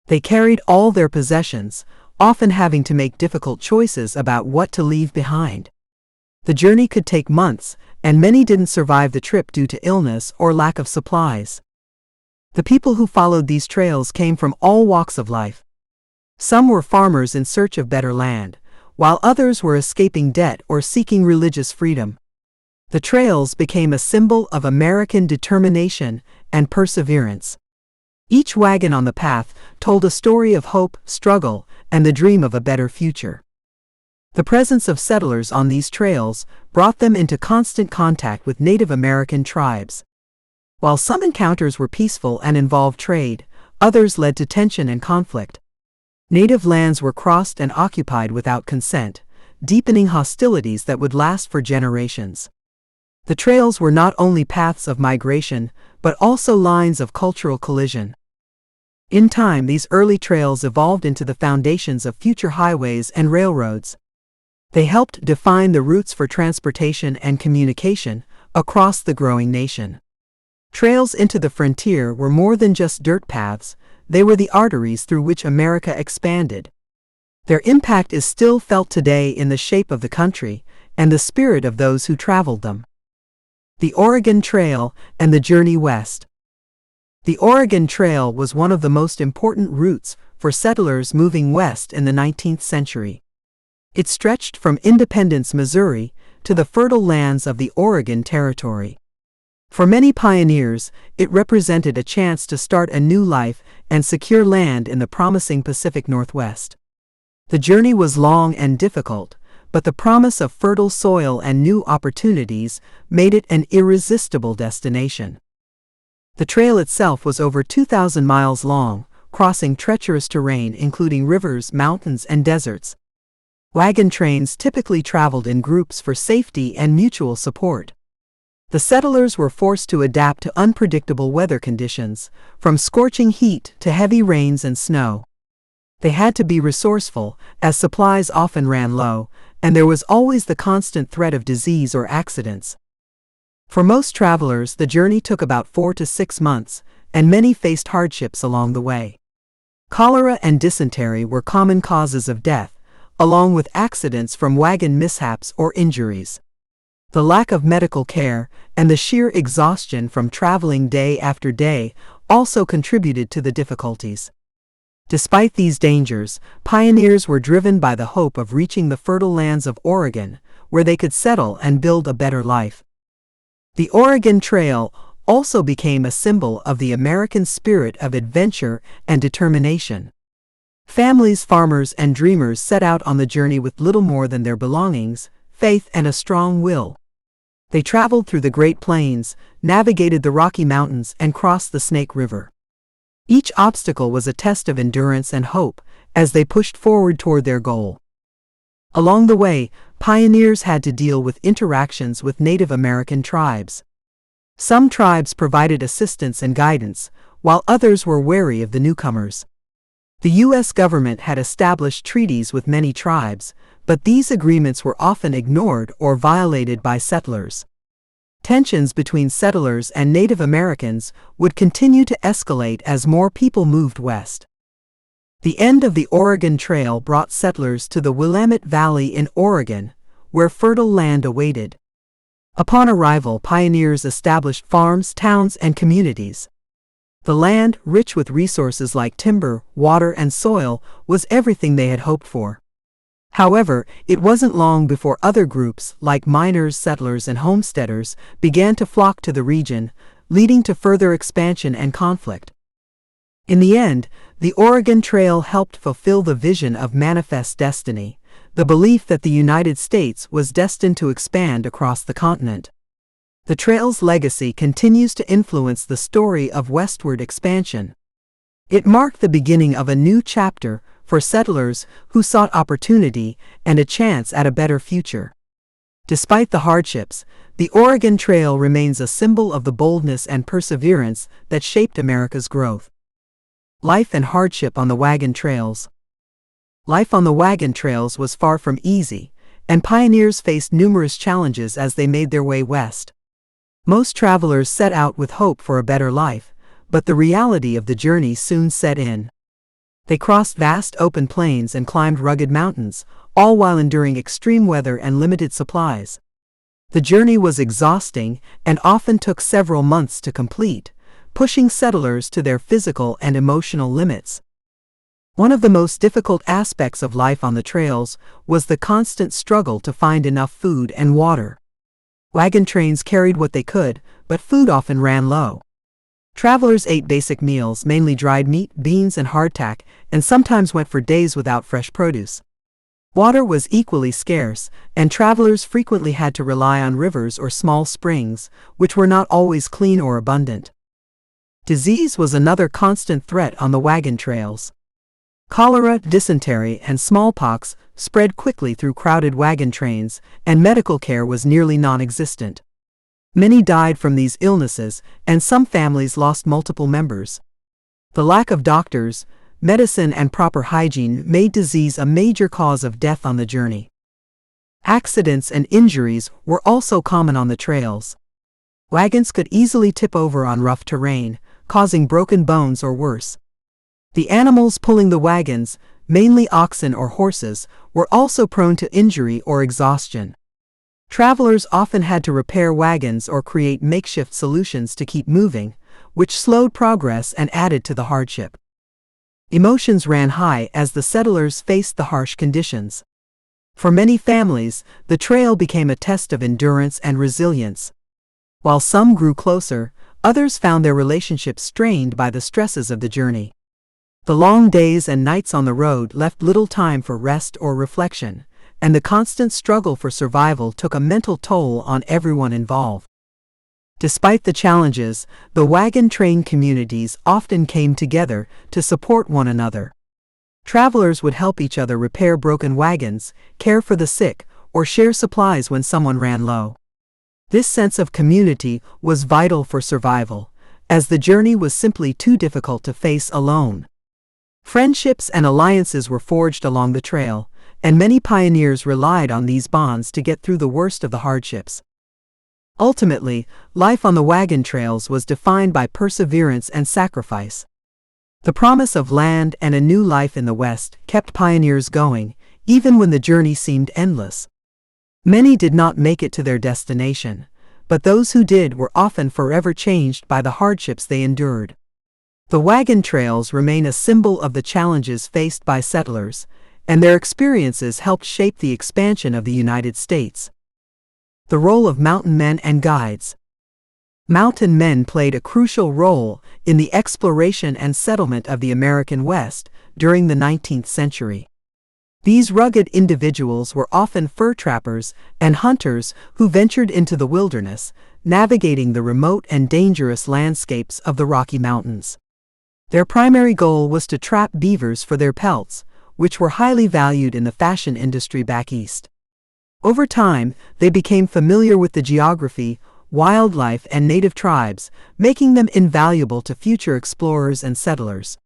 Speaker 2: They carried all their possessions, often having to make difficult choices about what to leave behind. The journey could take months, and many didn't survive the trip due to illness or lack of supplies. The people who followed these trails came from all walks of life. Some were farmers in search of better land, while others were escaping debt or seeking religious freedom. The trails became a symbol of American determination and perseverance. Each wagon on the path told a story of hope, struggle, and the dream of a better future. The presence of settlers on these trails brought them into constant contact with Native American tribes. While some encounters were peaceful and involved trade, others led to tension and conflict. Native lands were crossed and occupied without consent, deepening hostilities that would last for generations. The trails were not only paths of migration, but also lines of cultural collision. In time, these early trails evolved into the foundations of future highways and railroads. They helped define the routes for transportation and communication across the growing nation. Trails into the frontier were more than just dirt paths, they were the arteries through which America expanded. Their impact is still felt today in the shape of the country and the spirit of those who traveled them. The Oregon Trail and the journey west. The Oregon Trail was one of the most important routes for settlers moving west in the 19th century. It stretched from Independence, Missouri, to the fertile lands of the Oregon Territory. For many pioneers, it represented a chance to start a new life and secure land in the promising Pacific Northwest. The journey was long and difficult, but the promise of fertile soil and new opportunities made it an irresistible destination. The trail itself was over 2,000 miles long, crossing treacherous terrain including rivers, mountains, and deserts. Wagon trains typically traveled in groups for safety and mutual support. The settlers were forced to adapt to unpredictable weather conditions, from scorching heat to heavy rains and snow. They had to be resourceful, as supplies often ran low, and there was always the constant threat of disease or accidents. For most travelers, the journey took about 4 to 6 months, and many faced hardships along the way. Cholera and dysentery were common causes of death, along with accidents from wagon mishaps or injuries. The lack of medical care and the sheer exhaustion from traveling day after day also contributed to the difficulties. Despite these dangers, pioneers were driven by the hope of reaching the fertile lands of Oregon, where they could settle and build a better life. The Oregon Trail also became a symbol of the American spirit of adventure and determination. Families, farmers, and dreamers set out on the journey with little more than their belongings, faith, and a strong will. They traveled through the Great Plains, navigated the Rocky Mountains, and crossed the Snake River. Each obstacle was a test of endurance and hope as they pushed forward toward their goal. Along the way, pioneers had to deal with interactions with Native American tribes. Some tribes provided assistance and guidance, while others were wary of the newcomers. The U.S. government had established treaties with many tribes, but these agreements were often ignored or violated by settlers. Tensions between settlers and Native Americans would continue to escalate as more people moved west. The end of the Oregon Trail brought settlers to the Willamette Valley in Oregon, where fertile land awaited. Upon arrival, pioneers established farms, towns, and communities. The land, rich with resources like timber, water, and soil, was everything they had hoped for. However, it wasn't long before other groups, like miners, settlers, and homesteaders, began to flock to the region, leading to further expansion and conflict. In the end, the Oregon Trail helped fulfill the vision of Manifest Destiny, the belief that the United States was destined to expand across the continent. The trail's legacy continues to influence the story of westward expansion. It marked the beginning of a new chapter for settlers who sought opportunity and a chance at a better future. Despite the hardships, the Oregon Trail remains a symbol of the boldness and perseverance that shaped America's growth. Life and hardship on the wagon trails. Life on the wagon trails was far from easy, and pioneers faced numerous challenges as they made their way west. Most travelers set out with hope for a better life, but the reality of the journey soon set in. They crossed vast open plains and climbed rugged mountains, all while enduring extreme weather and limited supplies. The journey was exhausting and often took several months to complete, pushing settlers to their physical and emotional limits. One of the most difficult aspects of life on the trails was the constant struggle to find enough food and water. Wagon trains carried what they could, but food often ran low. Travelers ate basic meals, mainly dried meat, beans, and hardtack, and sometimes went for days without fresh produce. Water was equally scarce, and travelers frequently had to rely on rivers or small springs, which were not always clean or abundant. Disease was another constant threat on the wagon trails. Cholera, dysentery, and smallpox spread quickly through crowded wagon trains, and medical care was nearly non-existent. Many died from these illnesses, and some families lost multiple members. The lack of doctors, medicine, and proper hygiene made disease a major cause of death on the journey. Accidents and injuries were also common on the trails. Wagons could easily tip over on rough terrain, causing broken bones or worse. The animals pulling the wagons, mainly oxen or horses, were also prone to injury or exhaustion. Travelers often had to repair wagons or create makeshift solutions to keep moving, which slowed progress and added to the hardship. Emotions ran high as the settlers faced the harsh conditions. For many families, the trail became a test of endurance and resilience. While some grew closer, others found their relationships strained by the stresses of the journey. The long days and nights on the road left little time for rest or reflection, and the constant struggle for survival took a mental toll on everyone involved. Despite the challenges, the wagon train communities often came together to support one another. Travelers would help each other repair broken wagons, care for the sick, or share supplies when someone ran low. This sense of community was vital for survival, as the journey was simply too difficult to face alone. Friendships and alliances were forged along the trail, and many pioneers relied on these bonds to get through the worst of the hardships. Ultimately, life on the wagon trails was defined by perseverance and sacrifice. The promise of land and a new life in the West kept pioneers going, even when the journey seemed endless. Many did not make it to their destination, but those who did were often forever changed by the hardships they endured. The wagon trails remain a symbol of the challenges faced by settlers, and their experiences helped shape the expansion of the United States. The role of mountain men and guides. Mountain men played a crucial role in the exploration and settlement of the American West during the 19th century. These rugged individuals were often fur trappers and hunters who ventured into the wilderness, navigating the remote and dangerous landscapes of the Rocky Mountains. Their primary goal was to trap beavers for their pelts, which were highly valued in the fashion industry back east. Over time, they became familiar with the geography, wildlife, and native tribes, making them invaluable to future explorers and settlers.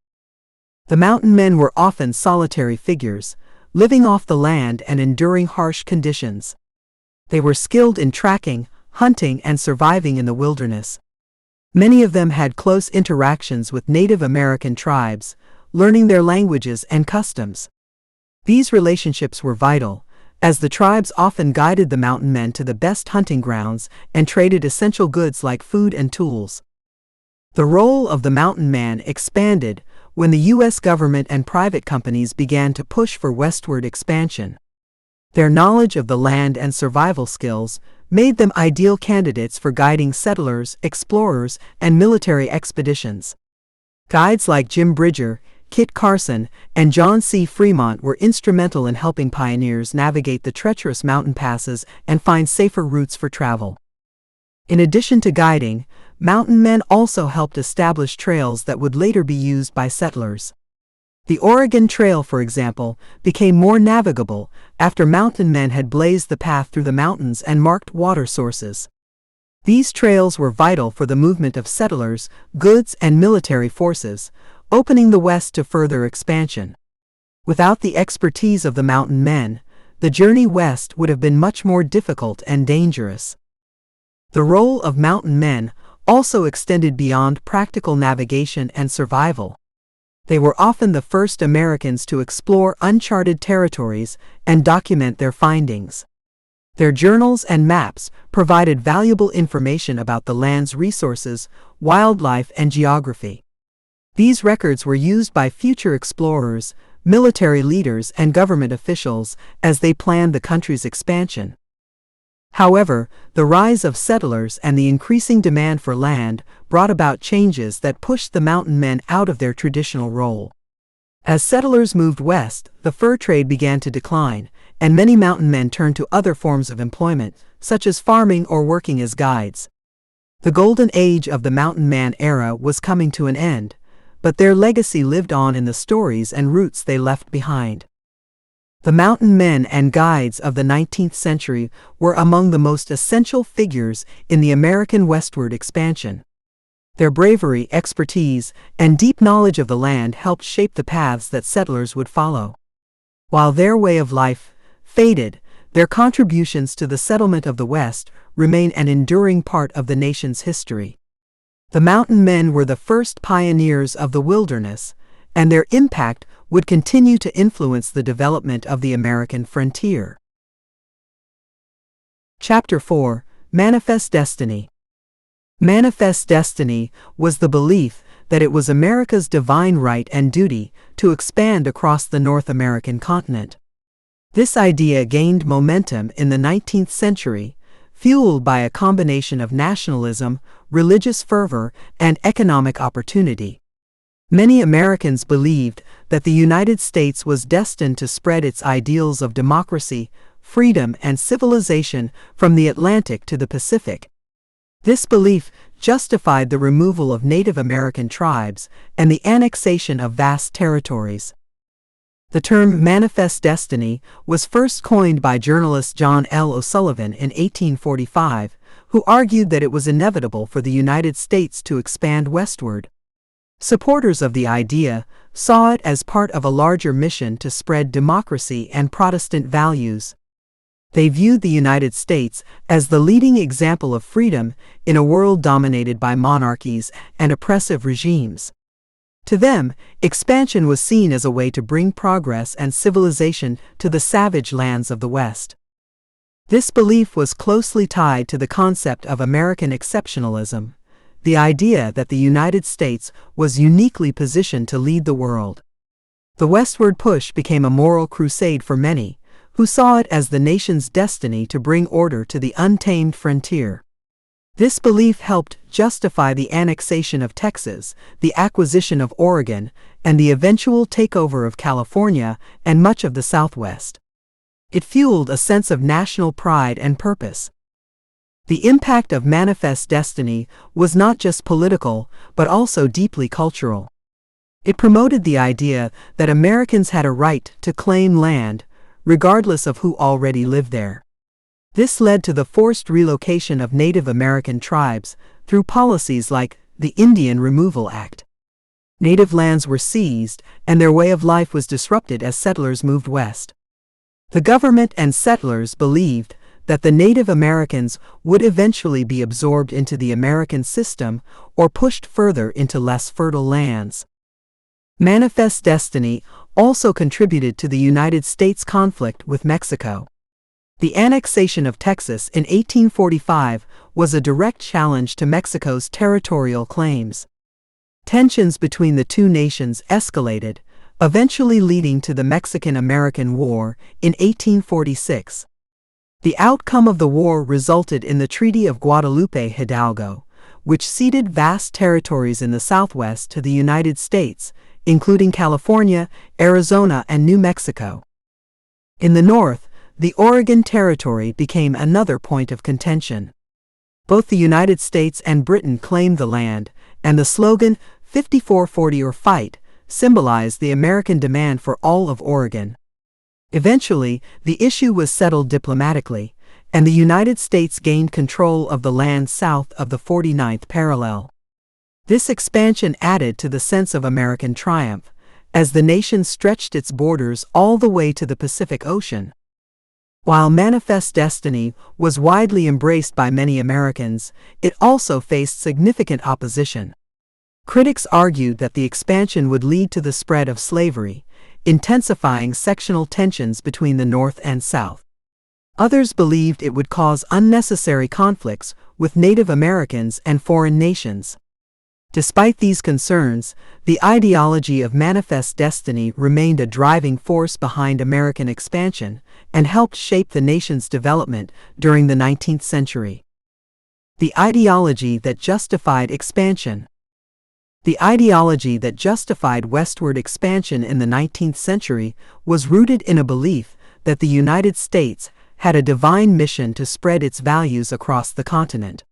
Speaker 2: The mountain men were often solitary figures, living off the land and enduring harsh conditions. They were skilled in tracking, hunting, and surviving in the wilderness. Many of them had close interactions with Native American tribes, learning their languages and customs. These relationships were vital, as the tribes often guided the mountain men to the best hunting grounds and traded essential goods like food and tools. The role of the mountain man expanded when the U.S. government and private companies began to push for westward expansion. Their knowledge of the land and survival skills made them ideal candidates for guiding settlers, explorers, and military expeditions. Guides like Jim Bridger, Kit Carson, and John C. Fremont were instrumental in helping pioneers navigate the treacherous mountain passes and find safer routes for travel. In addition to guiding, mountain men also helped establish trails that would later be used by settlers. The Oregon Trail, for example, became more navigable after mountain men had blazed the path through the mountains and marked water sources. These trails were vital for the movement of settlers, goods, and military forces, opening the West to further expansion. Without the expertise of the mountain men, the journey west would have been much more difficult and dangerous. The role of mountain men also extended beyond practical navigation and survival. They were often the first Americans to explore uncharted territories and document their findings. Their journals and maps provided valuable information about the land's resources, wildlife, and geography. These records were used by future explorers, military leaders, and government officials as they planned the country's expansion. However, the rise of settlers and the increasing demand for land brought about changes that pushed the mountain men out of their traditional role. As settlers moved west, the fur trade began to decline, and many mountain men turned to other forms of employment, such as farming or working as guides. The golden age of the mountain man era was coming to an end, but their legacy lived on in the stories and roots they left behind. The mountain men and guides of the 19th century were among the most essential figures in the American westward expansion. Their bravery, expertise, and deep knowledge of the land helped shape the paths that settlers would follow. While their way of life faded, their contributions to the settlement of the West remain an enduring part of the nation's history. The mountain men were the first pioneers of the wilderness, and their impact would continue to influence the development of the American frontier. Chapter 4: Manifest Destiny. Manifest destiny was the belief that it was America's divine right and duty to expand across the North American continent. This idea gained momentum in the 19th century, fueled by a combination of nationalism, religious fervor, and economic opportunity. Many Americans believed that the United States was destined to spread its ideals of democracy, freedom, and civilization from the Atlantic to the Pacific. This belief justified the removal of Native American tribes and the annexation of vast territories. The term manifest destiny was first coined by journalist John L. O'Sullivan in 1845, who argued that it was inevitable for the United States to expand westward. Supporters of the idea saw it as part of a larger mission to spread democracy and Protestant values. They viewed the United States as the leading example of freedom in a world dominated by monarchies and oppressive regimes. To them, expansion was seen as a way to bring progress and civilization to the savage lands of the West. This belief was closely tied to the concept of American exceptionalism, the idea that the United States was uniquely positioned to lead the world. The westward push became a moral crusade for many, who saw it as the nation's destiny to bring order to the untamed frontier. This belief helped justify the annexation of Texas, the acquisition of Oregon, and the eventual takeover of California and much of the Southwest. It fueled a sense of national pride and purpose. The impact of manifest destiny was not just political, but also deeply cultural. It promoted the idea that Americans had a right to claim land, regardless of who already lived there. This led to the forced relocation of Native American tribes through policies like the Indian Removal Act. Native lands were seized, and their way of life was disrupted as settlers moved west. The government and settlers believed that the Native Americans would eventually be absorbed into the American system or pushed further into less fertile lands. Manifest destiny also contributed to the United States conflict with Mexico. The annexation of Texas in 1845 was a direct challenge to Mexico's territorial claims. Tensions between the two nations escalated, eventually leading to the Mexican-American War in 1846. The outcome of the war resulted in the Treaty of Guadalupe Hidalgo, which ceded vast territories in the Southwest to the United States, including California, Arizona, and New Mexico. In the North, the Oregon Territory became another point of contention. Both the United States and Britain claimed the land, and the slogan, 54-40 or fight, symbolized the American demand for all of Oregon. Eventually, the issue was settled diplomatically, and the United States gained control of the land south of the 49th parallel. This expansion added to the sense of American triumph, as the nation stretched its borders all the way to the Pacific Ocean. While manifest destiny was widely embraced by many Americans, it also faced significant opposition. Critics argued that the expansion would lead to the spread of slavery, intensifying sectional tensions between the North and South. Others believed it would cause unnecessary conflicts with Native Americans and foreign nations. Despite these concerns, the ideology of manifest destiny remained a driving force behind American expansion and helped shape the nation's development during the 19th century. The ideology that justified expansion. The ideology that justified westward expansion in the 19th century was rooted in a belief that the United States had a divine mission to spread its values across the continent.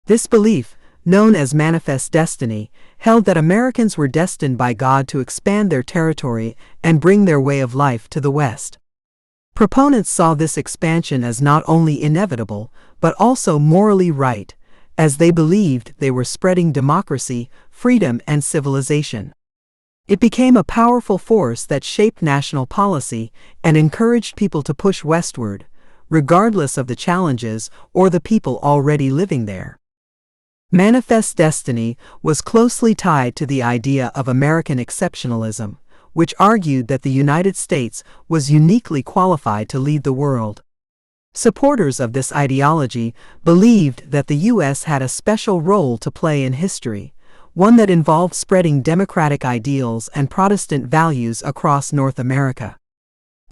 Speaker 2: This belief, known as manifest destiny, held that Americans were destined by God to expand their territory and bring their way of life to the West. Proponents saw this expansion as not only inevitable, but also morally right, as they believed they were spreading democracy, freedom, and civilization. It became a powerful force that shaped national policy and encouraged people to push westward, regardless of the challenges or the people already living there. Manifest destiny was closely tied to the idea of American exceptionalism, which argued that the United States was uniquely qualified to lead the world. Supporters of this ideology believed that the U.S. had a special role to play in history, one that involved spreading democratic ideals and Protestant values across North America.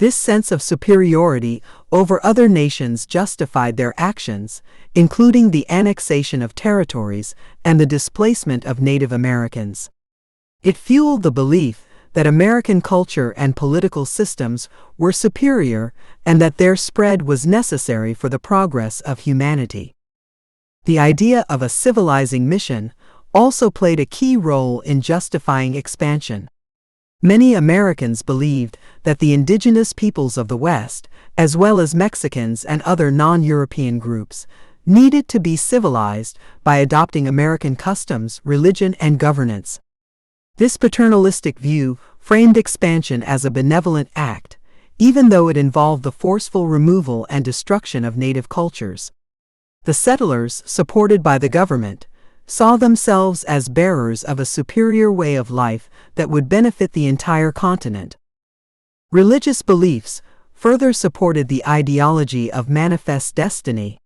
Speaker 2: This sense of superiority over other nations justified their actions, including the annexation of territories and the displacement of Native Americans. It fueled the belief that American culture and political systems were superior and that their spread was necessary for the progress of humanity. The idea of a civilizing mission also played a key role in justifying expansion. Many Americans believed that the indigenous peoples of the West, as well as Mexicans and other non-European groups, needed to be civilized by adopting American customs, religion, and governance. This paternalistic view framed expansion as a benevolent act, even though it involved the forceful removal and destruction of native cultures. The settlers, supported by the government, saw themselves as bearers of a superior way of life that would benefit the entire continent. Religious beliefs further supported the ideology of manifest destiny.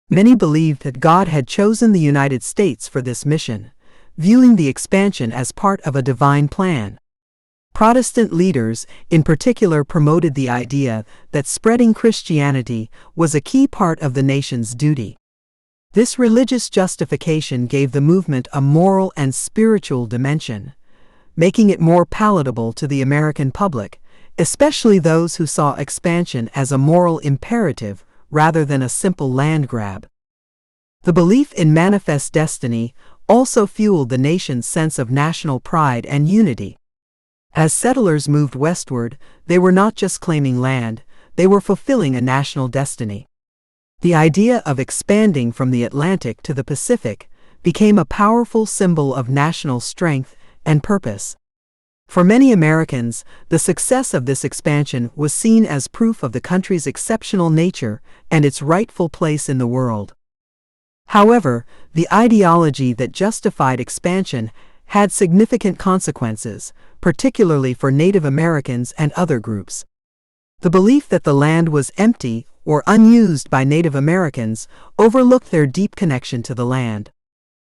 Speaker 2: Many believed that God had chosen the United States for this mission, viewing the expansion as part of a divine plan. Protestant leaders, in particular, promoted the idea that spreading Christianity was a key part of the nation's duty. This religious justification gave the movement a moral and spiritual dimension, making it more palatable to the American public, especially those who saw expansion as a moral imperative rather than a simple land grab. The belief in manifest destiny also fueled the nation's sense of national pride and unity. As settlers moved westward, they were not just claiming land, they were fulfilling a national destiny. The idea of expanding from the Atlantic to the Pacific became a powerful symbol of national strength and purpose. For many Americans, the success of this expansion was seen as proof of the country's exceptional nature and its rightful place in the world. However, the ideology that justified expansion had significant consequences, particularly for Native Americans and other groups. The belief that the land was empty or unused by Native Americans overlooked their deep connection to the land.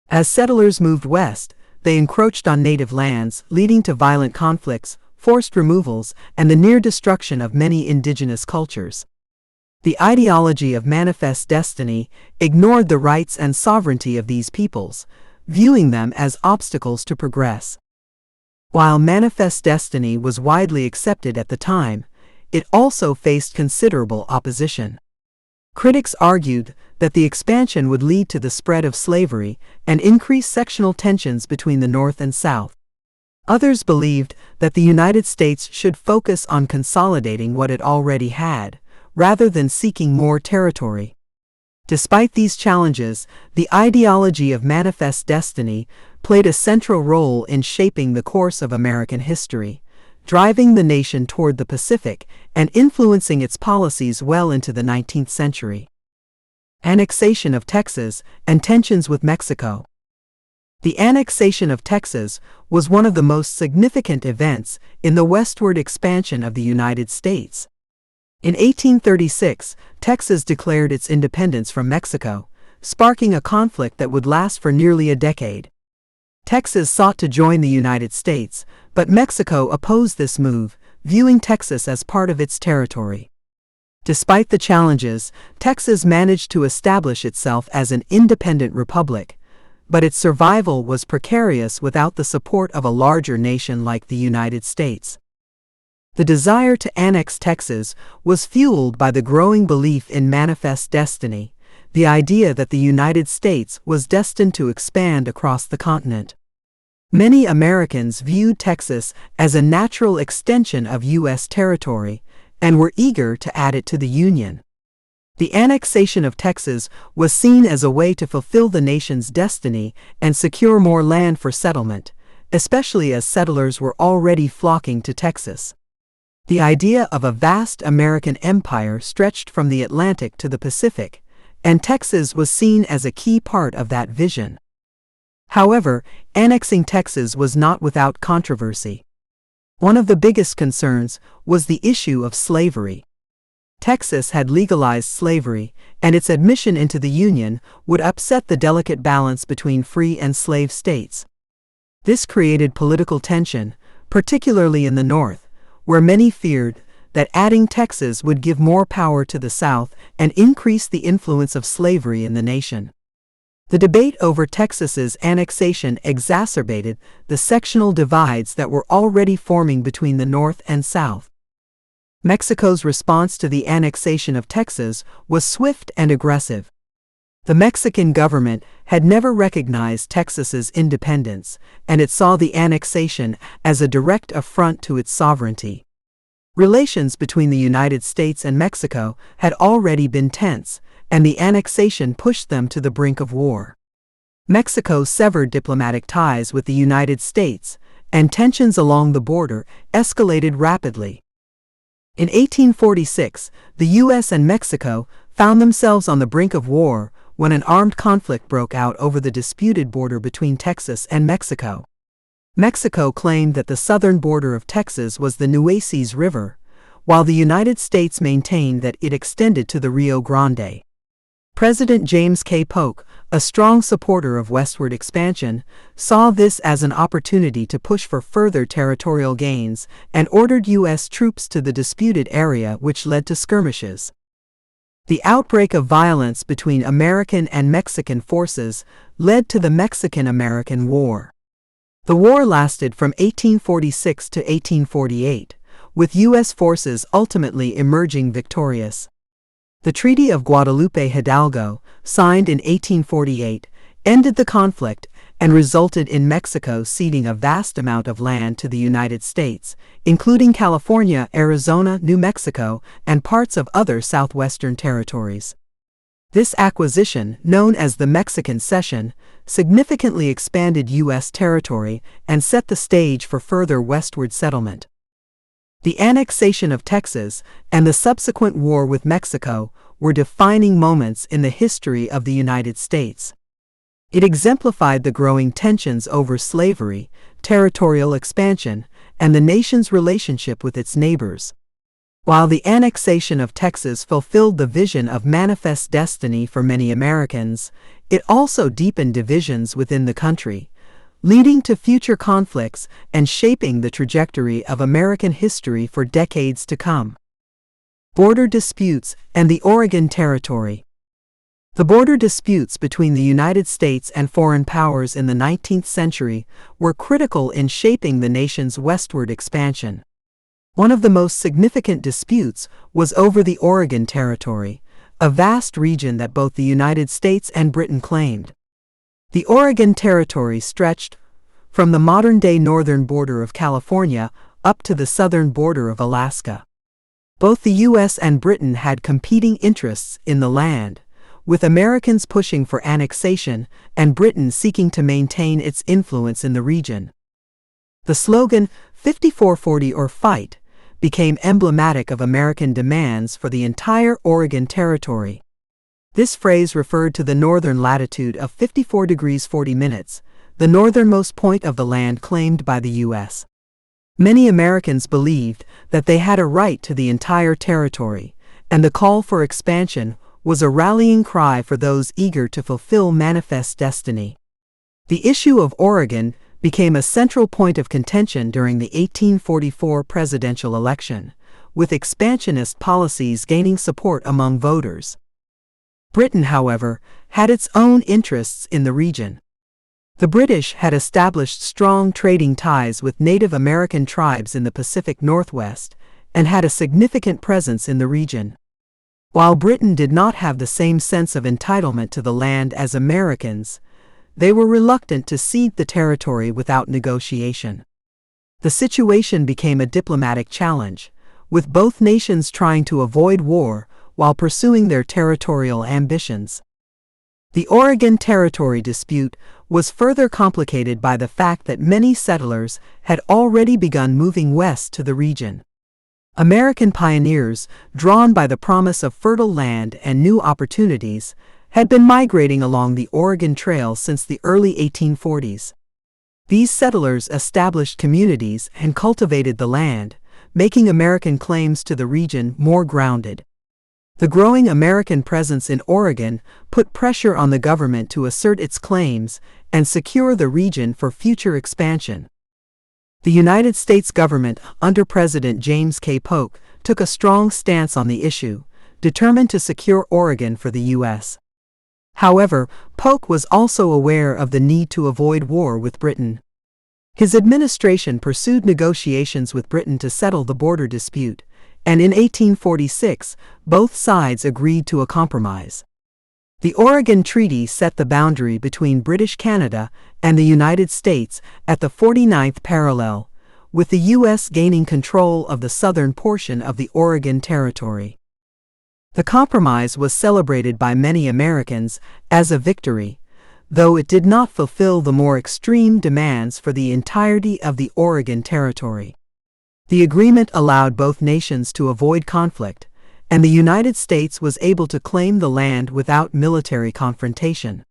Speaker 2: As settlers moved west, they encroached on native lands, leading to violent conflicts, forced removals, and the near destruction of many indigenous cultures. The ideology of manifest destiny ignored the rights and sovereignty of these peoples, viewing them as obstacles to progress. While manifest destiny was widely accepted at the time, it also faced considerable opposition. Critics argued that the expansion would lead to the spread of slavery and increase sectional tensions between the North and South. Others believed that the United States should focus on consolidating what it already had, rather than seeking more territory. Despite these challenges, the ideology of manifest destiny played a central role in shaping the course of American history, driving the nation toward the Pacific and influencing its policies well into the 19th century. Annexation of Texas and tensions with Mexico. The annexation of Texas was one of the most significant events in the westward expansion of the United States. In 1836, Texas declared its independence from Mexico, sparking a conflict that would last for nearly a decade. Texas sought to join the United States, but Mexico opposed this move, viewing Texas as part of its territory. Despite the challenges, Texas managed to establish itself as an independent republic, but its survival was precarious without the support of a larger nation like the United States. The desire to annex Texas was fueled by the growing belief in manifest destiny, the idea that the United States was destined to expand across the continent. Many Americans viewed Texas as a natural extension of U.S. territory and were eager to add it to the Union. The annexation of Texas was seen as a way to fulfill the nation's destiny and secure more land for settlement, especially as settlers were already flocking to Texas. The idea of a vast American empire stretched from the Atlantic to the Pacific, and Texas was seen as a key part of that vision. However, annexing Texas was not without controversy. One of the biggest concerns was the issue of slavery. Texas had legalized slavery, and its admission into the Union would upset the delicate balance between free and slave states. This created political tension, particularly in the North, where many feared that adding Texas would give more power to the South and increase the influence of slavery in the nation. The debate over Texas's annexation exacerbated the sectional divides that were already forming between the North and South. Mexico's response to the annexation of Texas was swift and aggressive. The Mexican government had never recognized Texas's independence, and it saw the annexation as a direct affront to its sovereignty. Relations between the United States and Mexico had already been tense, and the annexation pushed them to the brink of war. Mexico severed diplomatic ties with the United States, and tensions along the border escalated rapidly. In 1846, the U.S. and Mexico found themselves on the brink of war when an armed conflict broke out over the disputed border between Texas and Mexico. Mexico claimed that the southern border of Texas was the Nueces River, while the United States maintained that it extended to the Rio Grande. President James K. Polk, a strong supporter of westward expansion, saw this as an opportunity to push for further territorial gains and ordered U.S. troops to the disputed area, which led to skirmishes. The outbreak of violence between American and Mexican forces led to the Mexican-American War. The war lasted from 1846 to 1848, with U.S. forces ultimately emerging victorious. The Treaty of Guadalupe Hidalgo, signed in 1848, ended the conflict and resulted in Mexico ceding a vast amount of land to the United States, including California, Arizona, New Mexico, and parts of other southwestern territories. This acquisition, known as the Mexican Cession, significantly expanded U.S. territory and set the stage for further westward settlement. The annexation of Texas and the subsequent war with Mexico were defining moments in the history of the United States. It exemplified the growing tensions over slavery, territorial expansion, and the nation's relationship with its neighbors. While the annexation of Texas fulfilled the vision of manifest destiny for many Americans, it also deepened divisions within the country, leading to future conflicts and shaping the trajectory of American history for decades to come. Border disputes and the Oregon Territory. The border disputes between the United States and foreign powers in the 19th century were critical in shaping the nation's westward expansion. One of the most significant disputes was over the Oregon Territory, a vast region that both the United States and Britain claimed. The Oregon Territory stretched from the modern-day northern border of California up to the southern border of Alaska. Both the U.S. and Britain had competing interests in the land, with Americans pushing for annexation and Britain seeking to maintain its influence in the region. The slogan, 5440 or Fight, became emblematic of American demands for the entire Oregon Territory. This phrase referred to the northern latitude of 54 degrees 40 minutes, the northernmost point of the land claimed by the U.S. Many Americans believed that they had a right to the entire territory, and the call for expansion was a rallying cry for those eager to fulfill manifest destiny. The issue of Oregon became a central point of contention during the 1844 presidential election, with expansionist policies gaining support among voters. Britain, however, had its own interests in the region. The British had established strong trading ties with Native American tribes in the Pacific Northwest and had a significant presence in the region. While Britain did not have the same sense of entitlement to the land as Americans, they were reluctant to cede the territory without negotiation. The situation became a diplomatic challenge, with both nations trying to avoid war while pursuing their territorial ambitions. The Oregon Territory dispute was further complicated by the fact that many settlers had already begun moving west to the region. American pioneers, drawn by the promise of fertile land and new opportunities, had been migrating along the Oregon Trail since the early 1840s. These settlers established communities and cultivated the land, making American claims to the region more grounded. The growing American presence in Oregon put pressure on the government to assert its claims and secure the region for future expansion. The United States government, under President James K. Polk, took a strong stance on the issue, determined to secure Oregon for the U.S. However, Polk was also aware of the need to avoid war with Britain. His administration pursued negotiations with Britain to settle the border dispute, and in 1846, both sides agreed to a compromise. The Oregon Treaty set the boundary between British Canada and the United States at the 49th parallel, with the U.S. gaining control of the southern portion of the Oregon Territory. The compromise was celebrated by many Americans as a victory, though it did not fulfill the more extreme demands for the entirety of the Oregon Territory. The agreement allowed both nations to avoid conflict, and the United States was able to claim the land without military confrontation.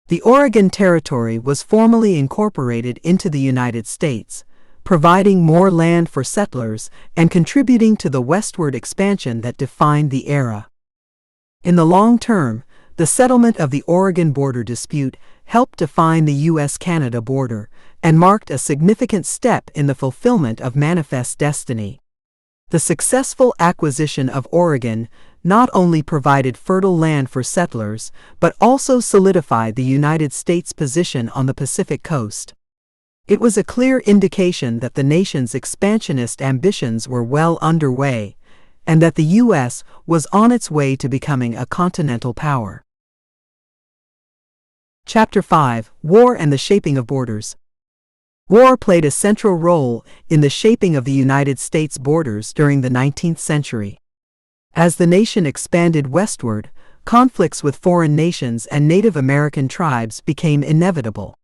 Speaker 2: The Oregon Territory was formally incorporated into the United States, providing more land for settlers and contributing to the westward expansion that defined the era. In the long term, the settlement of the Oregon border dispute helped define the U.S.-Canada border and marked a significant step in the fulfillment of Manifest Destiny. The successful acquisition of Oregon not only provided fertile land for settlers, but also solidified the United States' position on the Pacific coast. It was a clear indication that the nation's expansionist ambitions were well underway, and that the U.S. was on its way to becoming a continental power. Chapter 5: War and the Shaping of Borders. War played a central role in the shaping of the United States borders during the 19th century. As the nation expanded westward, conflicts with foreign nations and Native American tribes became inevitable.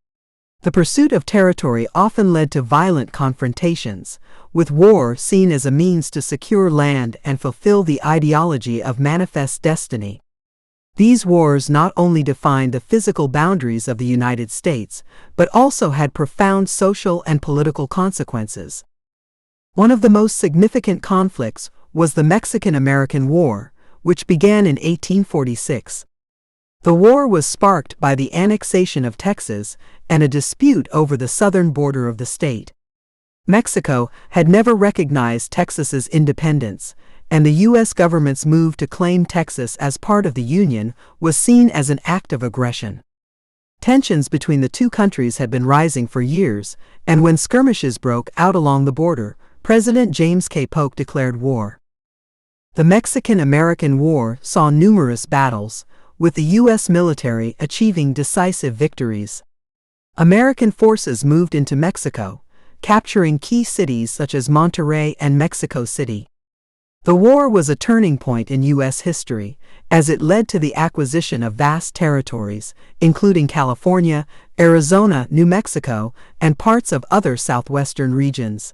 Speaker 2: The pursuit of territory often led to violent confrontations, with war seen as a means to secure land and fulfill the ideology of Manifest Destiny. These wars not only defined the physical boundaries of the United States, but also had profound social and political consequences. One of the most significant conflicts was the Mexican-American War, which began in 1846. The war was sparked by the annexation of Texas and a dispute over the southern border of the state. Mexico had never recognized Texas's independence, and the U.S. government's move to claim Texas as part of the Union was seen as an act of aggression. Tensions between the two countries had been rising for years, and when skirmishes broke out along the border, President James K. Polk declared war. The Mexican-American War saw numerous battles, with the U.S. military achieving decisive victories. American forces moved into Mexico, capturing key cities such as Monterrey and Mexico City. The war was a turning point in U.S. history, as it led to the acquisition of vast territories, including California, Arizona, New Mexico, and parts of other southwestern regions.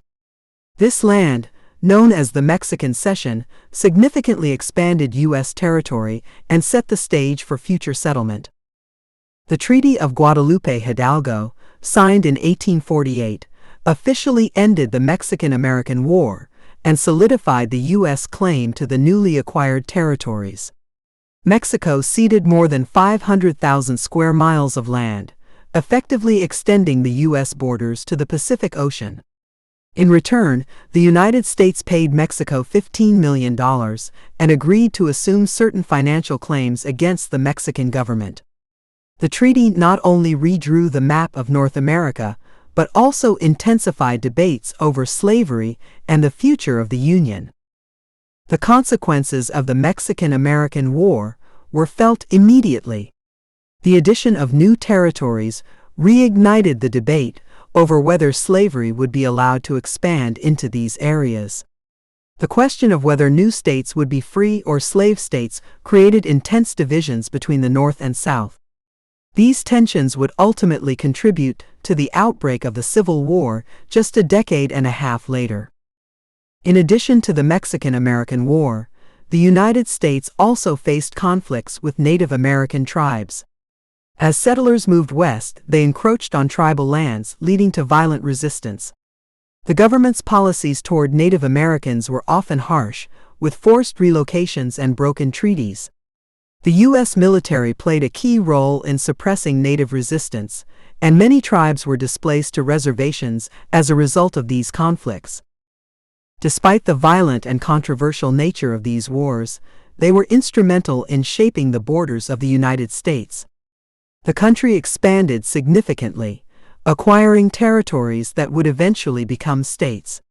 Speaker 2: This land, known as the Mexican Cession, significantly expanded U.S. territory and set the stage for future settlement. The Treaty of Guadalupe Hidalgo, signed in 1848, officially ended the Mexican-American War and solidified the U.S. claim to the newly acquired territories. Mexico ceded more than 500,000 square miles of land, effectively extending the U.S. borders to the Pacific Ocean. In return, the United States paid Mexico $15 million and agreed to assume certain financial claims against the Mexican government. The treaty not only redrew the map of North America, but also intensified debates over slavery and the future of the Union. The consequences of the Mexican-American War were felt immediately. The addition of new territories reignited the debate over whether slavery would be allowed to expand into these areas. The question of whether new states would be free or slave states created intense divisions between the North and South. These tensions would ultimately contribute to the outbreak of the Civil War just a decade and a half later. In addition to the Mexican-American War, the United States also faced conflicts with Native American tribes. As settlers moved west, they encroached on tribal lands, leading to violent resistance. The government's policies toward Native Americans were often harsh, with forced relocations and broken treaties. The U.S. military played a key role in suppressing Native resistance, and many tribes were displaced to reservations as a result of these conflicts. Despite the violent and controversial nature of these wars, they were instrumental in shaping the borders of the United States. The country expanded significantly, acquiring territories that would eventually become states.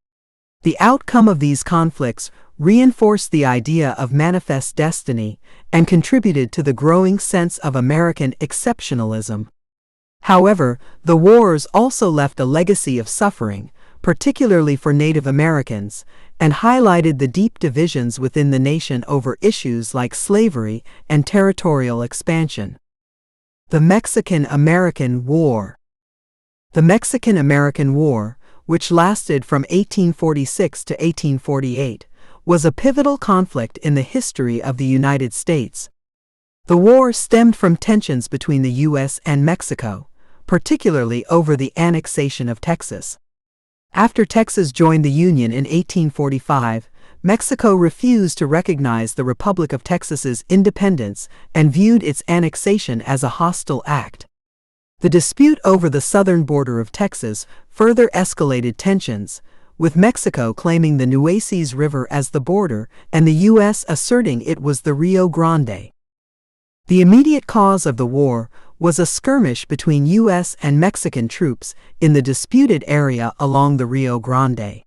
Speaker 2: The outcome of these conflicts reinforced the idea of manifest destiny and contributed to the growing sense of American exceptionalism. However, the wars also left a legacy of suffering, particularly for Native Americans, and highlighted the deep divisions within the nation over issues like slavery and territorial expansion. The Mexican-American War. The Mexican-American War, which lasted from 1846 to 1848, was a pivotal conflict in the history of the United States. The war stemmed from tensions between the U.S. and Mexico, particularly over the annexation of Texas. After Texas joined the Union in 1845, Mexico refused to recognize the Republic of Texas's independence and viewed its annexation as a hostile act. The dispute over the southern border of Texas further escalated tensions, with Mexico claiming the Nueces River as the border and the U.S. asserting it was the Rio Grande. The immediate cause of the war was a skirmish between U.S. and Mexican troops in the disputed area along the Rio Grande.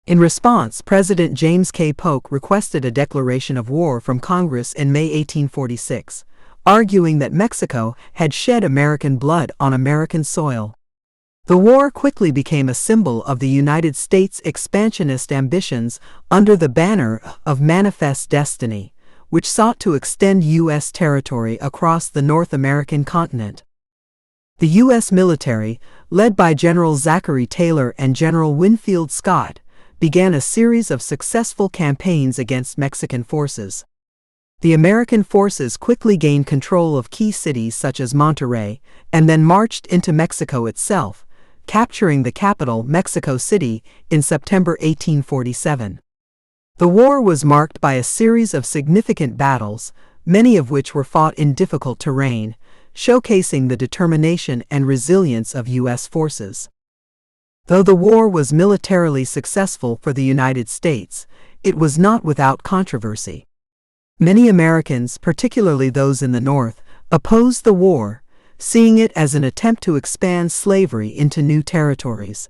Speaker 2: In response, President James K. Polk requested a declaration of war from Congress in May 1846, arguing that Mexico had shed American blood on American soil. The war quickly became a symbol of the United States' expansionist ambitions under the banner of Manifest Destiny, which sought to extend U.S. territory across the North American continent. The U.S. military, led by General Zachary Taylor and General Winfield Scott, began a series of successful campaigns against Mexican forces. The American forces quickly gained control of key cities such as Monterrey, and then marched into Mexico itself, capturing the capital, Mexico City, in September 1847. The war was marked by a series of significant battles, many of which were fought in difficult terrain, showcasing the determination and resilience of U.S. forces. Though the war was militarily successful for the United States, it was not without controversy. Many Americans, particularly those in the North, opposed the war, seeing it as an attempt to expand slavery into new territories.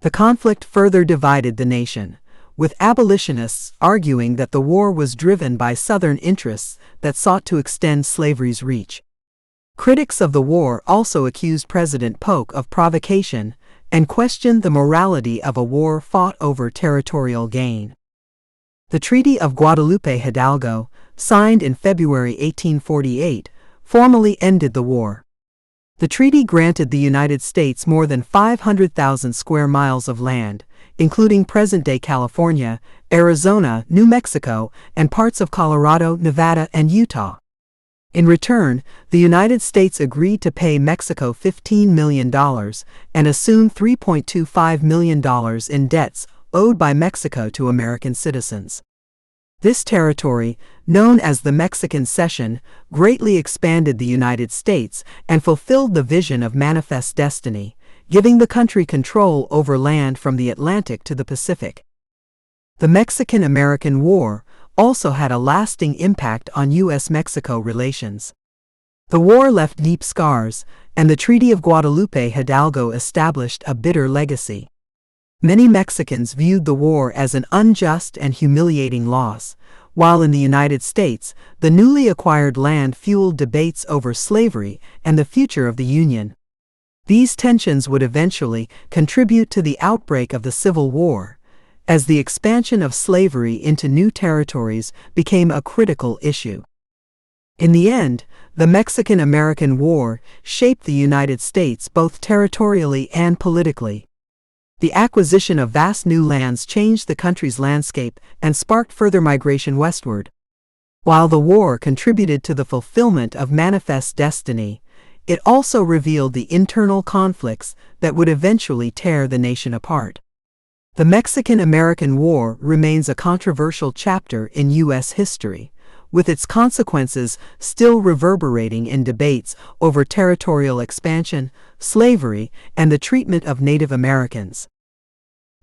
Speaker 2: The conflict further divided the nation, with abolitionists arguing that the war was driven by Southern interests that sought to extend slavery's reach. Critics of the war also accused President Polk of provocation and questioned the morality of a war fought over territorial gain. The Treaty of Guadalupe Hidalgo, signed in February 1848, formally ended the war. The treaty granted the United States more than 500,000 square miles of land, including present-day California, Arizona, New Mexico, and parts of Colorado, Nevada, and Utah. In return, the United States agreed to pay Mexico $15 million and assume $3.25 million in debts owed by Mexico to American citizens. This territory, known as the Mexican Cession, greatly expanded the United States and fulfilled the vision of Manifest Destiny, giving the country control over land from the Atlantic to the Pacific. The Mexican-American War also had a lasting impact on U.S.-Mexico relations. The war left deep scars, and the Treaty of Guadalupe Hidalgo established a bitter legacy. Many Mexicans viewed the war as an unjust and humiliating loss, while in the United States, the newly acquired land fueled debates over slavery and the future of the Union. These tensions would eventually contribute to the outbreak of the Civil War, as the expansion of slavery into new territories became a critical issue. In the end, the Mexican-American War shaped the United States both territorially and politically. The acquisition of vast new lands changed the country's landscape and sparked further migration westward. While the war contributed to the fulfillment of manifest destiny, it also revealed the internal conflicts that would eventually tear the nation apart. The Mexican-American War remains a controversial chapter in U.S. history, with its consequences still reverberating in debates over territorial expansion, slavery, and the treatment of Native Americans.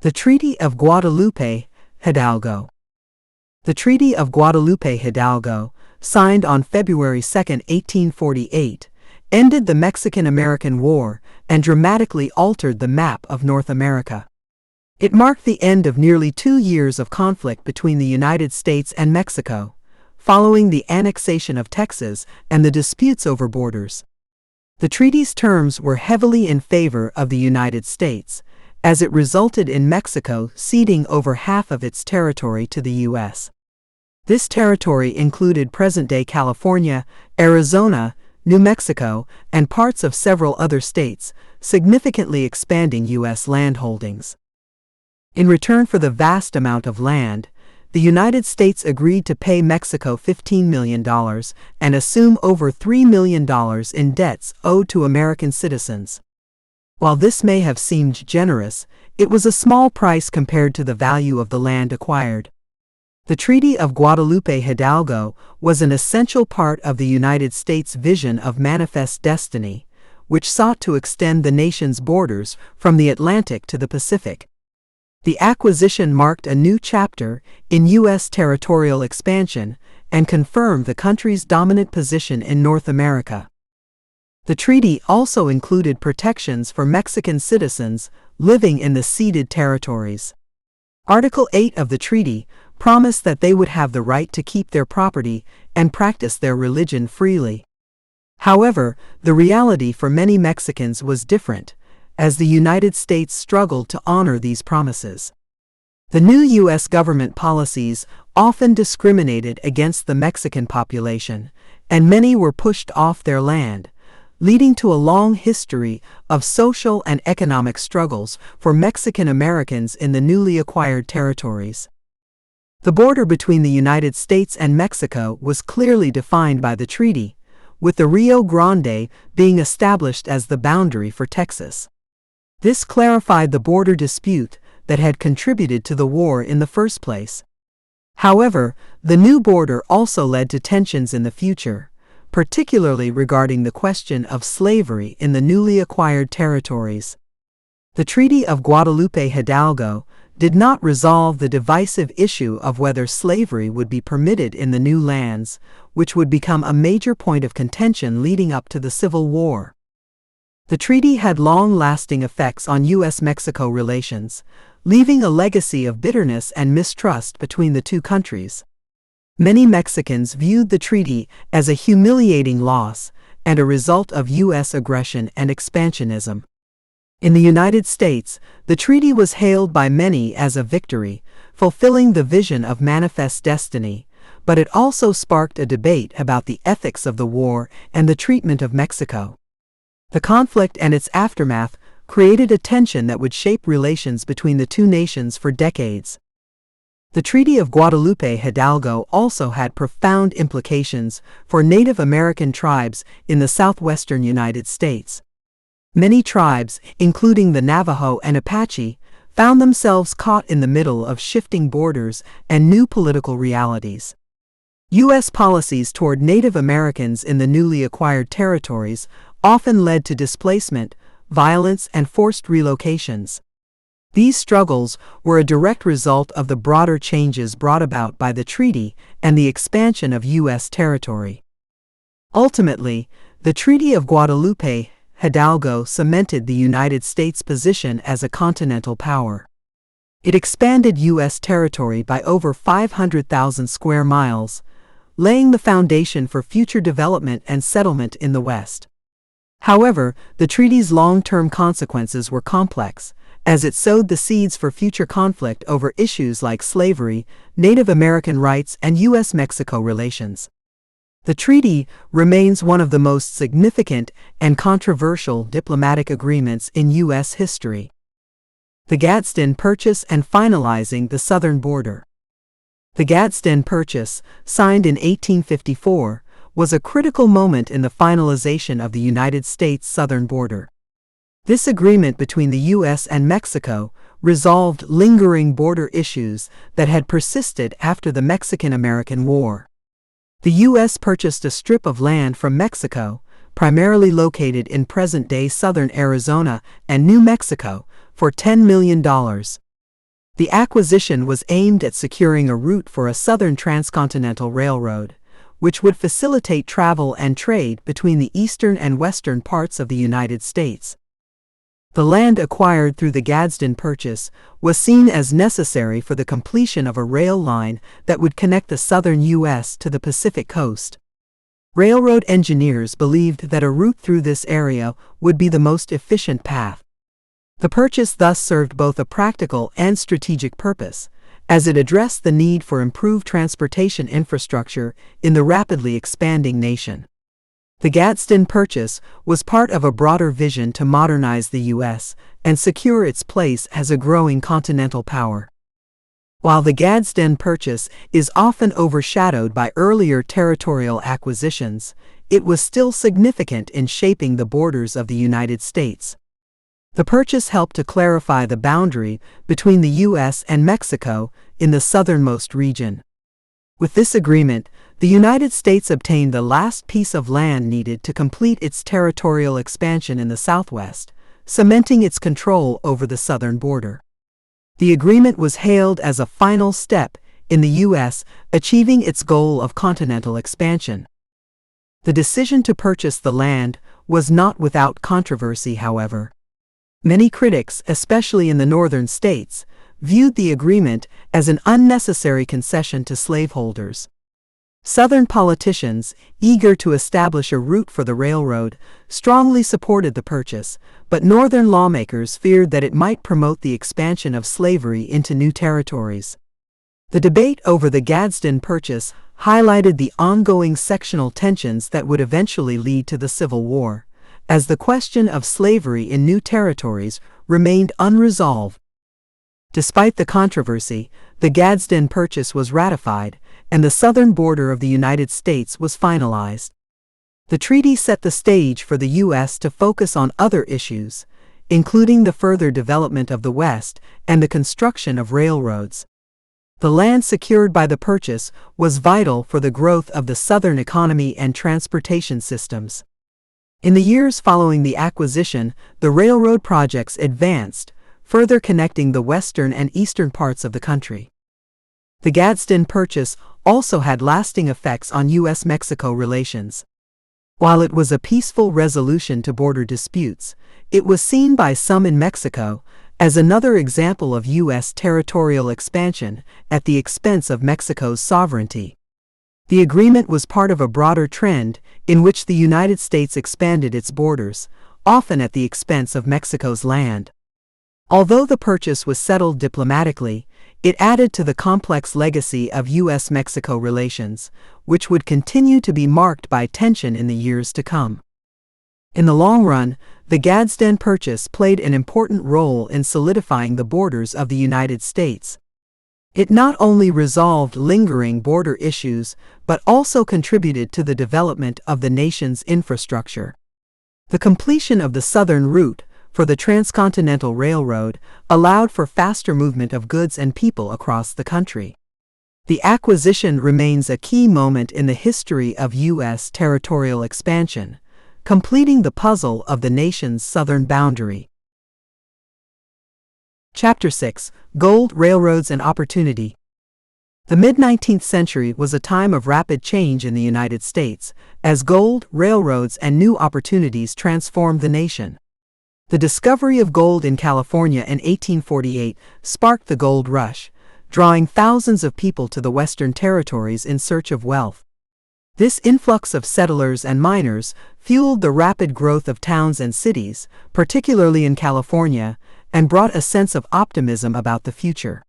Speaker 2: The Treaty of Guadalupe, Hidalgo. The Treaty of Guadalupe Hidalgo, signed on February 2, 1848, ended the Mexican-American War and dramatically altered the map of North America. It marked the end of nearly 2 years of conflict between the United States and Mexico, following the annexation of Texas and the disputes over borders. The treaty's terms were heavily in favor of the United States, as it resulted in Mexico ceding over half of its territory to the U.S. This territory included present-day California, Arizona, New Mexico, and parts of several other states, significantly expanding U.S. landholdings. In return for the vast amount of land, the United States agreed to pay Mexico $15 million and assume over $3 million in debts owed to American citizens. While this may have seemed generous, it was a small price compared to the value of the land acquired. The Treaty of Guadalupe Hidalgo was an essential part of the United States' vision of manifest destiny, which sought to extend the nation's borders from the Atlantic to the Pacific. The acquisition marked a new chapter in U.S. territorial expansion and confirmed the country's dominant position in North America. The treaty also included protections for Mexican citizens living in the ceded territories. Article 8 of the treaty promised that they would have the right to keep their property and practice their religion freely. However, the reality for many Mexicans was different, as the United States struggled to honor these promises. The new U.S. government policies often discriminated against the Mexican population, and many were pushed off their land, leading to a long history of social and economic struggles for Mexican Americans in the newly acquired territories. The border between the United States and Mexico was clearly defined by the treaty, with the Rio Grande being established as the boundary for Texas. This clarified the border dispute that had contributed to the war in the first place. However, the new border also led to tensions in the future, particularly regarding the question of slavery in the newly acquired territories. The Treaty of Guadalupe Hidalgo did not resolve the divisive issue of whether slavery would be permitted in the new lands, which would become a major point of contention leading up to the Civil War. The treaty had long-lasting effects on U.S.-Mexico relations, leaving a legacy of bitterness and mistrust between the two countries. Many Mexicans viewed the treaty as a humiliating loss and a result of U.S. aggression and expansionism. In the United States, the treaty was hailed by many as a victory, fulfilling the vision of manifest destiny, but it also sparked a debate about the ethics of the war and the treatment of Mexico. The conflict and its aftermath created a tension that would shape relations between the two nations for decades. The Treaty of Guadalupe Hidalgo also had profound implications for Native American tribes in the southwestern United States. Many tribes, including the Navajo and Apache, found themselves caught in the middle of shifting borders and new political realities. U.S. policies toward Native Americans in the newly acquired territories often led to displacement, violence, and forced relocations. These struggles were a direct result of the broader changes brought about by the treaty and the expansion of U.S. territory. Ultimately, the Treaty of Guadalupe Hidalgo cemented the United States' position as a continental power. It expanded U.S. territory by over 500,000 square miles, laying the foundation for future development and settlement in the West. However, the treaty's long-term consequences were complex, as it sowed the seeds for future conflict over issues like slavery, Native American rights, and U.S.-Mexico relations. The treaty remains one of the most significant and controversial diplomatic agreements in U.S. history. The Gadsden Purchase and finalizing the southern border. The Gadsden Purchase, signed in 1854, was a critical moment in the finalization of the United States southern border. This agreement between the U.S. and Mexico resolved lingering border issues that had persisted after the Mexican-American War. The U.S. purchased a strip of land from Mexico, primarily located in present-day southern Arizona and New Mexico, for $10 million. The acquisition was aimed at securing a route for a southern transcontinental railroad, which would facilitate travel and trade between the eastern and western parts of the United States. The land acquired through the Gadsden Purchase was seen as necessary for the completion of a rail line that would connect the southern U.S. to the Pacific coast. Railroad engineers believed that a route through this area would be the most efficient path. The purchase thus served both a practical and strategic purpose, as it addressed the need for improved transportation infrastructure in the rapidly expanding nation. The Gadsden Purchase was part of a broader vision to modernize the U.S. and secure its place as a growing continental power. While the Gadsden Purchase is often overshadowed by earlier territorial acquisitions, it was still significant in shaping the borders of the United States. The purchase helped to clarify the boundary between the U.S. and Mexico in the southernmost region. With this agreement, the United States obtained the last piece of land needed to complete its territorial expansion in the Southwest, cementing its control over the southern border. The agreement was hailed as a final step in the U.S. achieving its goal of continental expansion. The decision to purchase the land was not without controversy, however. Many critics, especially in the northern states, viewed the agreement as an unnecessary concession to slaveholders. Southern politicians, eager to establish a route for the railroad, strongly supported the purchase, but northern lawmakers feared that it might promote the expansion of slavery into new territories. The debate over the Gadsden Purchase highlighted the ongoing sectional tensions that would eventually lead to the Civil War, as the question of slavery in new territories remained unresolved. Despite the controversy, the Gadsden Purchase was ratified, and the southern border of the United States was finalized. The treaty set the stage for the U.S. to focus on other issues, including the further development of the West and the construction of railroads. The land secured by the purchase was vital for the growth of the southern economy and transportation systems. In the years following the acquisition, the railroad projects advanced, further connecting the western and eastern parts of the country. The Gadsden Purchase also had lasting effects on U.S.-Mexico relations. While it was a peaceful resolution to border disputes, it was seen by some in Mexico as another example of U.S. territorial expansion at the expense of Mexico's sovereignty. The agreement was part of a broader trend in which the United States expanded its borders, often at the expense of Mexico's land. Although the purchase was settled diplomatically, it added to the complex legacy of U.S.-Mexico relations, which would continue to be marked by tension in the years to come. In the long run, the Gadsden Purchase played an important role in solidifying the borders of the United States. It not only resolved lingering border issues, but also contributed to the development of the nation's infrastructure. The completion of the southern route for the Transcontinental Railroad allowed for faster movement of goods and people across the country. The acquisition remains a key moment in the history of U.S. territorial expansion, completing the puzzle of the nation's southern boundary. Chapter 6: Gold, Railroads and Opportunity. The mid-19th century was a time of rapid change in the United States, as gold, railroads and new opportunities transformed the nation. The discovery of gold in California in 1848 sparked the gold rush, drawing thousands of people to the Western territories in search of wealth. This influx of settlers and miners fueled the rapid growth of towns and cities, particularly in California, and brought a sense of optimism about the future.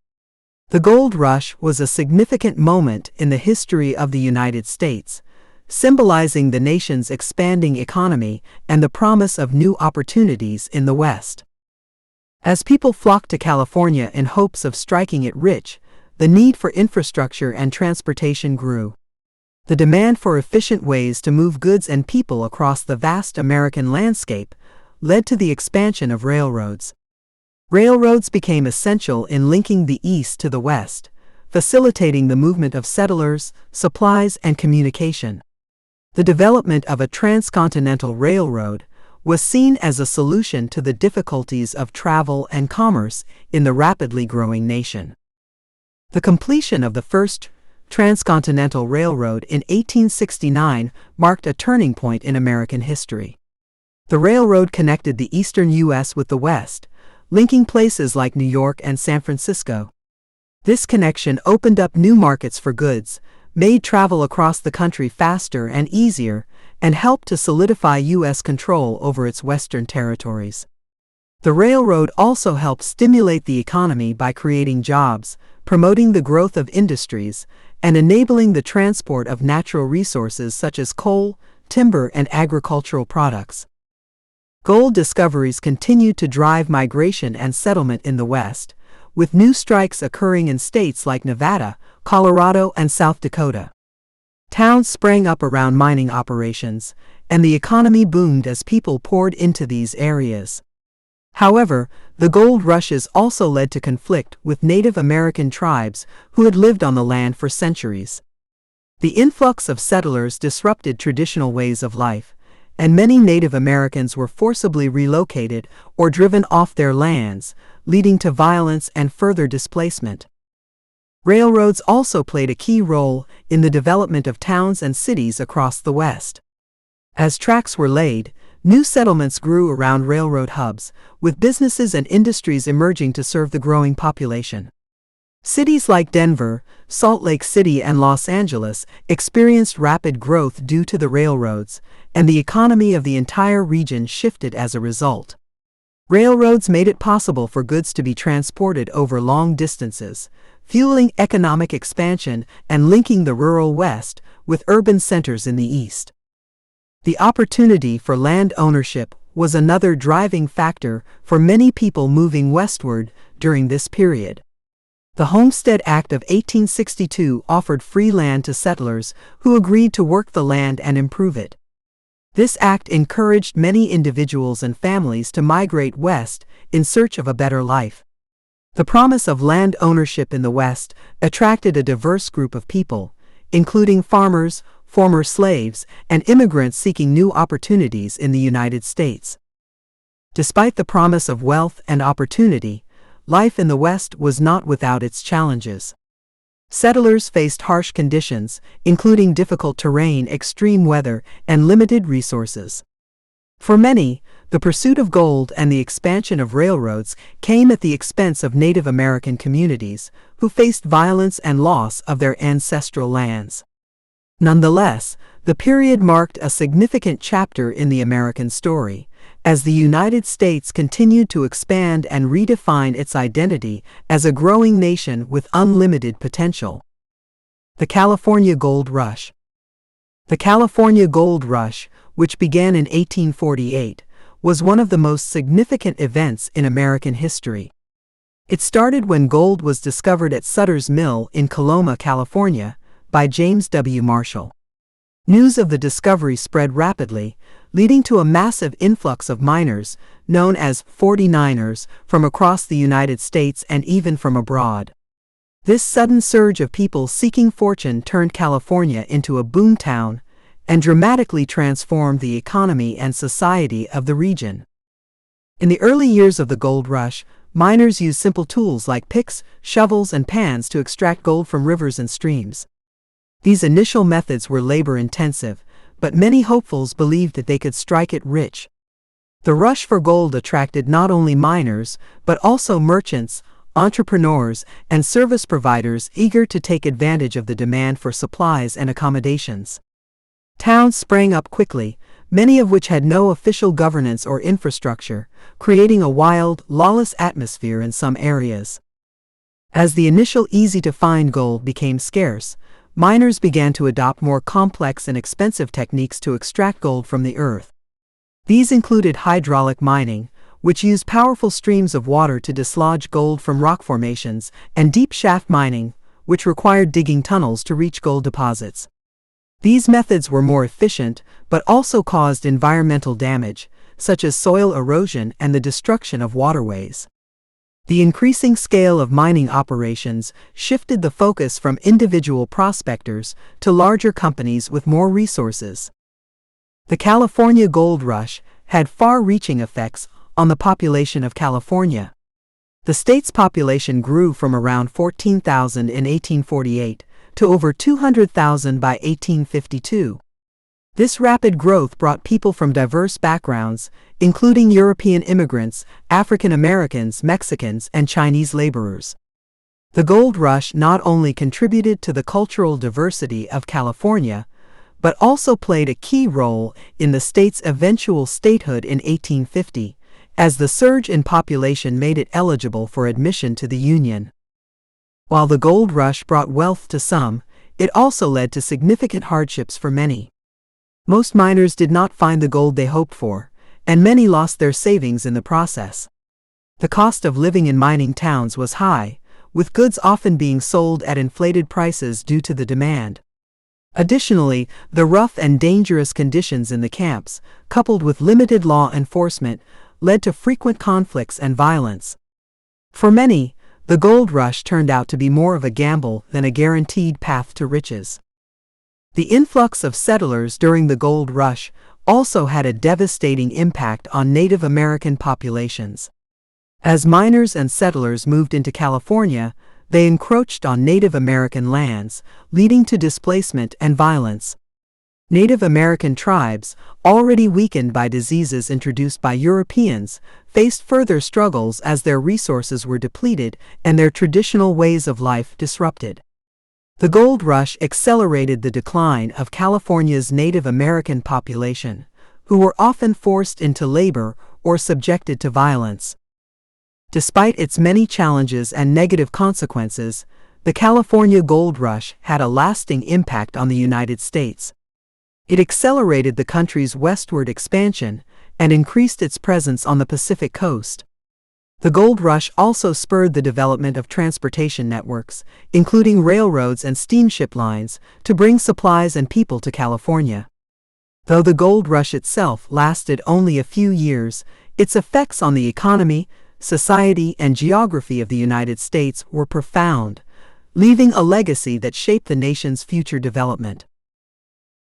Speaker 2: The gold rush was a significant moment in the history of the United States, symbolizing the nation's expanding economy and the promise of new opportunities in the West. As people flocked to California in hopes of striking it rich, the need for infrastructure and transportation grew. The demand for efficient ways to move goods and people across the vast American landscape led to the expansion of railroads. Railroads became essential in linking the East to the West, facilitating the movement of settlers, supplies, and communication. The development of a transcontinental railroad was seen as a solution to the difficulties of travel and commerce in the rapidly growing nation. The completion of the first transcontinental railroad in 1869 marked a turning point in American history. The railroad connected the eastern U.S. with the West, linking places like New York and San Francisco. This connection opened up new markets for goods, made travel across the country faster and easier, and helped to solidify U.S. control over its western territories. The railroad also helped stimulate the economy by creating jobs, promoting the growth of industries, and enabling the transport of natural resources such as coal, timber, and agricultural products. Gold discoveries continued to drive migration and settlement in the West, with new strikes occurring in states like Nevada, Colorado, and South Dakota. Towns sprang up around mining operations, and the economy boomed as people poured into these areas. However, the gold rushes also led to conflict with Native American tribes who had lived on the land for centuries. The influx of settlers disrupted traditional ways of life, and many Native Americans were forcibly relocated or driven off their lands, leading to violence and further displacement. Railroads also played a key role in the development of towns and cities across the West. As tracks were laid, new settlements grew around railroad hubs, with businesses and industries emerging to serve the growing population. Cities like Denver, Salt Lake City, and Los Angeles experienced rapid growth due to the railroads, and the economy of the entire region shifted as a result. Railroads made it possible for goods to be transported over long distances, fueling economic expansion and linking the rural West with urban centers in the East. The opportunity for land ownership was another driving factor for many people moving westward during this period. The Homestead Act of 1862 offered free land to settlers who agreed to work the land and improve it. This act encouraged many individuals and families to migrate west in search of a better life. The promise of land ownership in the West attracted a diverse group of people, including farmers, former slaves, and immigrants seeking new opportunities in the United States. Despite the promise of wealth and opportunity, life in the West was not without its challenges. Settlers faced harsh conditions, including difficult terrain, extreme weather, and limited resources. For many, the pursuit of gold and the expansion of railroads came at the expense of Native American communities, who faced violence and loss of their ancestral lands. Nonetheless, the period marked a significant chapter in the American story, as the United States continued to expand and redefine its identity as a growing nation with unlimited potential. The California Gold Rush. The California Gold Rush, which began in 1848, was one of the most significant events in American history. It started when gold was discovered at Sutter's Mill in Coloma, California, by James W. Marshall. News of the discovery spread rapidly, leading to a massive influx of miners, known as 49ers, from across the United States and even from abroad. This sudden surge of people seeking fortune turned California into a boomtown and dramatically transformed the economy and society of the region. In the early years of the gold rush, miners used simple tools like picks, shovels, and pans to extract gold from rivers and streams. These initial methods were labor-intensive, but many hopefuls believed that they could strike it rich. The rush for gold attracted not only miners, but also merchants, entrepreneurs, and service providers eager to take advantage of the demand for supplies and accommodations. Towns sprang up quickly, many of which had no official governance or infrastructure, creating a wild, lawless atmosphere in some areas. As the initial easy-to-find gold became scarce, miners began to adopt more complex and expensive techniques to extract gold from the earth. These included hydraulic mining, which used powerful streams of water to dislodge gold from rock formations, and deep shaft mining, which required digging tunnels to reach gold deposits. These methods were more efficient, but also caused environmental damage, such as soil erosion and the destruction of waterways. The increasing scale of mining operations shifted the focus from individual prospectors to larger companies with more resources. The California Gold Rush had far-reaching effects on the population of California. The state's population grew from around 14,000 in 1848 to over 200,000 by 1852. This rapid growth brought people from diverse backgrounds, including European immigrants, African Americans, Mexicans, and Chinese laborers. The gold rush not only contributed to the cultural diversity of California, but also played a key role in the state's eventual statehood in 1850, as the surge in population made it eligible for admission to the Union. While the gold rush brought wealth to some, it also led to significant hardships for many. Most miners did not find the gold they hoped for, and many lost their savings in the process. The cost of living in mining towns was high, with goods often being sold at inflated prices due to the demand. Additionally, the rough and dangerous conditions in the camps, coupled with limited law enforcement, led to frequent conflicts and violence. For many, the gold rush turned out to be more of a gamble than a guaranteed path to riches. The influx of settlers during the gold rush also had a devastating impact on Native American populations. As miners and settlers moved into California, they encroached on Native American lands, leading to displacement and violence. Native American tribes, already weakened by diseases introduced by Europeans, faced further struggles as their resources were depleted and their traditional ways of life disrupted. The gold rush accelerated the decline of California's Native American population, who were often forced into labor or subjected to violence. Despite its many challenges and negative consequences, the California Gold Rush had a lasting impact on the United States. It accelerated the country's westward expansion and increased its presence on the Pacific coast. The gold rush also spurred the development of transportation networks, including railroads and steamship lines, to bring supplies and people to California. Though the gold rush itself lasted only a few years, its effects on the economy, society, and geography of the United States were profound, leaving a legacy that shaped the nation's future development.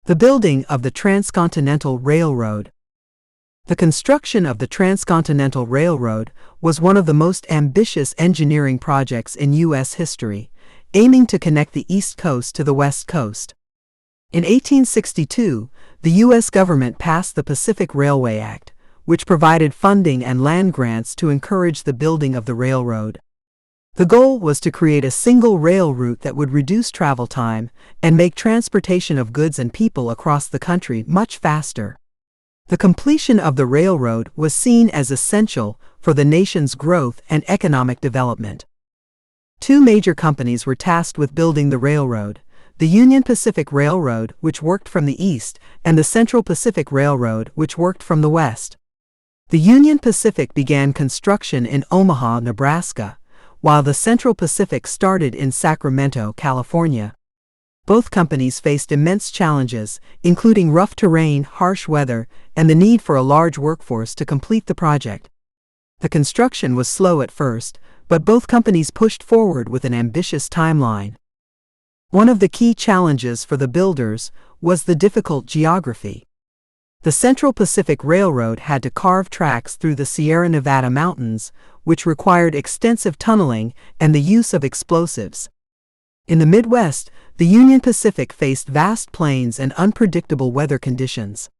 Speaker 2: The building of the Transcontinental Railroad. The construction of the Transcontinental Railroad was one of the most ambitious engineering projects in U.S. history, aiming to connect the East Coast to the West Coast. In 1862, the U.S. government passed the Pacific Railway Act, which provided funding and land grants to encourage the building of the railroad. The goal was to create a single rail route that would reduce travel time and make transportation of goods and people across the country much faster. The completion of the railroad was seen as essential for the nation's growth and economic development. Two major companies were tasked with building the railroad: the Union Pacific Railroad, which worked from the east, and the Central Pacific Railroad, which worked from the west. The Union Pacific began construction in Omaha, Nebraska, while the Central Pacific started in Sacramento, California. Both companies faced immense challenges, including rough terrain, harsh weather, and the need for a large workforce to complete the project. The construction was slow at first, but both companies pushed forward with an ambitious timeline. One of the key challenges for the builders was the difficult geography. The Central Pacific Railroad had to carve tracks through the Sierra Nevada mountains, which required extensive tunneling and the use of explosives. In the Midwest, the Union Pacific faced vast plains and unpredictable weather conditions.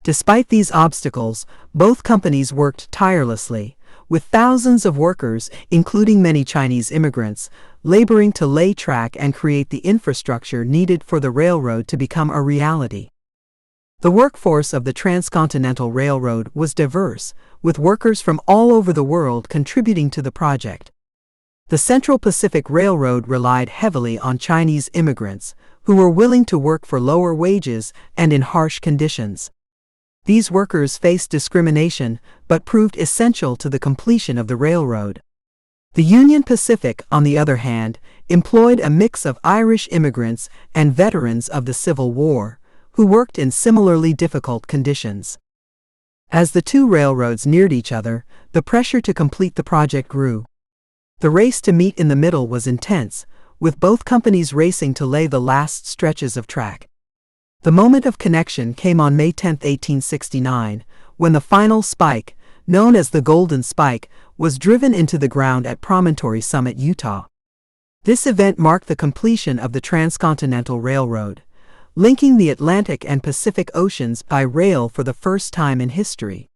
Speaker 2: Despite these obstacles, both companies worked tirelessly, with thousands of workers, including many Chinese immigrants, laboring to lay track and create the infrastructure needed for the railroad to become a reality. The workforce of the Transcontinental Railroad was diverse, with workers from all over the world contributing to the project. The Central Pacific Railroad relied heavily on Chinese immigrants, who were willing to work for lower wages and in harsh conditions. These workers faced discrimination but proved essential to the completion of the railroad. The Union Pacific, on the other hand, employed a mix of Irish immigrants and veterans of the Civil War, who worked in similarly difficult conditions. As the two railroads neared each other, the pressure to complete the project grew. The race to meet in the middle was intense, with both companies racing to lay the last stretches of track. The moment of connection came on May 10, 1869, when the final spike, known as the Golden Spike, was driven into the ground at Promontory Summit, Utah. This event marked the completion of the Transcontinental Railroad, linking the Atlantic and Pacific Oceans by rail for the first time in history.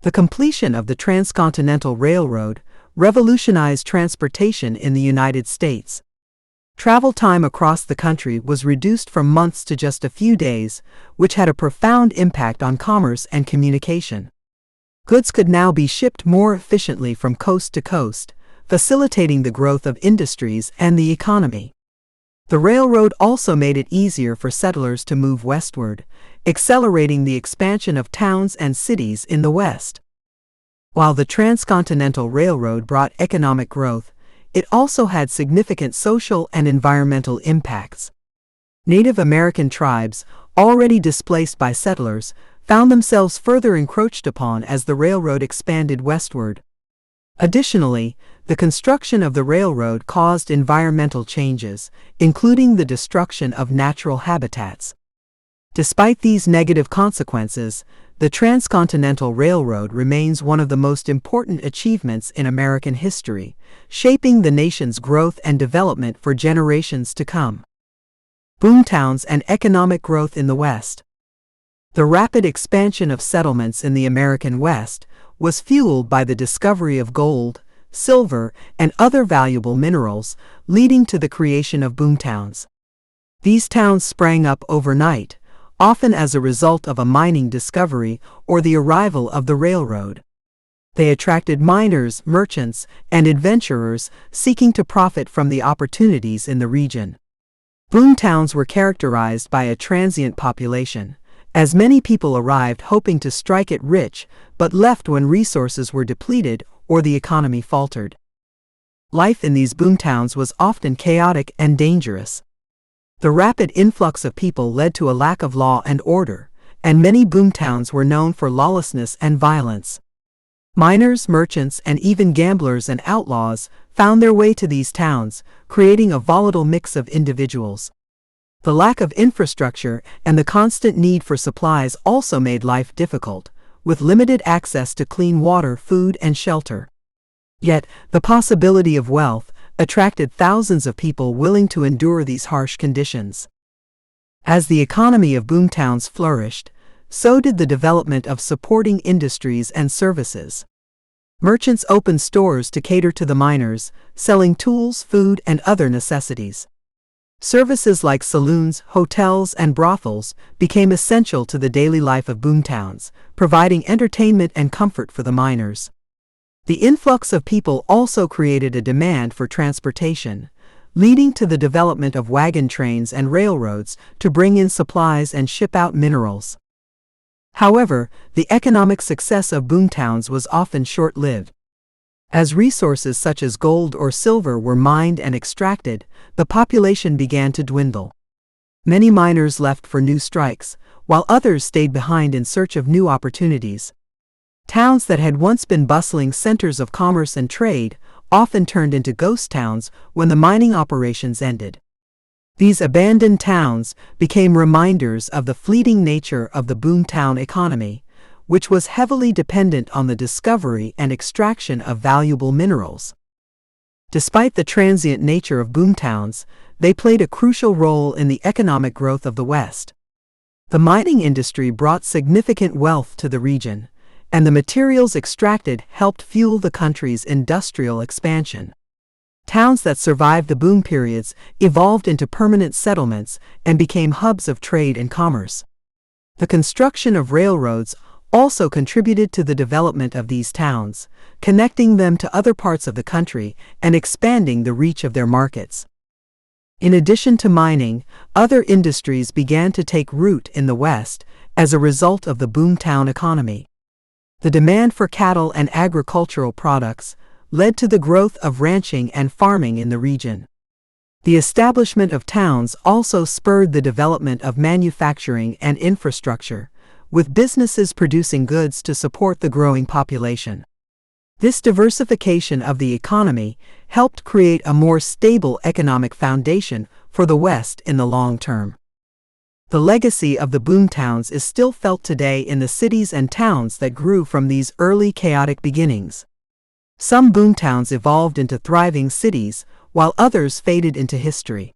Speaker 2: The completion of the Transcontinental Railroad revolutionized transportation in the United States. Travel time across the country was reduced from months to just a few days, which had a profound impact on commerce and communication. Goods could now be shipped more efficiently from coast to coast, facilitating the growth of industries and the economy. The railroad also made it easier for settlers to move westward, accelerating the expansion of towns and cities in the West. While the Transcontinental Railroad brought economic growth, it also had significant social and environmental impacts. Native American tribes, already displaced by settlers, found themselves further encroached upon as the railroad expanded westward. Additionally, the construction of the railroad caused environmental changes, including the destruction of natural habitats. Despite these negative consequences, the Transcontinental Railroad remains one of the most important achievements in American history, shaping the nation's growth and development for generations to come. Boomtowns and economic growth in the West. The rapid expansion of settlements in the American West was fueled by the discovery of gold, silver, and other valuable minerals, leading to the creation of boomtowns. These towns sprang up overnight, often as a result of a mining discovery or the arrival of the railroad. They attracted miners, merchants, and adventurers seeking to profit from the opportunities in the region. Boomtowns were characterized by a transient population, as many people arrived hoping to strike it rich but left when resources were depleted or the economy faltered. Life in these boomtowns was often chaotic and dangerous. The rapid influx of people led to a lack of law and order, and many boomtowns were known for lawlessness and violence. Miners, merchants, and even gamblers and outlaws found their way to these towns, creating a volatile mix of individuals. The lack of infrastructure and the constant need for supplies also made life difficult, with limited access to clean water, food, and shelter. Yet, the possibility of wealth attracted thousands of people willing to endure these harsh conditions. As the economy of boomtowns flourished, so did the development of supporting industries and services. Merchants opened stores to cater to the miners, selling tools, food, and other necessities. Services like saloons, hotels, and brothels became essential to the daily life of boomtowns, providing entertainment and comfort for the miners. The influx of people also created a demand for transportation, leading to the development of wagon trains and railroads to bring in supplies and ship out minerals. However, the economic success of boomtowns was often short-lived. As resources such as gold or silver were mined and extracted, the population began to dwindle. Many miners left for new strikes, while others stayed behind in search of new opportunities. Towns that had once been bustling centers of commerce and trade often turned into ghost towns when the mining operations ended. These abandoned towns became reminders of the fleeting nature of the boomtown economy, which was heavily dependent on the discovery and extraction of valuable minerals. Despite the transient nature of boomtowns, they played a crucial role in the economic growth of the West. The mining industry brought significant wealth to the region, and the materials extracted helped fuel the country's industrial expansion. Towns that survived the boom periods evolved into permanent settlements and became hubs of trade and commerce. The construction of railroads also contributed to the development of these towns, connecting them to other parts of the country and expanding the reach of their markets. In addition to mining, other industries began to take root in the West, as a result of the boomtown economy. The demand for cattle and agricultural products led to the growth of ranching and farming in the region. The establishment of towns also spurred the development of manufacturing and infrastructure, with businesses producing goods to support the growing population. This diversification of the economy helped create a more stable economic foundation for the West in the long term. The legacy of the boomtowns is still felt today in the cities and towns that grew from these early chaotic beginnings. Some boomtowns evolved into thriving cities, while others faded into history.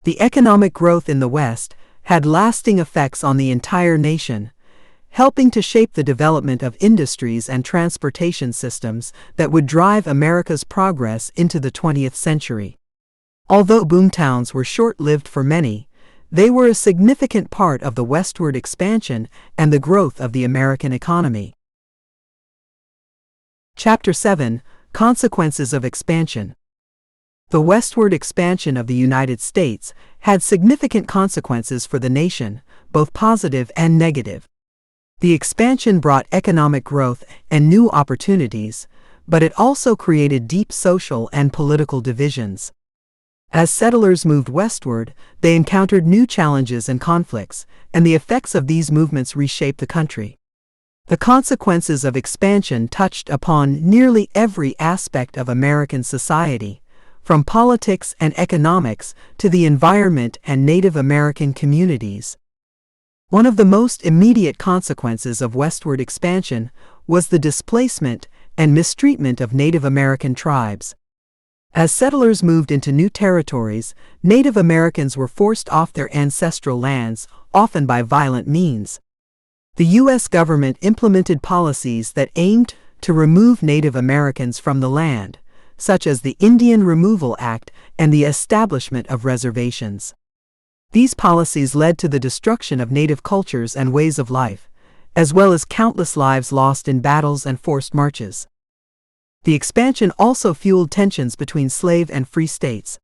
Speaker 2: The economic growth in the West had lasting effects on the entire nation, helping to shape the development of industries and transportation systems that would drive America's progress into the 20th century. Although boomtowns were short-lived for many, they were a significant part of the westward expansion and the growth of the American economy. Chapter 7: Consequences of Expansion. The westward expansion of the United States had significant consequences for the nation, both positive and negative. The expansion brought economic growth and new opportunities, but it also created deep social and political divisions. As settlers moved westward, they encountered new challenges and conflicts, and the effects of these movements reshaped the country. The consequences of expansion touched upon nearly every aspect of American society, from politics and economics to the environment and Native American communities. One of the most immediate consequences of westward expansion was the displacement and mistreatment of Native American tribes. As settlers moved into new territories, Native Americans were forced off their ancestral lands, often by violent means. The U.S. government implemented policies that aimed to remove Native Americans from the land, such as the Indian Removal Act and the establishment of reservations. These policies led to the destruction of native cultures and ways of life, as well as countless lives lost in battles and forced marches. The expansion also fueled tensions between slave and free states.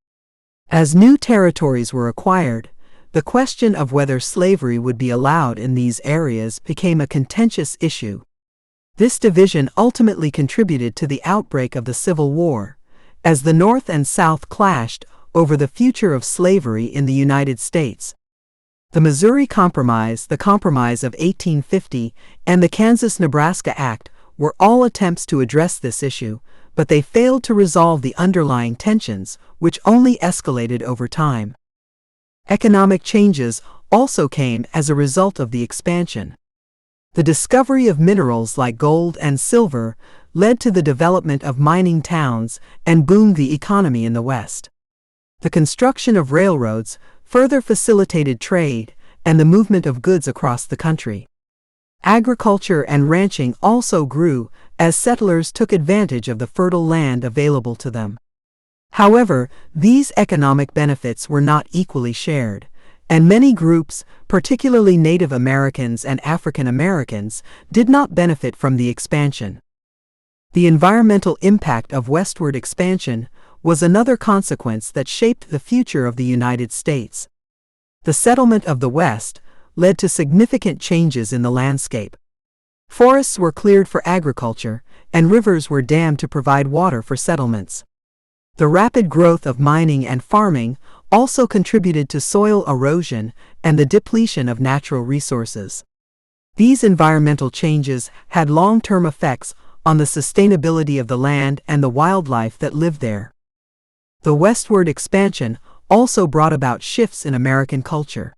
Speaker 2: As new territories were acquired, the question of whether slavery would be allowed in these areas became a contentious issue. This division ultimately contributed to the outbreak of the Civil War, as the North and South clashed over the future of slavery in the United States. The Missouri Compromise, the Compromise of 1850, and the Kansas-Nebraska Act were all attempts to address this issue, but they failed to resolve the underlying tensions, which only escalated over time. Economic changes also came as a result of the expansion. The discovery of minerals like gold and silver led to the development of mining towns and boomed the economy in the West. The construction of railroads further facilitated trade and the movement of goods across the country. Agriculture and ranching also grew as settlers took advantage of the fertile land available to them. However, these economic benefits were not equally shared, and many groups, particularly Native Americans and African Americans, did not benefit from the expansion. The environmental impact of westward expansion was another consequence that shaped the future of the United States. The settlement of the West led to significant changes in the landscape. Forests were cleared for agriculture, and rivers were dammed to provide water for settlements. The rapid growth of mining and farming also contributed to soil erosion and the depletion of natural resources. These environmental changes had long-term effects on the sustainability of the land and the wildlife that lived there. The westward expansion also brought about shifts in American culture.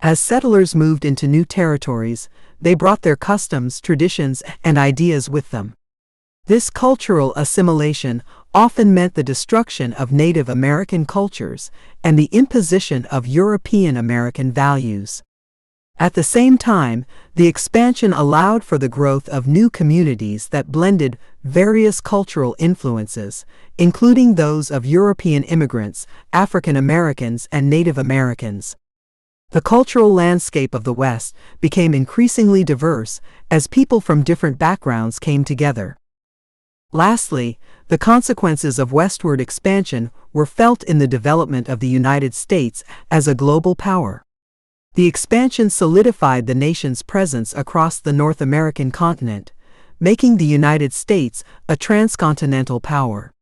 Speaker 2: As settlers moved into new territories, they brought their customs, traditions, and ideas with them. This cultural assimilation often meant the destruction of Native American cultures and the imposition of European American values. At the same time, the expansion allowed for the growth of new communities that blended various cultural influences, including those of European immigrants, African Americans, and Native Americans. The cultural landscape of the West became increasingly diverse as people from different backgrounds came together. Lastly, the consequences of westward expansion were felt in the development of the United States as a global power. The expansion solidified the nation's presence across the North American continent, making the United States a transcontinental power.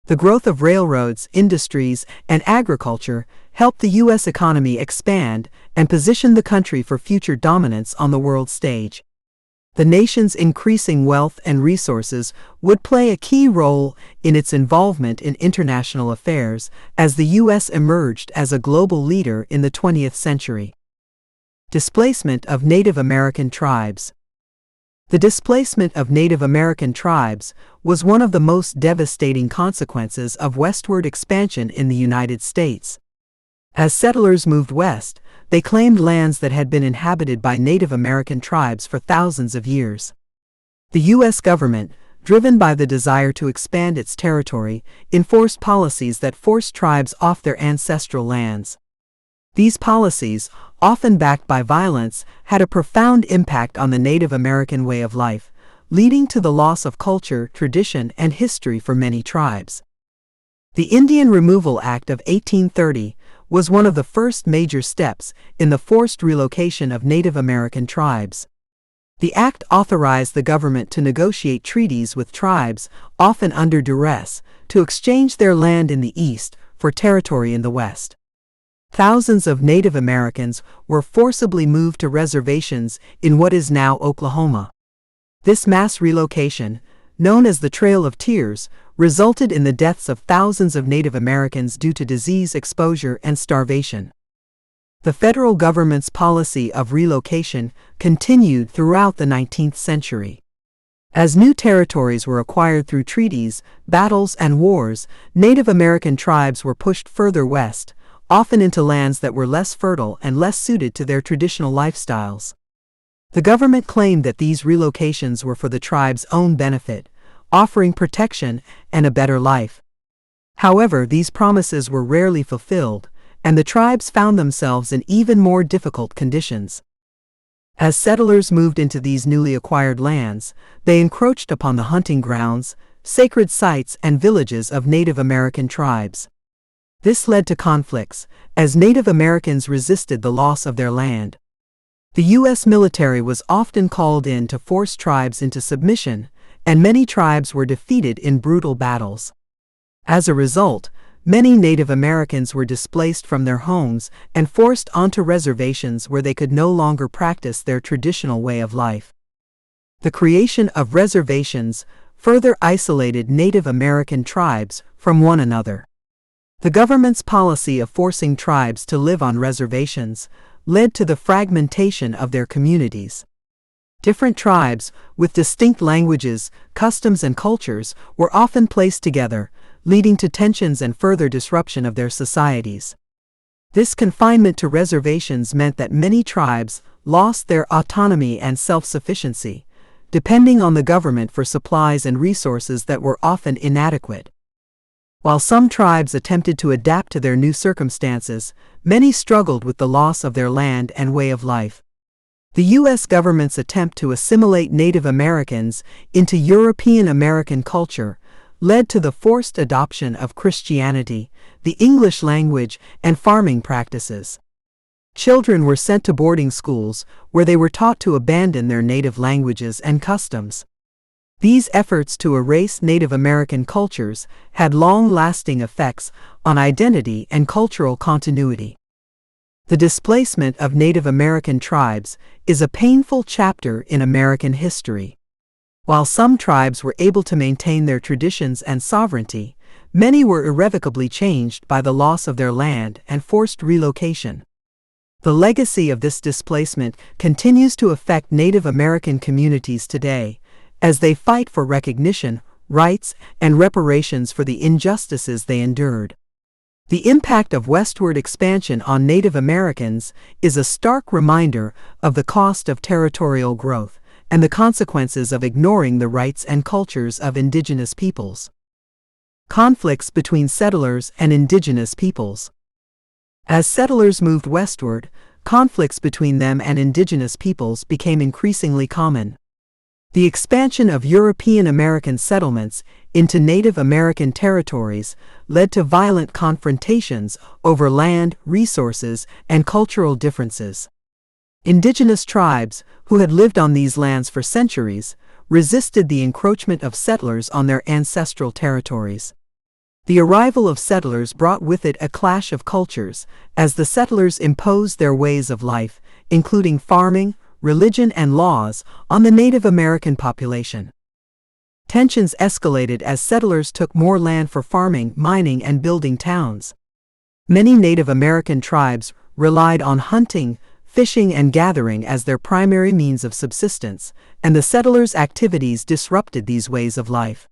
Speaker 2: The growth of railroads, industries, and agriculture helped the U.S. economy expand and position the country for future dominance on the world stage. The nation's increasing wealth and resources would play a key role in its involvement in international affairs as the U.S. emerged as a global leader in the 20th century. Displacement of Native American tribes. The displacement of Native American tribes was one of the most devastating consequences of westward expansion in the United States. As settlers moved west, they claimed lands that had been inhabited by Native American tribes for thousands of years. The U.S. government, driven by the desire to expand its territory, enforced policies that forced tribes off their ancestral lands. These policies, often backed by violence, had a profound impact on the Native American way of life, leading to the loss of culture, tradition, and history for many tribes. The Indian Removal Act of 1830 was one of the first major steps in the forced relocation of Native American tribes. The act authorized the government to negotiate treaties with tribes, often under duress, to exchange their land in the East for territory in the West. Thousands of Native Americans were forcibly moved to reservations in what is now Oklahoma. This mass relocation, known as the Trail of Tears, resulted in the deaths of thousands of Native Americans due to disease exposure and starvation. The federal government's policy of relocation continued throughout the 19th century. As new territories were acquired through treaties, battles, and wars, Native American tribes were pushed further west, often into lands that were less fertile and less suited to their traditional lifestyles. The government claimed that these relocations were for the tribe's own benefit, offering protection and a better life. However, these promises were rarely fulfilled, and the tribes found themselves in even more difficult conditions. As settlers moved into these newly acquired lands, they encroached upon the hunting grounds, sacred sites, and villages of Native American tribes. This led to conflicts, as Native Americans resisted the loss of their land. The U.S. military was often called in to force tribes into submission, and many tribes were defeated in brutal battles. As a result, many Native Americans were displaced from their homes and forced onto reservations where they could no longer practice their traditional way of life. The creation of reservations further isolated Native American tribes from one another. The government's policy of forcing tribes to live on reservations led to the fragmentation of their communities. Different tribes, with distinct languages, customs, and cultures, were often placed together, leading to tensions and further disruption of their societies. This confinement to reservations meant that many tribes lost their autonomy and self-sufficiency, depending on the government for supplies and resources that were often inadequate. While some tribes attempted to adapt to their new circumstances, many struggled with the loss of their land and way of life. The U.S. government's attempt to assimilate Native Americans into European American culture led to the forced adoption of Christianity, the English language, and farming practices. Children were sent to boarding schools where they were taught to abandon their native languages and customs. These efforts to erase Native American cultures had long-lasting effects on identity and cultural continuity. The displacement of Native American tribes is a painful chapter in American history. While some tribes were able to maintain their traditions and sovereignty, many were irrevocably changed by the loss of their land and forced relocation. The legacy of this displacement continues to affect Native American communities today, as they fight for recognition, rights, and reparations for the injustices they endured. The impact of westward expansion on Native Americans is a stark reminder of the cost of territorial growth and the consequences of ignoring the rights and cultures of indigenous peoples. Conflicts between settlers and indigenous peoples. As settlers moved westward, conflicts between them and indigenous peoples became increasingly common. The expansion of European American settlements into Native American territories led to violent confrontations over land, resources, and cultural differences. Indigenous tribes, who had lived on these lands for centuries, resisted the encroachment of settlers on their ancestral territories. The arrival of settlers brought with it a clash of cultures, as the settlers imposed their ways of life, including farming, religion, and laws, on the Native American population. Tensions escalated as settlers took more land for farming, mining, and building towns. Many Native American tribes relied on hunting, fishing, and gathering as their primary means of subsistence, and the settlers' activities disrupted these ways of life.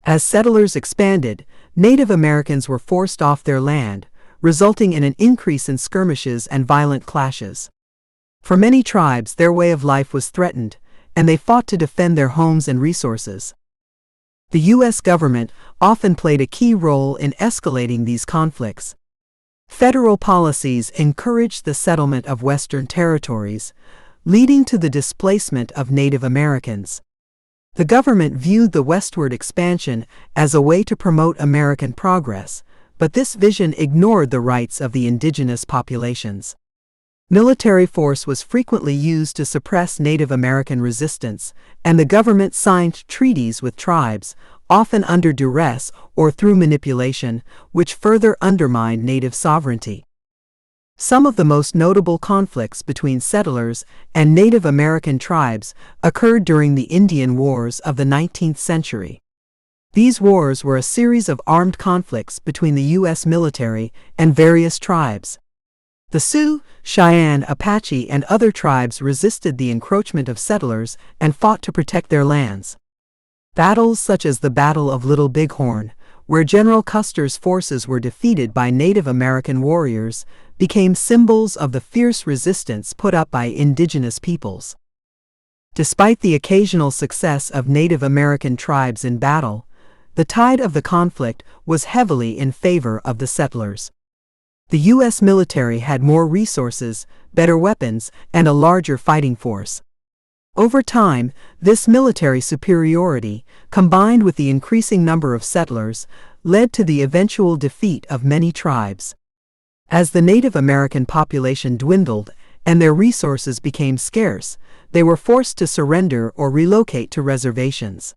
Speaker 2: As settlers expanded, Native Americans were forced off their land, resulting in an increase in skirmishes and violent clashes. For many tribes, their way of life was threatened, and they fought to defend their homes and resources. The U.S. government often played a key role in escalating these conflicts. Federal policies encouraged the settlement of Western territories, leading to the displacement of Native Americans. The government viewed the westward expansion as a way to promote American progress, but this vision ignored the rights of the indigenous populations. Military force was frequently used to suppress Native American resistance, and the government signed treaties with tribes, often under duress or through manipulation, which further undermined Native sovereignty. Some of the most notable conflicts between settlers and Native American tribes occurred during the Indian Wars of the 19th century. These wars were a series of armed conflicts between the U.S. military and various tribes. The Sioux, Cheyenne, Apache, and other tribes resisted the encroachment of settlers and fought to protect their lands. Battles such as the Battle of Little Bighorn, where General Custer's forces were defeated by Native American warriors, became symbols of the fierce resistance put up by indigenous peoples. Despite the occasional success of Native American tribes in battle, the tide of the conflict was heavily in favor of the settlers. The U.S. military had more resources, better weapons, and a larger fighting force. Over time, this military superiority, combined with the increasing number of settlers, led to the eventual defeat of many tribes. As the Native American population dwindled and their resources became scarce, they were forced to surrender or relocate to reservations.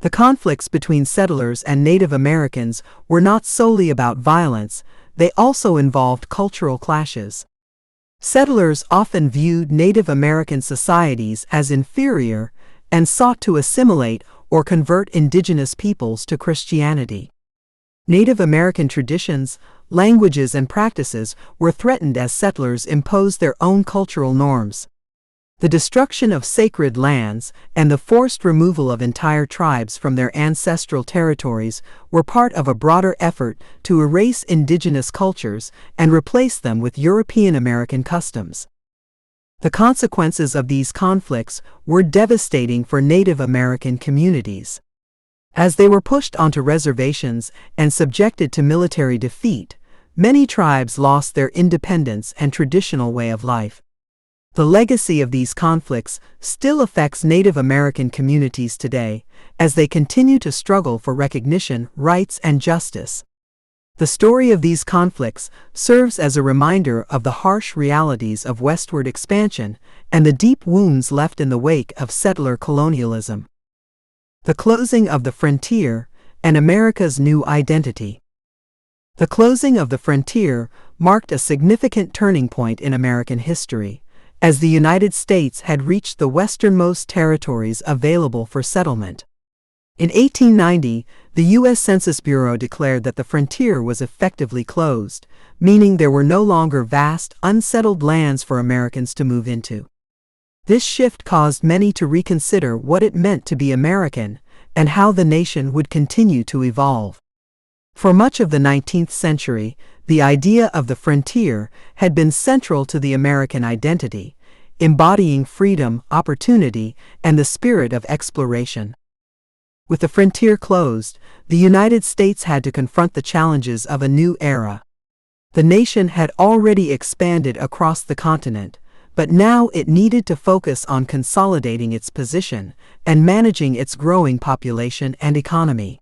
Speaker 2: The conflicts between settlers and Native Americans were not solely about violence, they also involved cultural clashes. Settlers often viewed Native American societies as inferior and sought to assimilate or convert indigenous peoples to Christianity. Native American traditions, languages, and practices were threatened as settlers imposed their own cultural norms. The destruction of sacred lands and the forced removal of entire tribes from their ancestral territories were part of a broader effort to erase indigenous cultures and replace them with European American customs. The consequences of these conflicts were devastating for Native American communities. As they were pushed onto reservations and subjected to military defeat, many tribes lost their independence and traditional way of life. The legacy of these conflicts still affects Native American communities today, as they continue to struggle for recognition, rights, and justice. The story of these conflicts serves as a reminder of the harsh realities of westward expansion and the deep wounds left in the wake of settler colonialism. The closing of the frontier and America's new identity. The closing of the frontier marked a significant turning point in American history, as the United States had reached the westernmost territories available for settlement. In 1890, the U.S. Census Bureau declared that the frontier was effectively closed, meaning there were no longer vast, unsettled lands for Americans to move into. This shift caused many to reconsider what it meant to be American and how the nation would continue to evolve. For much of the 19th century, the idea of the frontier had been central to the American identity, embodying freedom, opportunity, and the spirit of exploration. With the frontier closed, the United States had to confront the challenges of a new era. The nation had already expanded across the continent, but now it needed to focus on consolidating its position and managing its growing population and economy.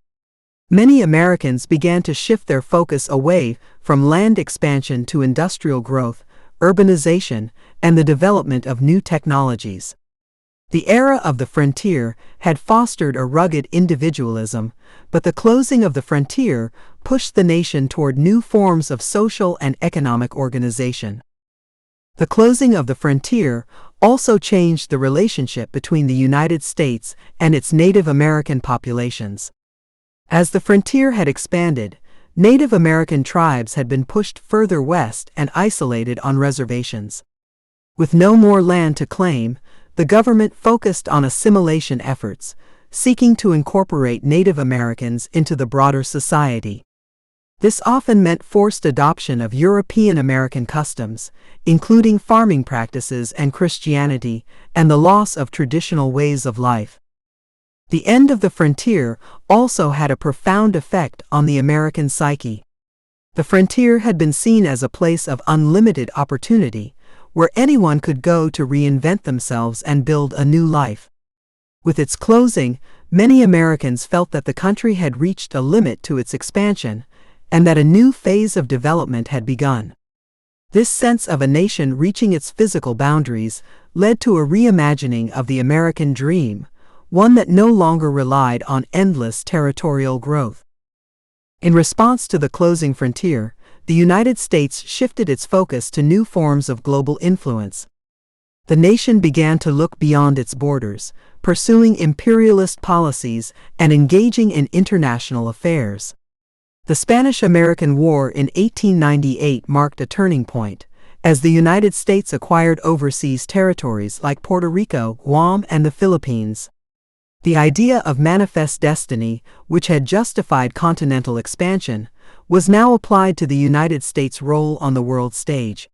Speaker 2: Many Americans began to shift their focus away from land expansion to industrial growth, urbanization, and the development of new technologies. The era of the frontier had fostered a rugged individualism, but the closing of the frontier pushed the nation toward new forms of social and economic organization. The closing of the frontier also changed the relationship between the United States and its Native American populations. As the frontier had expanded, Native American tribes had been pushed further west and isolated on reservations. With no more land to claim, the government focused on assimilation efforts, seeking to incorporate Native Americans into the broader society. This often meant forced adoption of European American customs, including farming practices and Christianity, and the loss of traditional ways of life. The end of the frontier also had a profound effect on the American psyche. The frontier had been seen as a place of unlimited opportunity, where anyone could go to reinvent themselves and build a new life. With its closing, many Americans felt that the country had reached a limit to its expansion, and that a new phase of development had begun. This sense of a nation reaching its physical boundaries led to a reimagining of the American dream, one that no longer relied on endless territorial growth. In response to the closing frontier, the United States shifted its focus to new forms of global influence. The nation began to look beyond its borders, pursuing imperialist policies and engaging in international affairs. The Spanish-American War in 1898 marked a turning point, as the United States acquired overseas territories like Puerto Rico, Guam, and the Philippines. The idea of manifest destiny, which had justified continental expansion, was now applied to the United States' role on the world stage.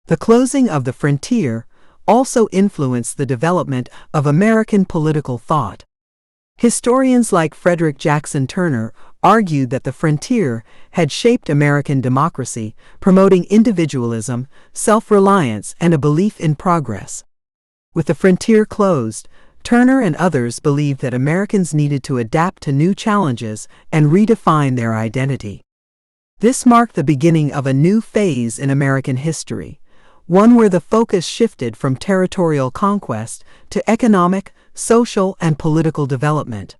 Speaker 2: The closing of the frontier also influenced the development of American political thought. Historians like Frederick Jackson Turner argued that the frontier had shaped American democracy, promoting individualism, self-reliance, and a belief in progress. With the frontier closed, Turner and others believed that Americans needed to adapt to new challenges and redefine their identity. This marked the beginning of a new phase in American history, one where the focus shifted from territorial conquest to economic, social, and political development.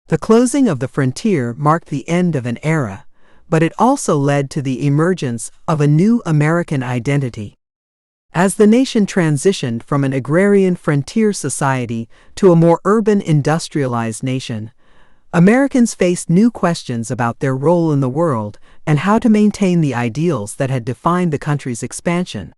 Speaker 2: The closing of the frontier marked the end of an era, but it also led to the emergence of a new American identity. As the nation transitioned from an agrarian frontier society to a more urban industrialized nation, Americans faced new questions about their role in the world and how to maintain the ideals that had defined the country's expansion.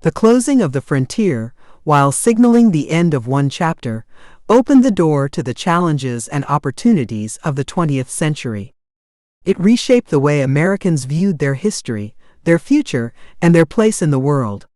Speaker 2: The closing of the frontier, while signaling the end of one chapter, opened the door to the challenges and opportunities of the 20th century. It reshaped the way Americans viewed their history, their future, and their place in the world.